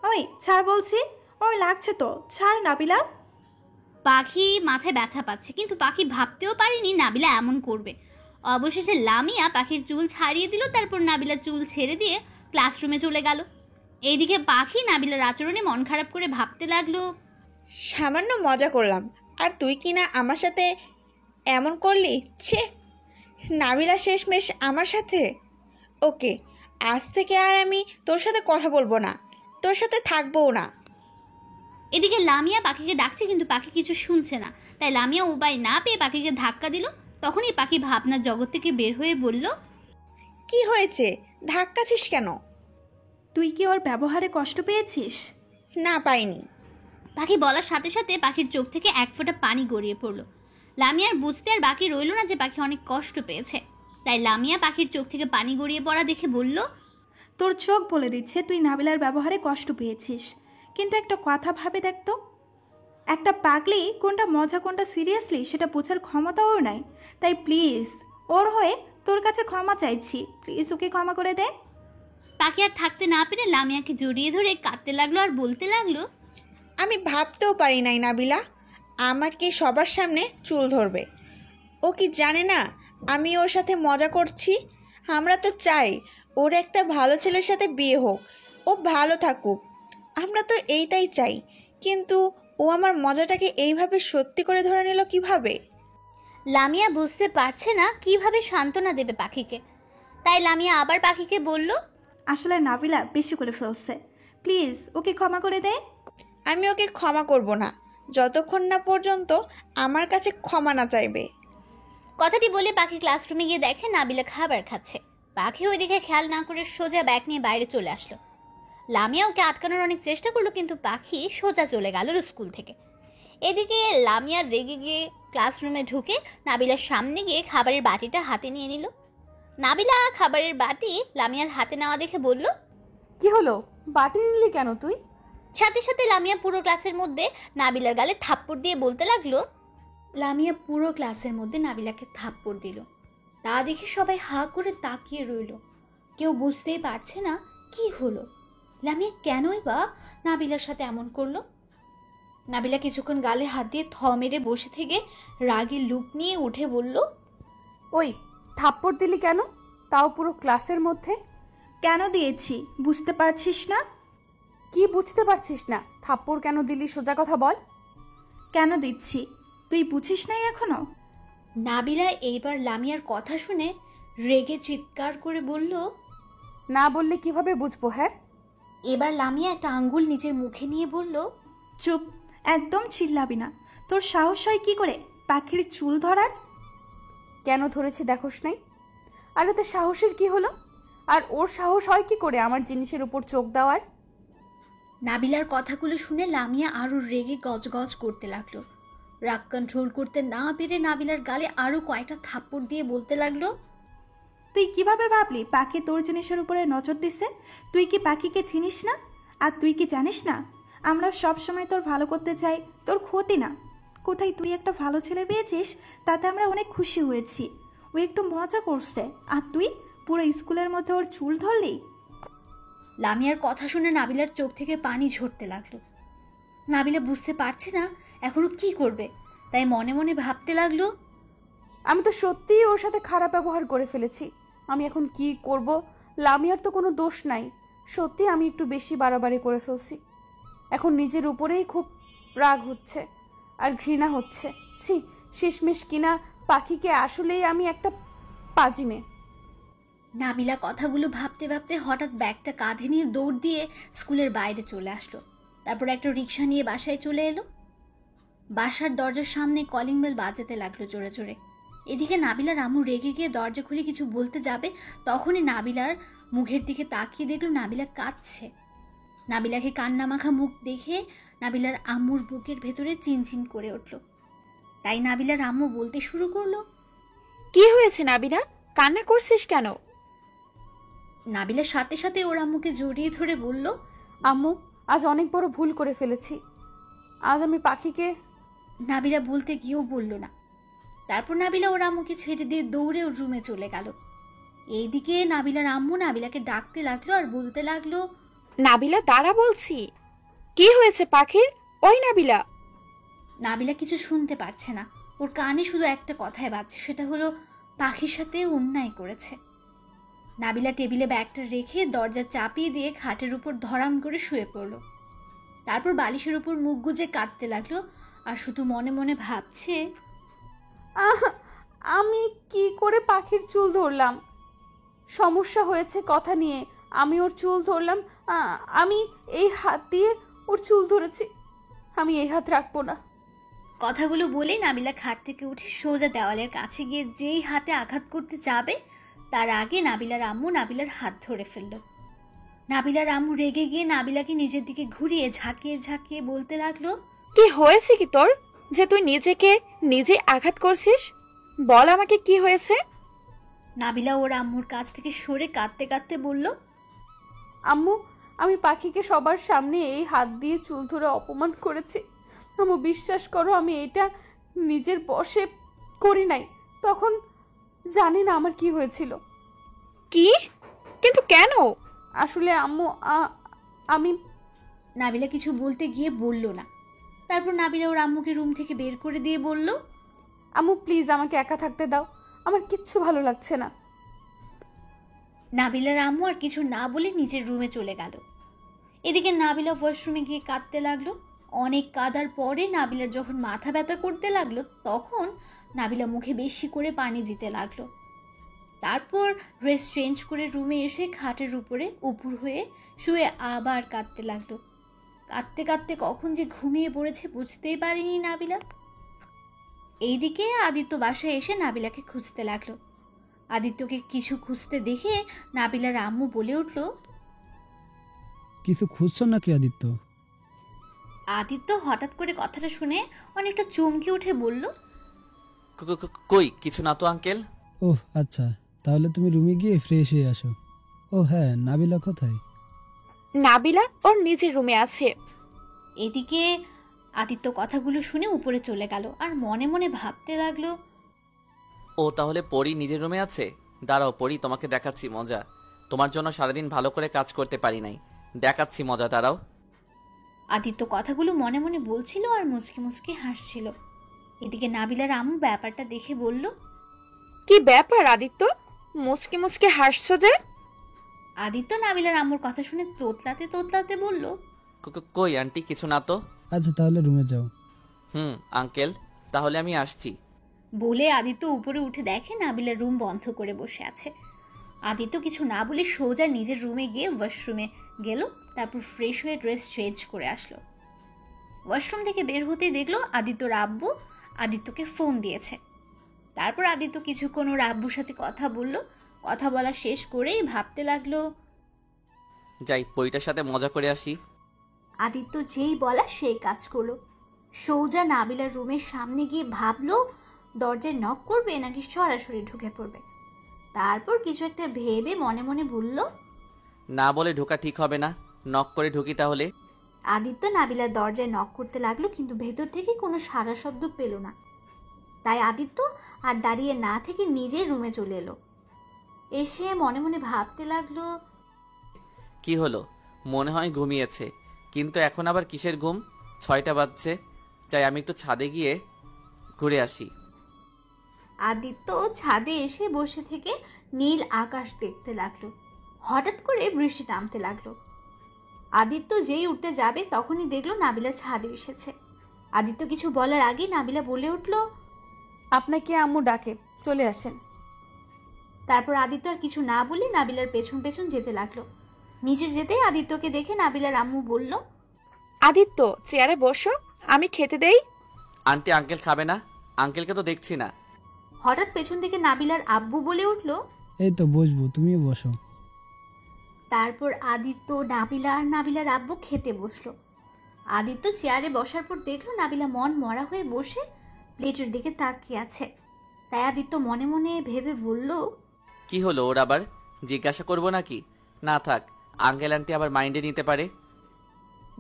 ওই ছাড় বলছি, ওর লাগছে তো, ছাড় নাবিলা। পাখি মাথায় ব্যথা পাচ্ছে, কিন্তু পাখি ভাবতেও পারেনি নাবিলা এমন করবে। অবশেষে লামিয়া পাখির চুল ছাড়িয়ে দিল। তারপর নাবিলা চুল ছেড়ে দিয়ে ক্লাসরুমে চলে গেল। এইদিকে পাখি নাবিলার আচরণে মন খারাপ করে ভাবতে লাগলো, সামান্য মজা করলাম আর তুই কি না আমার সাথে এমন করলি? ছে, নাবিলা শেষমেশ আমার সাথে। ওকে, আজ থেকে আর আমি তোর সাথে কথা বলবো না, তোর সাথে থাকবোও না। এদিকে লামিয়া পাখিকে ডাকছে, কিন্তু পাখি কিছু শুনছে না। তাই লামিয়া উপায় না পেয়ে পাখিকে ধাক্কা দিল। তখনই পাখি ভাবনার জগৎ থেকে বের হয়ে বলল, কি হয়েছে, ধাক্কাছিস কেন? তুই কি ওর ব্যবহারে কষ্ট পেয়েছিস? না, পাইনি। পাখি বলার সাথে সাথে পাখির চোখ থেকে এক ফোঁটা পানি গড়িয়ে পড়ল। লামিয়ার বুঝতে আর বাকি রইল না যে পাখি অনেক কষ্ট পেয়েছে। তাই লামিয়া পাখির চোখ থেকে পানি গড়িয়ে পড়া দেখে বলল, তোর চোখ বলে দিচ্ছে তুই নাবিলার ব্যবহারে কষ্ট পেয়েছিস, কিন্তু একটা কথা ভাবে দেখতো, একটা পাগলি কোনটা মজা কোনটা সিরিয়াসলি সেটা বোঝার ক্ষমতা ওর নাই। তাই প্লিজ ওর হয়ে তোর কাছে ক্ষমা চাইছি, প্লিজ ওকে ক্ষমা করে দে। পাখি আর থাকতে না পেরে লামিয়াকে জড়িয়ে ধরে কাঁদতে লাগলো আর বলতে লাগলো, আমি ভাবতেও পারি নাই নাবিলা আমাকে সবার সামনে চুল ধরবে। ও কি জানে না আমি ওর সাথে মজা করছি? আমরা তো চাই ওর একটা ভালো ছেলের সাথে বিয়ে হোক, ও ভালো থাকুক। আমরা তো এইটাই চাই, কিন্তু ও আমার মজাটাকে এইভাবে সত্যি করে ধরে নিল কিভাবে? লামিয়া বুঝতে পারছে না কিভাবে সান্ত্বনা দেবে পাখিকে। তাই লামিয়া আবার পাখিকে বলল, আসলে নাবিলা বেশি করে ফেলছে, প্লিজ ওকে ক্ষমা করে দে। আমি ওকে ক্ষমা করব না যতক্ষণ না পর্যন্ত আমার কাছে ক্ষমা না চাইবে। কথাটি বলে পাখি ক্লাসরুমে গিয়ে দেখে নাবিলা খাবার খাচ্ছে। পাখি ওইদিকে খেয়াল না করে সোজা ব্যাগ নিয়ে বাইরে চলে আসলো। লামিয়া ওকে আটকানোর অনেক চেষ্টা করলো, কিন্তু পাখি সোজা চলে গেল স্কুল থেকে। এদিকে লামিয়া রেগে গিয়ে ক্লাসরুমে ঢুকে নাবিলার সামনে গিয়ে খাবারের বাটিটা হাতে নিয়ে নিল। নাবিলা খাবারের বাটি লামিয়ার হাতে নেওয়া দেখে বলল, কি হলো, বাটি নিলি কেন তুই? সাথে সাথে লামিয়া পুরো ক্লাসের মধ্যে নাবিলার গালে থাপ্পড় দিয়ে বলতে লাগলো। লামিয়া পুরো ক্লাসের মধ্যে নাবিলাকে থাপ্পড় দিল। তা দেখে সবাই হা করে তাকিয়ে রইল। কেউ বুঝতেই পারছে না কি হলো, লামিয়া কেনই বা নাবিলার সাথে এমন করলো। নাবিলা কিছুক্ষণ গালে হাত দিয়ে থ মেরে বসে থেকে রাগে লুক নিয়ে উঠে বলল, ওই থাপ্পড় দিলি কেন, তাও পুরো ক্লাসের মধ্যে? কেন দিয়েছি বুঝতে পারছিস না? কি বুঝতে পারছিস না? থাপ্পড় কেন দিলি সোজা কথা বল। কেন দিচ্ছি তুই বুঝিস নাই এখনো? নাবিলা এইবার লামিয়ার কথা শুনে রেগে চিৎকার করে বলল, না বললে কিভাবে বুঝবো? হ্যাঁ। এবার লামিয়া একটা আঙ্গুল নিজের মুখে নিয়ে বলল, চুপ, একদম চিল্লাবি না। তোর সাহস হয় কি করে পাখির চুল ধরার? কেন ধরেছি দেখোস নাই? আর এতে সাহসের কি হলো? আর ওর সাহস হয় কি করে আমার জিনিসের উপর চোখ দেওয়ার? নাবিলার কথাগুলো শুনে লামিয়া আরো রেগে গজগজ করতে লাগলো। রাগ কন্ট্রোল করতে না পেরে নাবিলার গালে আরো কয়েকটা থাপ্পড় দিয়ে বলতে লাগলো, তুই কিভাবে ভাবলি পাখি তোর জিনিসের উপরে নজর দিছে? তুই কি পাখিকে চিনিস না? আর তুই কি জানিস না আমরা সব সময় তোর ভালো করতে চাই, তোর ক্ষতি না। কোথায় তুই একটা ভালো ছেলে পেয়েছিস, তাতে আমরা অনেক খুশি হয়েছি। ও একটু মজা করছে, আর তুই পুরো স্কুলের মধ্যে ওর চুল ধরলি। লামিয়ার কথা শুনে নাবিলার চোখ থেকে পানি ঝরতে লাগলো। নাবিলা বুঝতে পারছে না এখনো কি করবে, তাই মনে মনে ভাবতে লাগলো, আমি তো সত্যিই ওর সাথে খারাপ ব্যবহার করে ফেলেছি। আমি এখন কি করব? লামিয়ার তো কোনো দোষ নাই। সত্যি আমি একটু বেশি বাড়াবাড়ি করে ফেলছি। এখন নিজের উপরেই খুব রাগ হচ্ছে আর ঘৃণা হচ্ছে। ছি, শেষমেশ কিনা পাখিকে আসলেই আমি একটা পাজি মেয়ে। নাবিলা কথাগুলো ভাবতে ভাবতে হঠাৎ ব্যাগটা কাঁধে নিয়ে দৌড় দিয়ে স্কুলের বাইরে চলে আসলো। তারপর একটা রিক্সা নিয়ে বাসায় চলে এলো। বাসার দরজার সামনে কলিং বেল বাজাতে লাগলো জোরে জোরে। এদিকে নাবিলার আম্মু রেগে গিয়ে দরজা খুলে কিছু বলতে যাবে, তখনই নাবিলার মুখের দিকে তাকিয়ে দেখলো নাবিলা কাঁদছে। নাবিলাকে কান্না মাখা মুখ দেখে নাবিলার আম্মুর বুকের ভেতরে চিনচিন করে উঠল। তাই নাবিলার আম্মু বলতে শুরু করলো, কি হয়েছে নাবিলা, কান্না করছিস কেন? নাবিলার সাথে সাথে ওর আম্মুকে জড়িয়ে ধরে বলল, আম্মু, আজ অনেক বড় ভুল করে ফেলেছি। আজ আমি পাখিকে। নাবিলা বলতে গিয়েও বলল না। তারপর নাবিলা ওর আম্মুকে ছেড়ে দিয়ে দৌড়ে ওর রুমে চলে গেল। এইদিকে নাবিলার আম্মু নাবিলাকে ডাকতে লাগলো আর বলতে লাগলো, নাবিলা দাঁড়া বলছি। কি হয়েছে পাখির? ওই নাবিলা। নাবিলা কিছু শুনতে পারছে না। ওর কানে শুধু একটা কথাই বাজছে, সেটা হলো পাখির সাথে অন্যায় করেছে। নাবিলা টেবিলে ব্যাগটা রেখে দরজা চাপিয়ে দিয়ে খাটের উপর ধরাম করে শুয়ে পড়ল। তারপর বালিশের উপর মুখ গুজে কাঁদতে লাগলো আর শুধু মনে মনে ভাবছে, আমি কি করে পাখির চুল ধরলাম? সমস্যা হয়েছে কথা নিয়ে। আমি ওর চুল ধরলাম। আমি এই হাত দিয়ে ওর চুল ধরেছি। আমি এই হাত রাখবো না। কথাগুলো বলে নাবিলা খাট থেকে উঠে সোজা দেওয়ালের কাছে গিয়ে যেই হাতে আঘাত করতে যাবে, তার আগে নাবিলার আম্মু নাবিলার হাত ধরে ফেলল। নাবিলার আম্মু রেগে গিয়ে নাবিলাকে নিজের দিকে ঘুরিয়ে ঝাঁকিয়ে ঝাঁকিয়ে বলতে লাগলো, কি হয়েছে কি তোর, যে তুই নিজেকে নিজে আঘাত করছিস? বল আমাকে কি হয়েছে? নাবিলা ওর আম্মুর কাছ থেকে সরে কাঁদতে কাঁদতে বলল, আম্মু, আমি পাখিকে সবার সামনে এই হাত দিয়ে চুল ধরে অপমান করেছি। আম্মু, বিশ্বাস করো, আমি এটা নিজের বশে করি নাই। তখন জানি না আমার কি হয়েছিল। কি? কিন্তু কেন? আসলে আম্মু, আমি। নাবিলা কিছু বলতে গিয়ে বলল না। তারপর নাবিলা ওর আম্মুকে রুম থেকে বের করে দিয়ে বলল, আম্মু প্লিজ আমাকে একা থাকতে দাও। আমার কিচ্ছু ভালো লাগছে না। নাবিলার আম্মু আর কিছু না বলে নিজের রুমে চলে গেল। এদিকে নাবিলা ওয়াশরুমে গিয়ে কাঁদতে লাগলো। অনেক কাঁদার পরে নাবিলার যখন মাথা ব্যথা করতে লাগলো, তখন নাবিলা মুখে বেশি করে পানি দিতে লাগলো। তারপর ড্রেস চেঞ্জ করে রুমে এসে খাটের উপরে উপুর হয়ে শুয়ে আবার কাঁদতে লাগলো। কাঁদতে কাঁদতে কখন যে ঘুমিয়ে পড়েছে বুঝতেই পারেনি নাবিলা। এইদিকে আদিত্য বাসায় এসে নাবিলাকে খুঁজতে লাগলো। আদিত্যকে কিছু খুঁজতে দেখে নাবিলার আম্মু বলে উঠল, কিছু খুঁজছো নাকি আদিত্য? আদিত্য হঠাৎ করে কথাটা শুনে অনেকটা চমকে উঠে বলল, কই কিছু না তো আঙ্কেল। ওহ আচ্ছা, তাহলে তুমি রুমে গিয়ে ফ্রেশ হয়ে আসো। ও হ্যাঁ, নাবিলা কোথায়? নাবিলা ওর নিজের রুমে আছে। এদিকে আদিত্য কথাগুলো শুনে উপরে চলে গেল আর মনে মনে ভাবতে লাগলো, ও তাহলে পরি নিজের রুমে আছে। দাঁড়াও পরি, তোমাকে দেখাচ্ছি মজা। তোমার জন্য সারাদিন ভালো করে কাজ করতে পারি নাই, দেখাচ্ছি মজা, দাঁড়াও। আদিত্য কথাগুলো মনে মনে বলছিল আর মুচকি মুচকি হাসছিল। এদিকে নাবিলার আম্মু ব্যাপারটা দেখে বলল, কি ব্যাপার আদিত্য, মুচকে মুচকে হাসছো যে? আদিত্য নাবিলার আম্মুর কথা শুনে তোতলাতে তোতলাতে বলল, কই আন্টি কিছু না তো। আচ্ছা তাহলে রুমে যাও। আঙ্কেল তাহলে আমি আসছি। বলে আদিত্য উপরে উঠে দেখে নাবিলার রুম বন্ধ করে বসে আছে। আদিত্য কিছু না বলে সোজা নিজের রুমে গিয়ে ওয়াশরুমে গেল। তারপর ফ্রেশ হয়ে ড্রেস চেঞ্জ করে আসলো। ওয়াশরুম থেকে বের হতে দেখলো আদিত্যর আব্বু আদিত্যকে ফোন দিয়েছে। তারপর আদিত্য কিছুক্ষণ ওর আব্বুর সাথে কথা বলল। কথা বলা শেষ করেই ভাবতে লাগলো, যাই পরিটার সাথে মজা করে আসি। আদিত্য যেই বলা সেই কাজ করলো। সোজা নাবিলার রুমের সামনে গিয়ে ভাবলো দরজায় নক করবে নাকি সরাসরি ঢুকে পড়বে। তারপর কিছু একটা ভেবে মনে মনে বলল, না বলে ঢোকা ঠিক হবে না, নক করে ঢুকি তাহলে। আদিত্য নাবিলার দরজায় নক করতে লাগলো, কিন্তু ভেতর থেকে কোনো সাড়া শব্দ পেল না। তাই আদিত্য আর দাঁড়িয়ে না থেকে নিজের রুমে চলে এলো। এসে মনে মনে ভাবতে লাগলো, কি হলো, মনে হয় ঘুমিয়েছে, কিন্তু এখন আবার কিসের ঘুম? 6টা বাজছে, চাই আমি একটু ছাদে গিয়ে ঘুরে আসি। আদিত্য ছাদে এসে বসে থেকে নীল আকাশ দেখতে লাগলো। হঠাৎ করে বৃষ্টি নামতে লাগলো। আদিত্য যেই উঠতে যাবে তখনই দেখলো নাবিলা ছাদে এসেছে। আদিত্য কিছু বলার আগেই নাবিলা বলে উঠল, আপনাকে আম্মু ডাকে, চলে আসেন। তারপর আদিত্য আর কিছু না বলে নাবিলার পেছন পেছন যেতে লাগলো। নিচে যেতেই আদিত্যকে দেখে নাবিলার আম্মু বলল, আদিত্য চেয়ারে বসো, আমি খেতে দেই। আন্টি আঙ্কেল খাবে না? আঙ্কেলকে তো দেখছি না। হঠাৎ পেছন থেকে নাবিলার আব্বু বলে উঠল, এই তো বসবো, তুমিও বসো। তারপর আদিত্য নাবিলা আর নাবিলার আব্বু খেতে বসলো। আদিত্য চেয়ারে বসার পর দেখলো নাবিলা মন মরা হয়ে বসে প্লেটের দিকে তাকিয়ে আছে। তাই আদিত্য মনে মনে ভেবে বলল, কি হলো ওর আবার? জিজ্ঞাসা করবো নাকি? না থাক, আঙ্কেল আন্টি আবার মাইন্ডে নিতে পারে।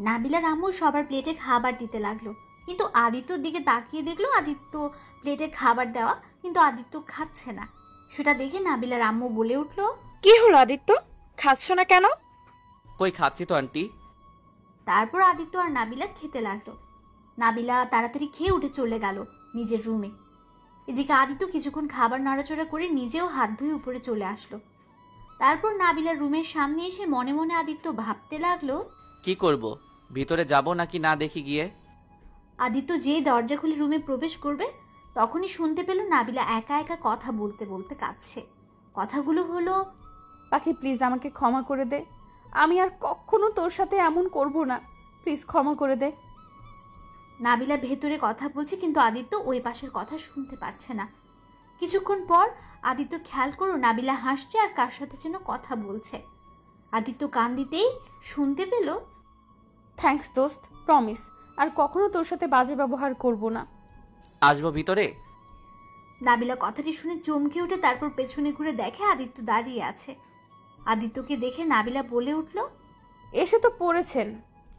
নাবিলার আম্মু সবার প্লেটে খাবার দিতে লাগলো, কিন্তু আদিত্যর দিকে তাকিয়ে দেখলো আদিত্য প্লেটে খাবার দেওয়া, কিন্তু আদিত্য খাচ্ছে না। সেটা দেখে নাবিলার আম্মু বলে উঠল, কি হলো আদিত্য, খাচ্ছ না কেন? কই খাচ্ছি তো আন্টি। তারপর আদিত্য আর নাবিলা খেতে লাগলো। নাবিলা তাড়াতাড়ি খেয়ে উঠে চলে গেল নিজের রুমে। এদিকে আদিত্য কিছুক্ষণ খাবার নড়াচড়া করে নিজেও হাত ধুয়ে উপরে চলে আসলো। তারপর নাবিলার রুমের সামনে এসে মনে মনে আদিত্য ভাবতে লাগলো, কি করব, ভিতরে যাব নাকি না দেখি গিয়ে। আদিত্য যেই দরজা খুলে রুমে প্রবেশ করবে তখনই শুনতে পেল নাবিলা একা একা কথা বলতে বলতে কাঁদছে। কথাগুলো হলো, পাখি প্লিজ আমাকে ক্ষমা করে দে, আমি আর কখনো তোর সাথে এমন করব না, প্লিজ ক্ষমা করে দে। নাবিলা ভেতরে কথা বলছে, কিন্তু আদিত্য ওই পাশের কথা শুনতে পারছে না। কিছুক্ষণ পর আদিত্য খেয়াল করো নাবিলা হাসছে আর কার সাথে যেন কথা বলছে। আদিত্য কান দিতেই শুনতে পেল, থ্যাঙ্কস দোস্ত, প্রমিস আর কখনো তোর সাথে বাজে ব্যবহার করব না। আসবো ভিতরে? নাবিলা কথাটি শুনে চমকে উঠে তারপর পেছনে ঘুরে দেখে আদিত্য দাঁড়িয়ে আছে। আদিত্যকে দেখে নাবিলা বলে উঠল, এসে তো পড়েছেন,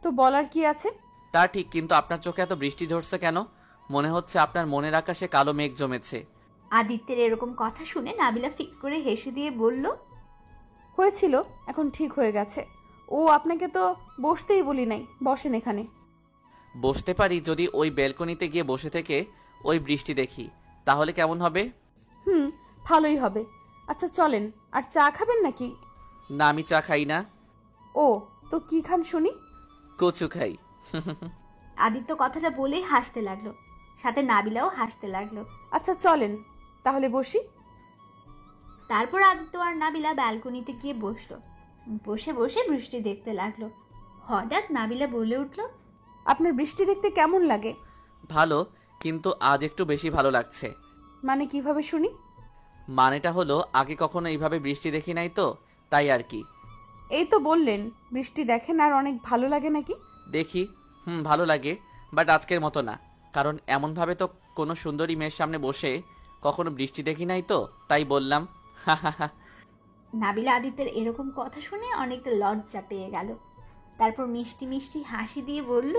তো বলার কি আছে? তা ঠিক, কিন্তু আপনার চোখে এত বৃষ্টি ঝরছে কেন? মনে হচ্ছে আপনার মনের আকাশে কালো মেঘ জমেছে। আদিত্যের এরকম কথা শুনে নাবিলা ফিক করে হেসে দিয়ে বলল, হয়েছিল, এখন ঠিক হয়ে গেছে। ও আপনাকে তো বসতেই বলি নাই, বসেন এখানে। বসতে পারি যদি ওই ব্যালকনিতে গিয়ে বসে থেকে ওই বৃষ্টি দেখি, তাহলে কেমন হবে? ভালোই হবে। আচ্ছা চলেন, আর চা খাবেন নাকি? না, আমি চা খাই না। ও, তো কি খান শুনি? কচু খাই। আদিত্য কথাটা বলেই হাসতে লাগলো, সাথে নাবিলাও হাসতে লাগলো। আচ্ছা চলেন তাহলে বসি। তারপর আদিত্য আর নাবিলা ব্যালকনিতে গিয়ে বসলো। বসে বসে বৃষ্টি দেখতে লাগলো। হঠাৎ নাবিলা বলে উঠলো, আপনার বৃষ্টি দেখতে কেমন লাগে? ভালো, কিন্তু আজ একটু বেশি ভালো লাগছে। মানে কিভাবে শুনি? মানেটা হলো আগে কখনো এইভাবে বৃষ্টি দেখি নাই তো, তাই আর কি। এই তো বললেন বৃষ্টি দেখেন আর অনেক ভালো লাগে নাকি? দেখি, ভালো লাগে, বাট আজকের মতো না। কারণ এমনভাবে তো কোনো সুন্দরী মেয়ের সামনে বসে কখনো বৃষ্টি দেখি নাই তো, তাই বললাম। নাবিলা আদিত্যের এরকম কথা শুনে অনেকটা লজ্জা পেয়ে গেল। তারপর মিষ্টি মিষ্টি হাসি দিয়ে বলল,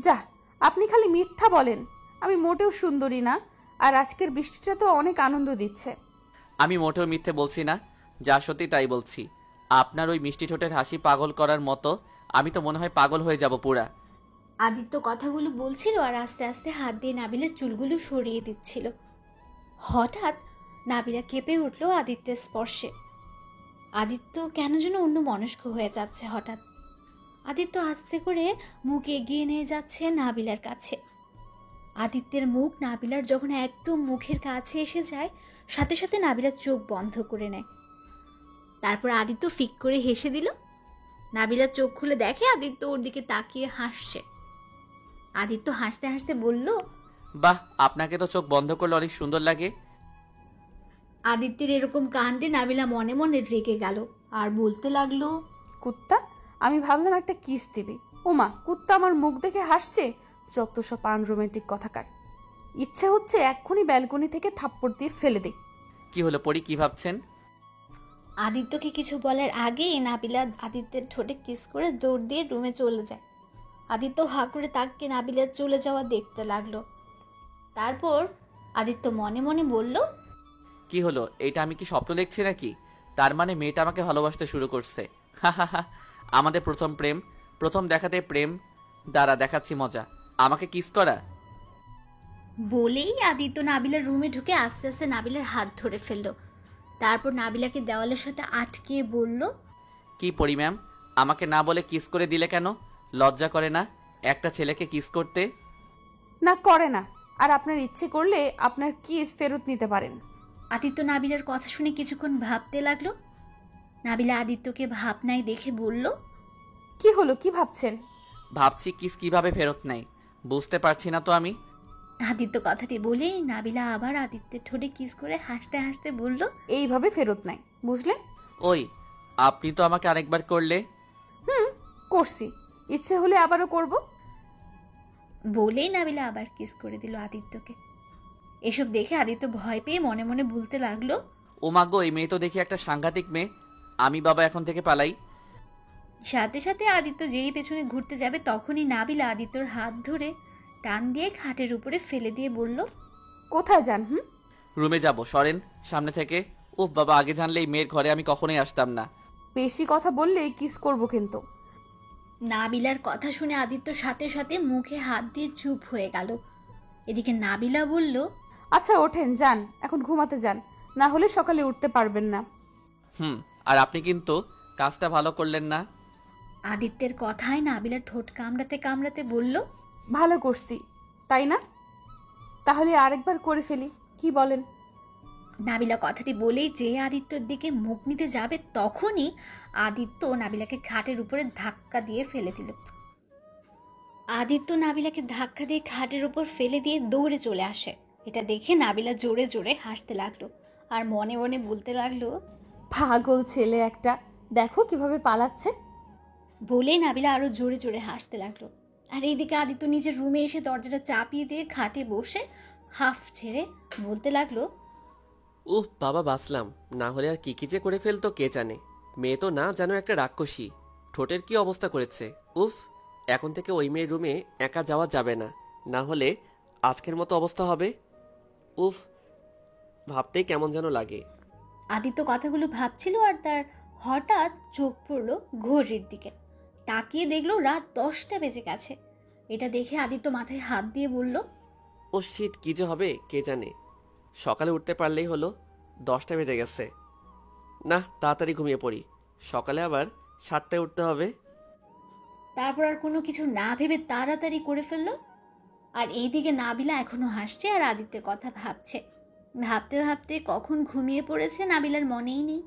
যা, আপনি খালি মিথ্যা বলেন। আমি মোটেও সুন্দরী না, আর আজকের বৃষ্টিটা তো অনেক আনন্দ দিচ্ছে। আমি মোটেও মিথ্যে বলছি না, যা সত্যি তাই বলছি। আপনার ওই মিষ্টি ঠোঁটের হাসি পাগল করার মতো। আমি তো মনে হয় পাগল হয়ে যাব পুরা। আদিত্য কথাগুলো বলছিল আর আস্তে আস্তে হাত দিয়ে নাবিলার চুলগুলো সরিয়ে দিচ্ছিল। হঠাৎ নাবিলা কেঁপে উঠল আদিত্যের স্পর্শে। আদিত্য কেন যেন অন্য মনস্ক হয়ে যাচ্ছে। হঠাৎ আদিত্য আস্তে করে মুখ এগিয়ে নিয়ে যাচ্ছে নাবিলার কাছে। আদিত্যের মুখ নাবিলার যখন একদম মুখের কাছে এসে যায়, সাথে সাথে নাবিলার চোখ বন্ধ করে নেয়। তারপর আদিত্য ফিক করে হেসে দিল। নাবিলার চোখ খুলে দেখে আদিত্য ওর দিকে তাকিয়ে হাসছে। আদিত্য হাসতে হাসতে বলল, বাহ, আপনাকে তো চোখ বন্ধ করলে অনেক সুন্দর লাগে। আদিত্যের এরকম কাণ্ডে নাবিলা মনে মনে রেগে গেল আর বলতে লাগলো, কুত্তা, আমি ভাবলাম একটা কিস দিবি। ওমা, কুত্তা আমার মুখ দেখে হাসছে। যত সব আনরোম্যান্টিক কথাকার। ইচ্ছে হচ্ছে এক্ষুনি ব্যালকনি থেকে থাপ্পড় দিয়ে ফেলে দে। কি হলো পরি, কি ভাবছেন? আদিত্যকে কিছু বলার আগেই নাবিলা আদিত্যের ঠোঁটে কিস করে দৌড় দিয়ে রুমে চলে যায়। আদিত্য হা করে তাকে নাবিলার চলে যাওয়া দেখতে লাগলো। তারপর আদিত্য মনে মনে বলল, কি হলো, এটা আমি কি স্বপ্ন দেখছি নাকি? তার মানে মেয়েটা আমাকে ভালোবাসতে শুরু করছে। আমাদের প্রথম প্রেম, প্রথম দেখাতে প্রেম। দাঁড়া, দেখাচ্ছি মজা। আমাকে কিস করা। বলেই আদিত্য নাবিলার রুমে ঢুকে আস্তে আস্তে নাবিলার হাত ধরে ফেলল। তারপর নাবিলাকে দেওয়ালের সাথে আটকে বলল, কি পরি ম্যাম, আমাকে না বলে কিস করে দিলে কেন? লজ্জা করে না একটা ছেলেকে কিস করতে? না, করে না। আর আপনার ইচ্ছে করলে আপনার কিস ফেরত নিতে পারেন। আদিত্য নাবিলার কথা শুনে কিছুক্ষণ ভাবতে লাগলো। নাবিলা আদিত্যকে ভাবনায় দেখে বলল, কি হলো, কি ভাবছেন? ভাবছি কিস কিভাবে ফেরত নেয়, বুঝতে পারছি না তো আমি। আদিত্য কথাটি বলে নাবিলা আবার আদিত্যের ঠোঁটে কিস করে হাসতে হাসতে বলল, এইভাবে ফেরত নেয়, বুঝলেন? ওই, আপনি তো আমাকে আরেকবার করলে। করছি, ইচ্ছে হলে আবারও করব। বলেই নাবিলা আবার কিস করে দিল আদিত্যকে। এসব দেখে আদিত্য ভয় পেয়ে মনে মনে বলতে লাগলো, ও মা গো, এই মেয়ে তো দেখি একটা সাংঘাতিক মেয়ে। আমি বাবা এখন থেকে পালাই। সাথে সাথে আদিত্য যেই পেছনে ঘুরতে যাবে তখনই নাবিলা আদিত্যর হাত ধরে টান দিয়ে খাটের উপরে ফেলে দিয়ে বলল, কোথায় যান? রুমে যাব, সরেন সামনে থেকে। ও বাবা, আগে জানলে এই মেয়ের ঘরে আমি কখনোই আসতাম না। বেশি কথা বললে কিস করব কিন্তু। নাবিলার কথা শুনে আদিত্য সাথে সাথে মুখে হাত দিয়ে চুপ হয়ে গেল। এদিকে নাবিলা বলল, আচ্ছা ওঠেন, যান, এখন ঘুমাতে যান, না হলে সকালে উঠতে পারবেন না। আর আপনি কিন্তু কাজটা ভালো করলেন না। আদিত্যের কথায় নাবিলার ঠোঁট কামড়াতে কামড়াতে বলল, ভালো করছি, তাই না? তাহলে আরেকবার করে ফেলি, কি বলেন? নাবিলা কথাটি বলেই যে আদিত্যর দিকে মুখ নিতে যাবে তখনই আদিত্য নাবিলাকে খাটের উপরে ধাক্কা দিয়ে ফেলে দিল। আদিত্য নাবিলাকে ধাক্কা দিয়ে খাটের উপর ফেলে দিয়ে দৌড়ে চলে আসে। এটা দেখে নাবিলা জোরে জোরে হাসতে লাগলো আর মনে মনে বলতে লাগলো, পাগল ছেলে একটা, দেখো কিভাবে পালাচ্ছে। বলে নাবিলা আরো জোরে জোরে হাসতে লাগলো। আর এইদিকে আদিত্য নিজের রুমে এসে দরজাটা চাপিয়ে দিয়ে খাটে বসে হাফ ছেড়ে বলতে লাগলো, উফ বাবা, বাঁচলাম। না হলে আর কি কি যে করে ফেলতো কে জানে। মেয়ে তো না যেন একটা রাক্ষসী। ঠোঁটের কি অবস্থা করেছে। উফ, এখন থেকে ওই মেয়ের রুমে একা যাওয়া যাবে না, না হলে আজকের মতো অবস্থা হবে। উফ, ভাবতেই কেমন যেন লাগে। আদিত্য কথাগুলো ভাবছিল আর তার হঠাৎ চোখ পড়ল ঘড়ির দিকে। তাকিয়ে দেখলো রাত 10টা বেজে গেছে। এটা দেখে আদিত্য মাথায় হাত দিয়ে বলল, ও শিট, কি যে হবে কে জানে। সকালে উঠতে পারলেই হলো। 10টা বেজে গেছে। না, তাড়াতাড়ি ঘুমিয়ে পড়ি, সকালে আবার 7টায় উঠতে হবে। তারপর আর কোনো কিছু না ভেবে তাড়াতাড়ি করে ফেললো। আর এইদিকে নাবিলা এখনো হাসছে আর আদিত্যের কথা ভাবছে। ভাবতে ভাবতে কখন ঘুমিয়ে পড়েছে নাবিলার মনেই নেই।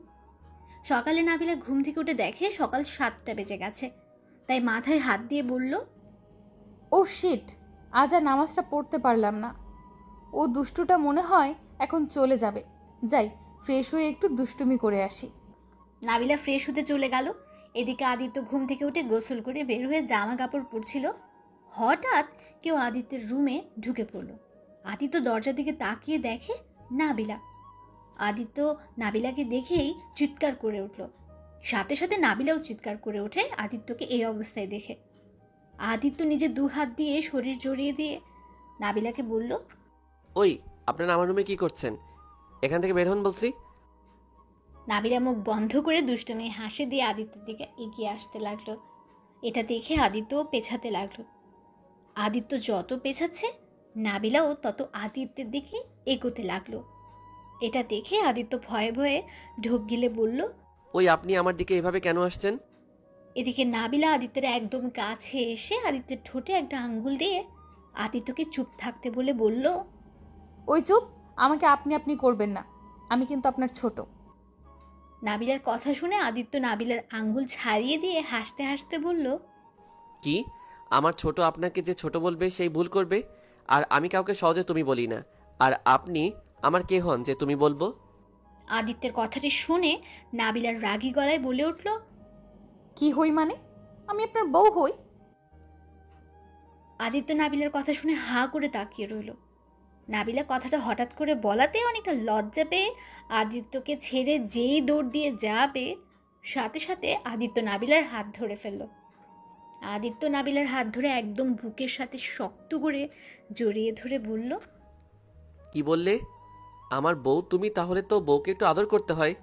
সকালে নাবিলা ঘুম থেকে উঠে দেখে সকাল 7টা বেজে গেছে। তাই মাথায় হাত দিয়ে বলল, ও শিট, আজ আর নামাজটা পড়তে পারলাম না। ও দুষ্টুটা মনে হয় এখন চলে যাবে। যাই, ফ্রেশ হয়ে একটু দুষ্টুমি করে আসি। নাবিলা ফ্রেশ হতে চলে গেল। এদিকে আদিত্য ঘুম থেকে উঠে গোসল করে বের হয়ে জামা কাপড় পরছিল। হঠাৎ কেউ আদিত্যের রুমে ঢুকে পড়ল। আদিত্য দরজার দিকে তাকিয়ে দেখে নাবিলা। আদিত্য নাবিলাকে দেখেই চিৎকার করে উঠল। সাথে সাথে নাবিলাও চিৎকার করে ওঠে আদিত্যকে এই অবস্থায় দেখে। আদিত্য নিজে 2 হাত দিয়ে শরীর জড়িয়ে দিয়ে নাবিলাকে বলল, ওই, আপনারা আমার রুমে কি করছেন? এখান থেকে বের হন বলছি। নাবিলা মুখ বন্ধ করে দুষ্টুমি হাসি দিয়ে আদিত্যের দিকে এগিয়ে আসতে লাগলো। এটা দেখে আদিত্যও পেছাতে লাগলো। আদিত্য যত পেছাচ্ছে নাবিলাও তত আদিত্যের দিকে এগোতে লাগলো। এটা দেখে আদিত্য ভয়ে ভয়ে ঢোক গিলে বলল, ওই, আপনি আমার দিকে এভাবে কেন আসছেন? এদিকে নাবিলা আদিত্যের একদম কাছে এসে আদিত্যের ঠোঁটে একটা আঙ্গুল দিয়ে আদিত্যকে চুপ থাকতে বলে বলল, ওই চুপ, আমাকে আপনি আপনি করবেন না, আমি কিন্তু আপনার ছোট। নাবিলার কথা শুনে আদিত্য নাবিলার আঙ্গুল ছাড়িয়ে দিয়ে হাসতে হাসতে বলল, কি? আমার ছোট আপনাকে যে ছোট বলবে সেই ভুল করবে? আর আমি কাউকে সহজে তুমি বলি না। আর আপনি আমার কে হন যে তুমি বলবো? আদিত্যের কথাটি শুনে নাবিলার রাগী গলায় বলে উঠল, কি হই মানে? আমি আপনার বউ হই? আদিত্য নাবিলার কথা শুনে হা করে তাকিয়ে রইল। নাবিলা কথাটা হঠাৎ করে বলাতে অনেকটা লজ্জা পেয়ে আদিত্যকে ছেড়ে যেই দৌড় দিয়ে যাবে, সাথে সাথে আদিত্য নাবিলার হাত ধরে ফেলল। আদিত্য নাবিলার হাত ধরে একদম বুকের সাথে শক্ত করে জড়িয়ে ধরে বলল, কি বললে? আমার বউ তুমি? তাহলে তো বউকে একটু আদর করতে হয়।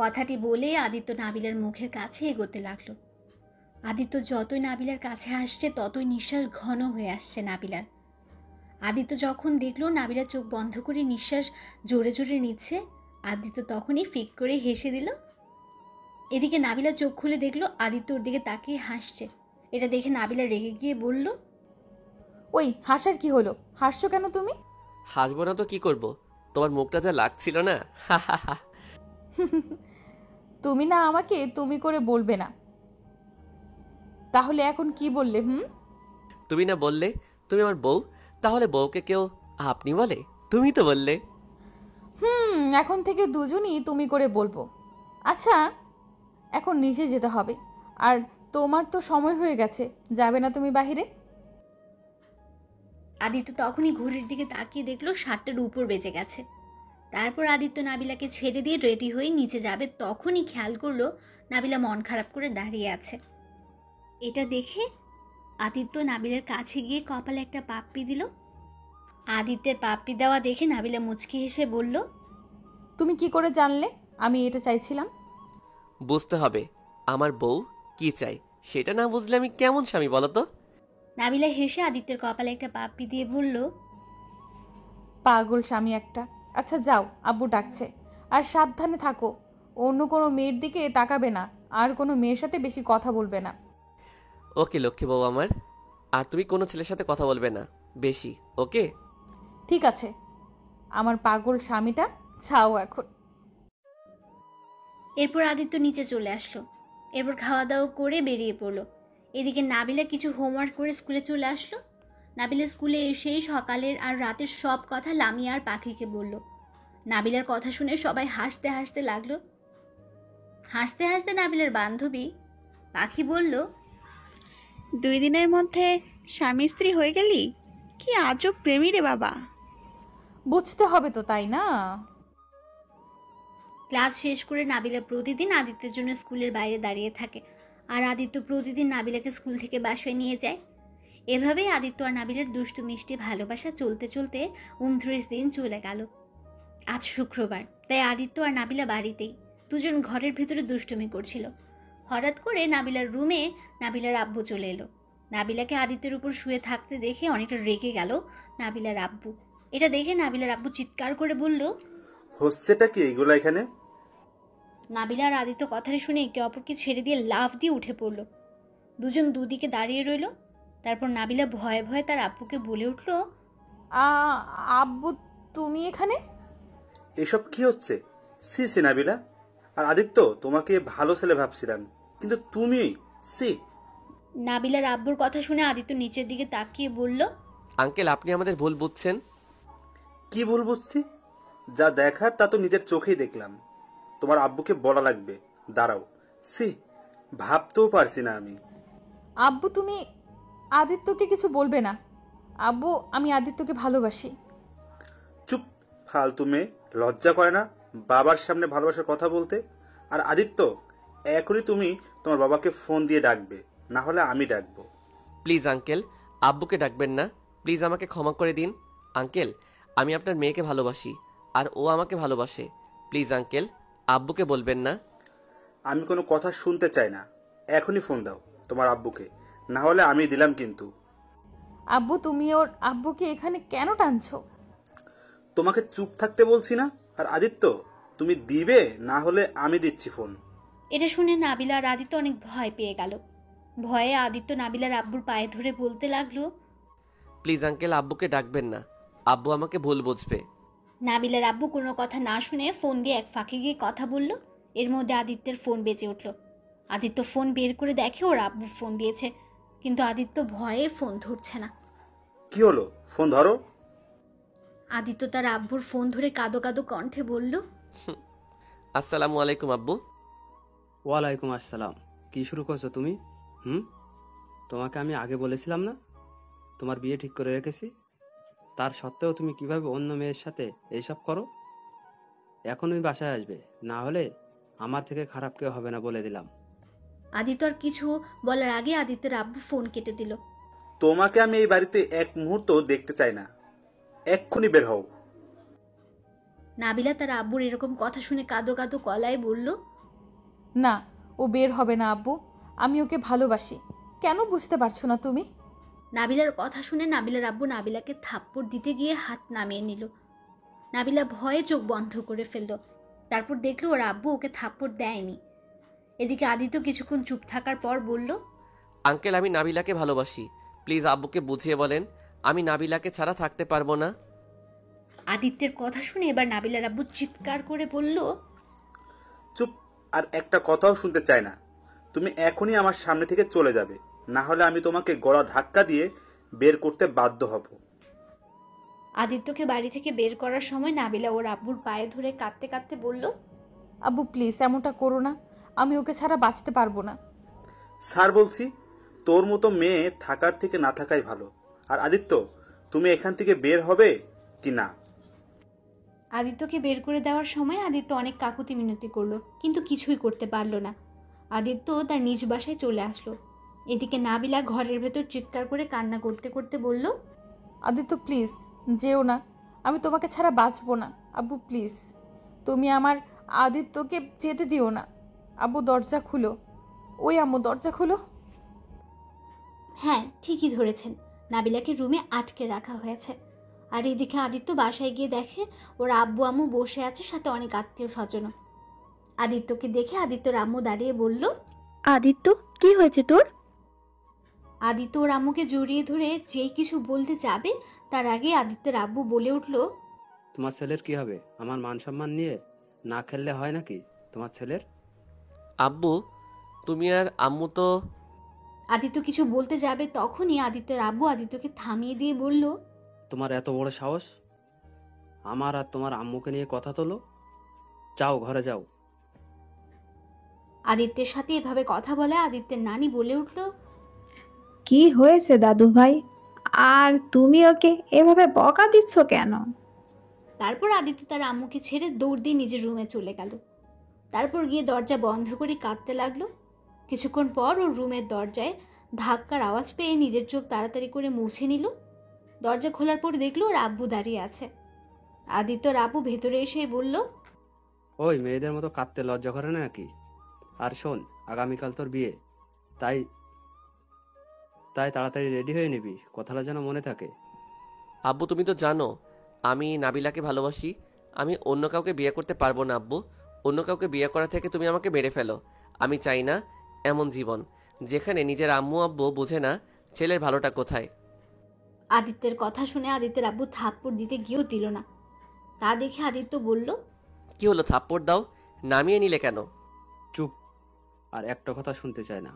কথাটি বলে আদিত্য নাবিলার মুখের কাছে এগোতে লাগলো। আদিত্য যতই নাবিলার কাছে আসছে ততই নিঃশ্বাস ঘন হয়ে আসছে নাবিলার। আদিত্য যখন দেখলো নাবিলা চোখ বন্ধ করে নিঃশ্বাস জোরে জোরে নিচ্ছে, আদিত্য তখনই ফিক করে হেসে দিল। এদিকে নাবিলা চোখ খুলে দেখলো আদিত্য ওর দিকে তাকিয়ে হাসছে। এটা দেখে নাবিলা রেগে গিয়ে বলল, ওই, হাসার কি হলো? হাসছো কেন তুমি? হাসবো না তো কি করব? তোমার মুখটা যা লাগছিল না। তুমি না আমাকে তুমি করে বলবে না, তাহলে এখন কি বললে? তুমি না বললে তুমি আমার বউ, তাহলে বউকে কেউ আপনি বলে? তুমি তো বললে। এখন থেকে দুজনই তুমি করে বলবো। আচ্ছা, এখন নিচে যেতে হবে, আর তোমার তো সময় হয়ে গেছে, যাবে না তুমি বাহিরে? আদিত্য তখনই ঘড়ির দিকে তাকিয়ে দেখলো 7টার উপর বেজে গেছে। তারপর আদিত্য নাবিলাকে ছেড়ে দিয়ে রেডি হয়ে নিচে যাবে, তখনই খেয়াল করলো নাবিলা মন খারাপ করে দাঁড়িয়ে আছে। এটা দেখে আদিত্য নাবিলার কাছে গিয়ে কপালে একটা পাপ্পি দিল। আদিত্যের পাপ্পি দেওয়া দেখে নাবিলা মুচকি হেসে বলল, তুমি কি করে জানলে আমি এটা চাইছিলাম? বুঝতে হবে আমার বউ কি চাই, সেটা না বুঝলে আমি কেমন স্বামী বলো তো? নাবিলা হেসে আদিত্যের কপালে একটা পাপ্পি দিয়ে বলল, পাগল স্বামী একটা। আচ্ছা যাও, আব্বু ডাকছে। আর সাবধানে থাকো, অন্য কোনো মেয়ের দিকে তাকাবে না, আর কোনো মেয়ের সাথে বেশি কথা বলবে না। ওকে লক্ষ্মী বউ আমার। আর তুমি কোনো ছেলের সাথে কথা বলবে না বেশি, ওকে? ঠিক আছে, আমার পাগল স্বামীটা ছাও এখন। এরপর আদিত্য নিচে চলে আসলো। এরপর খাওয়া দাওয়া করে বেরিয়ে পড়লো। এদিকে নাবিলা কিছু হোমওয়ার্ক করে স্কুলে চলে আসলো। নাবিলা স্কুলে এসেই সকালের আর রাতের সব কথা লামিয়া আর পাখিকে বলল। নাবিলার কথা শুনে সবাই হাসতে হাসতে লাগলো। হাসতে হাসতে নাবিলার বান্ধবী পাখি বলল, 2 দিনের মধ্যে স্বামী স্ত্রী হয়ে গেলি? কি আজব প্রেমী রে বাবা। বুঝতে হবে তো, তাই না? ক্লাস শেষ করে নাবিলা প্রতিদিন আদিত্যের জন্য স্কুলের বাইরে দাঁড়িয়ে থাকে, আর আদিত্য প্রতিদিন নাবিলাকে স্কুল থেকে বাসায় নিয়ে যায়। এভাবেই আদিত্য আর নাবিলার দুষ্টু মিষ্টি ভালোবাসা চলতে চলতে 29 দিন চলে গেল। আজ শুক্রবার, তাই আদিত্য আর নাবিলা বাড়িতেই। দুজন ঘরের ভেতরে দুষ্টুমি করছিল। হঠাৎ করে নাবিলার রুমে নাবিলার আব্বু চলে এলো। নাবিলাকে আদিত্যের উপর শুয়ে থাকতে দেখে অনেকটা রেগে গেল নাবিলার আব্বু। এটা দেখে নাবিলার আব্বু চিৎকার করে বলল, হচ্ছেটা কি এগুলো এখানে? নাবিলা আর আদিত্য কথাটা শুনে একে অপরকে ছেড়ে দিয়ে লাফ দিয়ে উঠে পড়ল। দুজন দুদিকে দাঁড়িয়ে রইল। তারপর নাবিলা ভয়ে ভয়ে তার আব্বুকে বলে উঠল, আব্বু তুমি এখানে? এসব কি হচ্ছে? সি সি নাবিলা আর আদিত্য, তোমাকে ভালো ছেলে ভাবছিলাম, কিন্তু তুমি সি। নাবিলার আব্বুর কথা শুনে আদিত্য নিচের দিকে তাকিয়ে বলল, আঙ্কেল আপনি আমাদের ভুল বুঝছেন। কি ভুল বুঝছি? যা দেখার তা তো নিজের চোখেই দেখলাম। তোমার আব্বুকে বলা লাগবে। দাঁড়াও, সি, ভাবতেও পারছি না আমি। আব্বু তুমি আদিত্যকে কিছু বলবে না। আব্বু আমি আদিত্যকে ভালোবাসি। চুপ, ফালতু মেয়ে, লজ্জা করে না বাবার সামনে ভালোবাসার কথা বলতে? আর আদিত্য, এখনই তুমি তোমার বাবাকে ফোন দিয়ে ডাকবে, না হলে আমি ডাকবো। প্লিজ আঙ্কেল, আব্বুকে ডাকবেন না। প্লিজ আমাকে ক্ষমা করে দিন আঙ্কেল। আমি আপনার মেয়েকে ভালোবাসি আর ও আমাকে ভালোবাসে। প্লিজ আঙ্কেল, আব্বুকে বলবেন না। আমি কোনো কথা শুনতে চাই না। এখনই ফোন দাও তোমার আব্বুকে, না হলে আমি দিলাম কিন্তু। আব্বু তুমি ওর আব্বুকে এখানে কেন টানছো? তোমাকে চুপ থাকতে বলছি না? আর আদিত্য, তুমি দিবে, না হলে আমি দিচ্ছি ফোন। এটা শুনে নাবিলা আর আদিত্য অনেক ভয় পেয়ে গেল। ভয়ে আদিত্য নাবিলার আব্বুর পায়ে ধরে বলতে লাগলো, প্লিজ আঙ্কেল আব্বুকে ডাকবেন না, আব্বু আমাকে ভুল বুঝবে। নাবিলার আব্বু কোনো কথা না শুনে ফোন দিয়ে এক ফাঁকে গিয়ে কথা বলল। এর মধ্যে আদিত্যের ফোন বেজে উঠল। আদিত্য ফোন বের করে দেখে ওর আব্বু ফোন দিয়েছে, কিন্তু আদিত্য ভয়ে ফোন ধরছে না। কি হলো? ফোন ধরো। আদিত্য তার আব্বুর ফোন ধরে কাঁদো কাঁদো কণ্ঠে বলল, আসসালামু আলাইকুম আব্বু। ওয়ালাইকুম আসসালাম। কি শুরু করছো তুমি? তোমাকে আমি আগে বলেছিলাম না তোমার বিয়ে ঠিক করে রেখেছি? তার সত্ত্বেও তুমি কিভাবে অন্য মেয়ের সাথে এইসব করো? এখনই বাসায় আসবে, না হলে আমার থেকে খারাপ কেউ হবে না বলে দিলাম। আদিত্য আর কিছু বলার আগে আদিত্যের আব্বু ফোন কেটে দিল। তোমাকে আমি এই বাড়িতে এক মুহূর্ত দেখতে চাই না, এক্ষুনি বের হও। নাবিলা তার আব্বুর এরকম কথা শুনে কাঁদো কাঁদো গলায় বলল, না, ও বের হবে না আব্বু। আমি ওকে ভালোবাসি। কেন বুঝতে পারছো না তুমি? নাবিলার কথা শুনে নাবিলার আব্বু নাবিলাকে থাপ্পড় দিতে গিয়ে হাত নামিয়ে নিল। নাবিলা ভয়ে চোখ বন্ধ করে ফেলল। তারপর দেখলো ওর আব্বু ওকে থাপ্পড় দেয়নি। এদিকে আদিত্য কিছুক্ষণ চুপ থাকার পর বলল, আঙ্কেল আমি নাবিলাকে ভালোবাসি, প্লিজ আব্বুকে বুঝিয়ে বলেন আমি নাবিলাকে ছাড়া থাকতে পারবো না। আদিত্যের কথা শুনে এবার নাবিলার আব্বু চিৎকার করে বলল, চুপ, আর একটা কথাও শুনতে চাই না। তুমি এখনই আমার সামনে থেকে চলে যাবে, না হলে আমি তোমাকে গলা ধাক্কা দিয়ে বের করতে বাধ্য হব। আদিত্যকে বাড়ি থেকে বের করার সময় নাবিলা ওর আব্বুর পায়ে ধরে কাঁদতে কাঁদতে বলল, আব্বু প্লিজ এমনটা করো না। আমি ওকে ছাড়া বাঁচতে পারবো না। স্যার বলছি, তোর মতো মেয়ে থাকার থেকে না থাকাই ভালো। আর আদিত্য, তুমি এখান থেকে বের হবে কি না? আদিত্যকে বের করে দেওয়ার সময় আদিত্য অনেক কাকুতি মিনতি করলো, কিন্তু কিছুই করতে পারলো না। আদিত্য তার নিজ বাসায় চলে আসলো। এদিকে নাবিলা ঘরের ভেতর চিৎকার করে কান্না করতে করতে বলল, আদিত্য প্লিজ যেও না। আমি তোমাকে ছাড়া বাঁচবো না। আব্বু প্লিজ, তুমি আমার আদিত্যকে যেতে দিও না। আব্বু দরজা খুলো। ওই আম্মু দরজা খুলো। হ্যাঁ ঠিকই ধরেছেন, নাবিলাকে রুমে আটকে রাখা হয়েছে। আর এদিকে আদিত্য বাসায় গিয়ে দেখে ওর আব্বু আম্মু বসে আছে, সাথে অনেক আত্মীয় স্বজন। আদিত্যকে দেখে আদিত্যর আম্মু দাঁড়িয়ে বলল, আদিত্য কি হয়েছে তোর? আদিত্য ওর আম্মুকে জড়িয়ে ধরে যেই কিছু বলতে যাবে তার আগে আদিত্যের আব্বু বলে উঠল, তোমার ছেলের কি হবে? আমার মান সম্মান নিয়ে না খেললে হয় নাকি তোমার ছেলের? আব্বু তুমি আর আম্মু তো। আদিত্য কিছু বলতে যাবে তখনই আদিত্যের আব্বু আদিত্যকে থামিয়ে দিয়ে বলল, তোমার এত বড় সাহস আমার আর তোমার আম্মুকে নিয়ে কথা তোলো? যাও ঘরে যাও। আদিত্যের সাথে এভাবে কথা বলে আদিত্যের নানি বলে উঠল, কি হয়েছে দাদু ভাই? আর তুমি ওকে এভাবে বকা দিচ্ছ কেন? তারপর আদিত্য তার আম্মুকে ছেড়ে দৌড় দিয়ে নিজের রুমে চলে গেল। তারপর গিয়ে দরজা বন্ধ করে কাঁদতে লাগলো। কিছুক্ষণ পর ওর রুমের দরজায় ধাক্কার আওয়াজ পেয়ে নিজের চোখ তাড়াতাড়ি করে মুছে নিল। দরজা খোলার পর দেখলো ওর আব্বু দাঁড়িয়ে আছে। আদিত্যর আব্বু ভেতরে এসে বলল, ওই মেয়েদের মতো কাঁদতে লজ্জা করে না নাকি? আর শোন, আগামীকাল তোর বিয়ে, তাই তাড়াতাড়ি রেডি হয়ে নিবি, কথাটা যেন মনে থাকে। আব্বু তুমি তো জানো আমি নাবিলাকে ভালোবাসি আমি অন্য কাউকে বিয়ে করতে পারবো না আব্বু। অন্য কাউকে বিয়ে করা থেকে তুমি আমাকে মেরে ফেলো। আমি চাই না এমন জীবন, যেখানে নিজের আম্মু আব্বু বুঝে না ছেলের ভালোটা কোথায়। আদিত্যের কথা শুনে আদিত্যের আব্বু থাপ্পড় দিতে গিয়েও দিল না। তা দেখে আদিত্য বলল, কি হলো, থাপ্পড় দাও, নামিয়ে নিলে কেন? চুপ, আর একটা কথা শুনতে চায় না।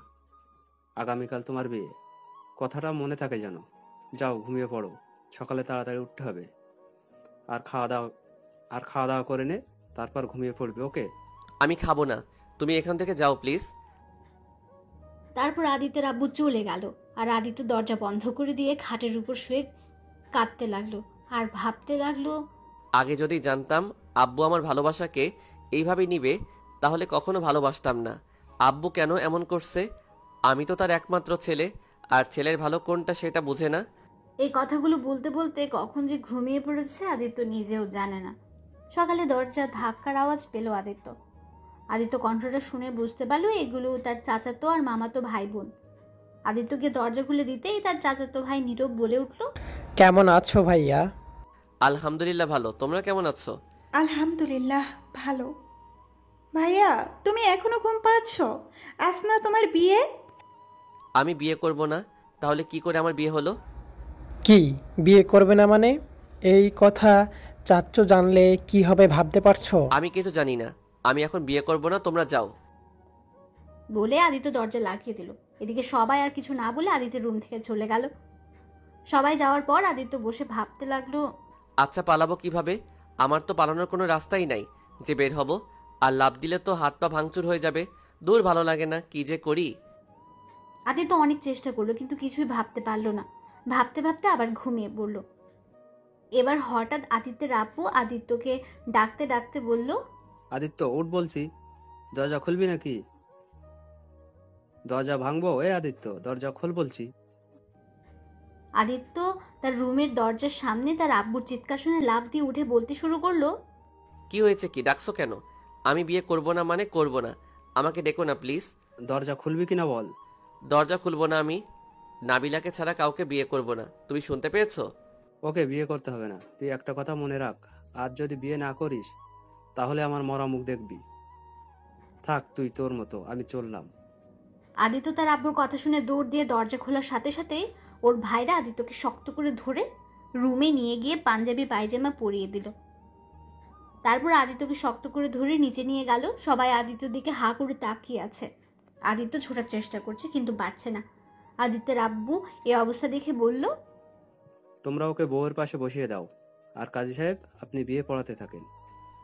আগামীকাল তোমার বিয়ে, কথাটা মনে থাকে যেন। যাও ঘুমিয়ে পড়ো, সকালে তাড়াতাড়ি উঠতে হবে। আর খাওয়া দাওয়া করে নে, তারপর ঘুমিয়ে পড়বে, ওকে? আমি খাবো না, তুমি এখান থেকে যাও প্লিজ। তারপর আদিত্যের আব্বু চলে গেল। আর আদিত্য দরজা বন্ধ করে দিয়ে খাটের উপর শুয়ে কাঁদতে লাগলো আর ভাবতে লাগলো, আগে যদি জানতাম আব্বু আমার ভালোবাসাকে এইভাবে নিবে, তাহলে কখনো ভালোবাসতাম না। আব্বু কেন এমন করছে? আমি তো তার একমাত্র ছেলে, আর ছেলের ভালো কোনটা সেটা বুঝে না। এই কথাগুলো বলতে বলতে কখন যে ঘুমিয়ে পড়েছে আদিত্য নিজেও জানে না। সকালে দরজা ধাক্কার আওয়াজ পেল আদিত্য। আদিত্য কণ্ঠটা শুনে বুঝতে পারলো এগুলো তার চাচাতো আর মামাতো ভাই বোন। আদিত্যকে দরজা খুলে দিতেই তার চাচাতো ভাই নীরব বলে উঠল, কেমন আছো ভাইয়া? আলহামদুলিল্লাহ ভালো, তোমরা কেমন আছো? আলহামদুলিল্লাহ ভালো। ভাইয়া, তুমি এখনো ঘুম পাড়াচ্ছ? আজ না তোমার বিয়ে? আমি বিয়ে করব না, তাহলে কি করে আমার বিয়ে হলো? কি বিয়ে করবে না মানে? এই কথা চাচ্চু জানলে কি হবে ভাবতে পারছো? আমি কিছু জানি না, আমি এখন বিয়ে করব না, তোমরা যাও। বলে আদিত্য দরজা লাগিয়ে দিল। এদিকে সবাই আর কিছু না বলে আদিত্যের রুম থেকে চলে গেল। সবাই যাওয়ার পর আদিত্য বসে ভাবতে লাগলো, আচ্ছা পালাবো কিভাবে? আমার তো পালানোর কোনো রাস্তাই নাই যে বের হব। আর লাভ দিলে তো হাত পা ভাঙচুর হয়ে যাবে। দূর, ভালো লাগে না, কি যে করি। আদিত্য অনেক চেষ্টা করলো কিন্তু কিছুই ভাবতে পারলো না। ভাবতে ভাবতে আবার ঘুমিয়ে পড়ল। এবার হঠাৎ আদিত্যের আব্বু আদিত্যকে ডাকতে ডাকতে বলল, আদিত্য উঠ বলছি, দরজা খুলবি নাকি? দরজা ভাঙবো? আদিত্য, দরজা খোল বলছি। আদিত্য তার রুমের দরজার সামনে তার আব্বুর চিৎকার শুনে লাফ দিয়ে উঠে বলতে শুরু করলো, কি হয়েছে, কি ডাকছো কেন? আমি বিয়ে করব না মানে করব না, আমাকে ডেকো না প্লিজ। দরজা খুলবি কিনা বল। দরজা খুলবো না আমি। নাবিলাকে ছাড়া কাউকে বিয়ে করব না, তুমি শুনতে পেয়েছো? ওকে বিয়ে করতে হবে না। তুই একটা কথা মনে রাখ, আজ যদি বিয়ে না করিস তাহলে আমার মরা মুখ দেখবি। থাক তুই তোর মতো, আমি চললাম। আদিত্য তার আব্বুর কথা শুনে দৌড় দিয়ে দরজা খোলার সাথে সাথেই ওর ভাইরা আদিত্যকে শক্ত করে ধরে রুমে নিয়ে গিয়ে পাঞ্জাবি পায়জামা পরিয়ে দিল। তারপর আদিত্যকে শক্ত করে ধরে নিচে নিয়ে গেল। সবাই আদিত্যর দিকে হা করে তাকিয়ে আছে। আদিত্য ছোটার চেষ্টা করছে কিন্তু পারছে না। আদিত্যের আব্বু এই অবস্থা দেখে বলল, তোমরা ওকে বউয়ের পাশে বসিয়ে দাও, আর কাজী সাহেব আপনি বিয়ে পড়াতে থাকেন।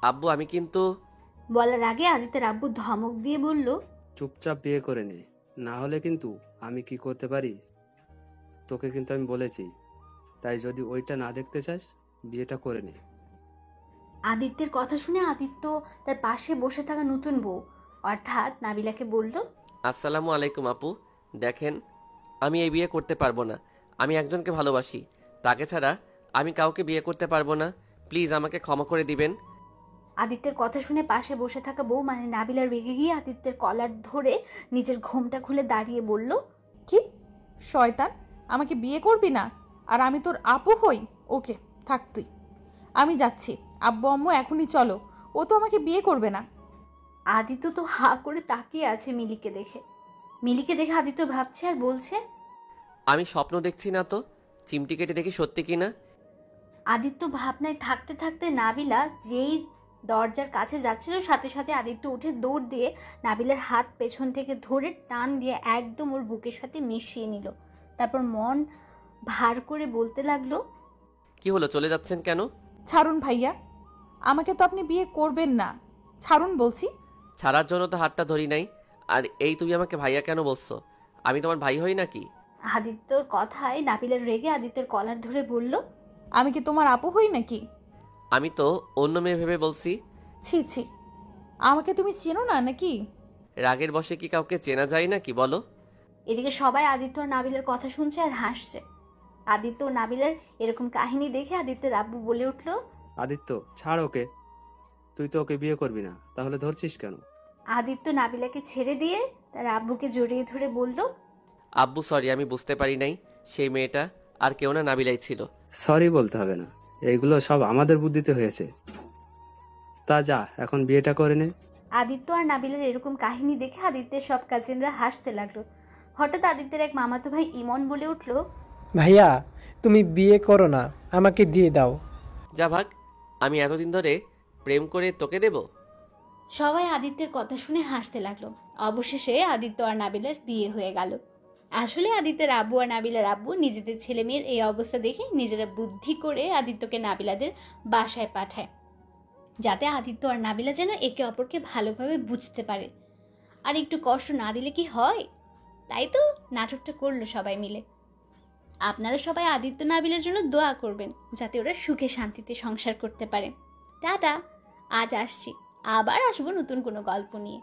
আব্বু আমি কিন্তু। বলার আগে আদিত্যের আব্বু ধমক দিয়ে বলল, চুপচাপ বিয়ে করে নে, না হলে কিন্তু আমি কি করতে পারি তোকে কিন্তু আমি বলেছি। তাই যদি ওইটা না দেখতে চাস বিয়েটা করে নে। আদিত্যের কথা শুনে আদিত্য তার পাশে বসে থাকা নতুন বউ অর্থাৎ নাবিলাকে বলল, আসসালামু আলাইকুম আপু। দেখেন, আমি এই বিয়ে করতে পারবো না। আমি একজনকে ভালোবাসি, তাকে ছাড়া আমি কাউকে বিয়ে করতে পারবো না। প্লিজ আমাকে ক্ষমা করে দিবেন। আদিত্যের কথা শুনে পাশে বসে থাকা বউ মানে নাবিলার রেগে গিয়ে আদিত্যের কলার ধরে নিজের ঘোমটা খুলে দাঁড়িয়ে বলল, কি শয়তান, আমাকে বিয়ে করবি না আর আমি তোর আপু হই? ওকে থাক তুই, আমি যাচ্ছি। আব্বু আম্মু এখনই চলো, ও তো আমাকে বিয়ে করবে না। আদিত্য তো হা করে তাকিয়ে আছে মিলিকে দেখে। মিলিকে দেখে আদিত্য ভাবছে আর বলছে, আমি স্বপ্ন দেখছি না তো, চিমটি কেটে দেখি সত্যি কিনা। আদিত্য ভাবনায় থাকতে থাকতে নাবিলা যেই দরজার কাছে যাচ্ছিল সাথে সাথে আদিত্য উঠে দৌড় দিয়ে নাবিলার হাত পেছন থেকে ধরে টান দিয়ে একদম ওর বুকের সাথে মিশিয়ে নিল। তারপর মন ভার করে বলতে লাগলো, কি হলো, চলে যাচ্ছেন কেন? ছাড়ুন ভাইয়া, আমাকে তো আপনি বিয়ে করবেন না, ছাড়ুন বলছি। ছাড়ার জন্য তো হাতটা ধরি নাই। আর এই তুমি আমাকে ভাইয়া কেন বলছো? আমি তোমার ভাই হই নাকি? আদিত্যর কথায় নাবিলার রেগে আদিত্যের কলার ধরে বলল, আমি কি তোমার আপু হই নাকি? আমি তো অন্য মেয়ে ভেবে বলছি। ছি ছি, আমাকে তুমি চেনো না নাকি? রাগের বশে কি কাউকে চেনা যায় নাকি বলো? এদিকে সবাই আদিত্য আর নাবিলার কথা শুনছে আর হাসছে। আদিত্য ও নাবিলার এরকম কাহিনী দেখে আদিত্যের আব্বু বলে উঠল, আদিত্য ছাড় ওকে, তুই তো ওকে বিয়ে করবি না, তাহলে ধরছিস কেন? আদিত্য নাবিলাকে ছেড়ে দিয়ে তার আব্বুকে জড়িয়ে ধরে বলল, আব্বু সরি, আমি বুঝতে পারি নাই সেই মেয়েটা আর কেউ না, নাবিলাই ছিল। সরি বলতে হবে না, এইগুলো সব আমাদের বুদ্ধিতে হয়েছে। তা যা এখন বিয়েটা করে নে। আদিত্য আর নাবিলার এরকম কাহিনী দেখে আদিত্যের সব কাজিনরা হাসতে লাগলো। হঠাৎ আদিত্যের এক মামাতো ভাই ইমন বলে উঠল, ভাইয়া তুমি বিয়ে করো না, আমাকে দিয়ে দাও। যা ভাগ, আমি এতদিন ধরে প্রেম করে তোকে দেব? সবাই আদিত্যের কথা শুনে হাসতে লাগলো। অবশেষে আদিত্য আর নাবিলার বিয়ে হয়ে গেল। আসলে আদিত্যের আব্বু আর নাবিলার আব্বু নিজেদের ছেলে মেয়ের এই অবস্থা দেখে নিজেরা বুদ্ধি করে আদিত্যকে নাবিলাদের বাসায় পাঠায়, যাতে আদিত্য আর নাবিলা যেন একে অপরকে ভালোভাবে বুঝতে পারে। আর একটু কষ্ট না দিলে কি হয়, তাই তো নাটকটা করলো সবাই মিলে। আপনারা সবাই আদিত্য নাবিলার জন্য দোয়া করবেন, যাতে ওরা সুখে শান্তিতে সংসার করতে পারে। টাটা, আজ আসছি, আবার আসবো নতুন কোনো গল্প নিয়ে।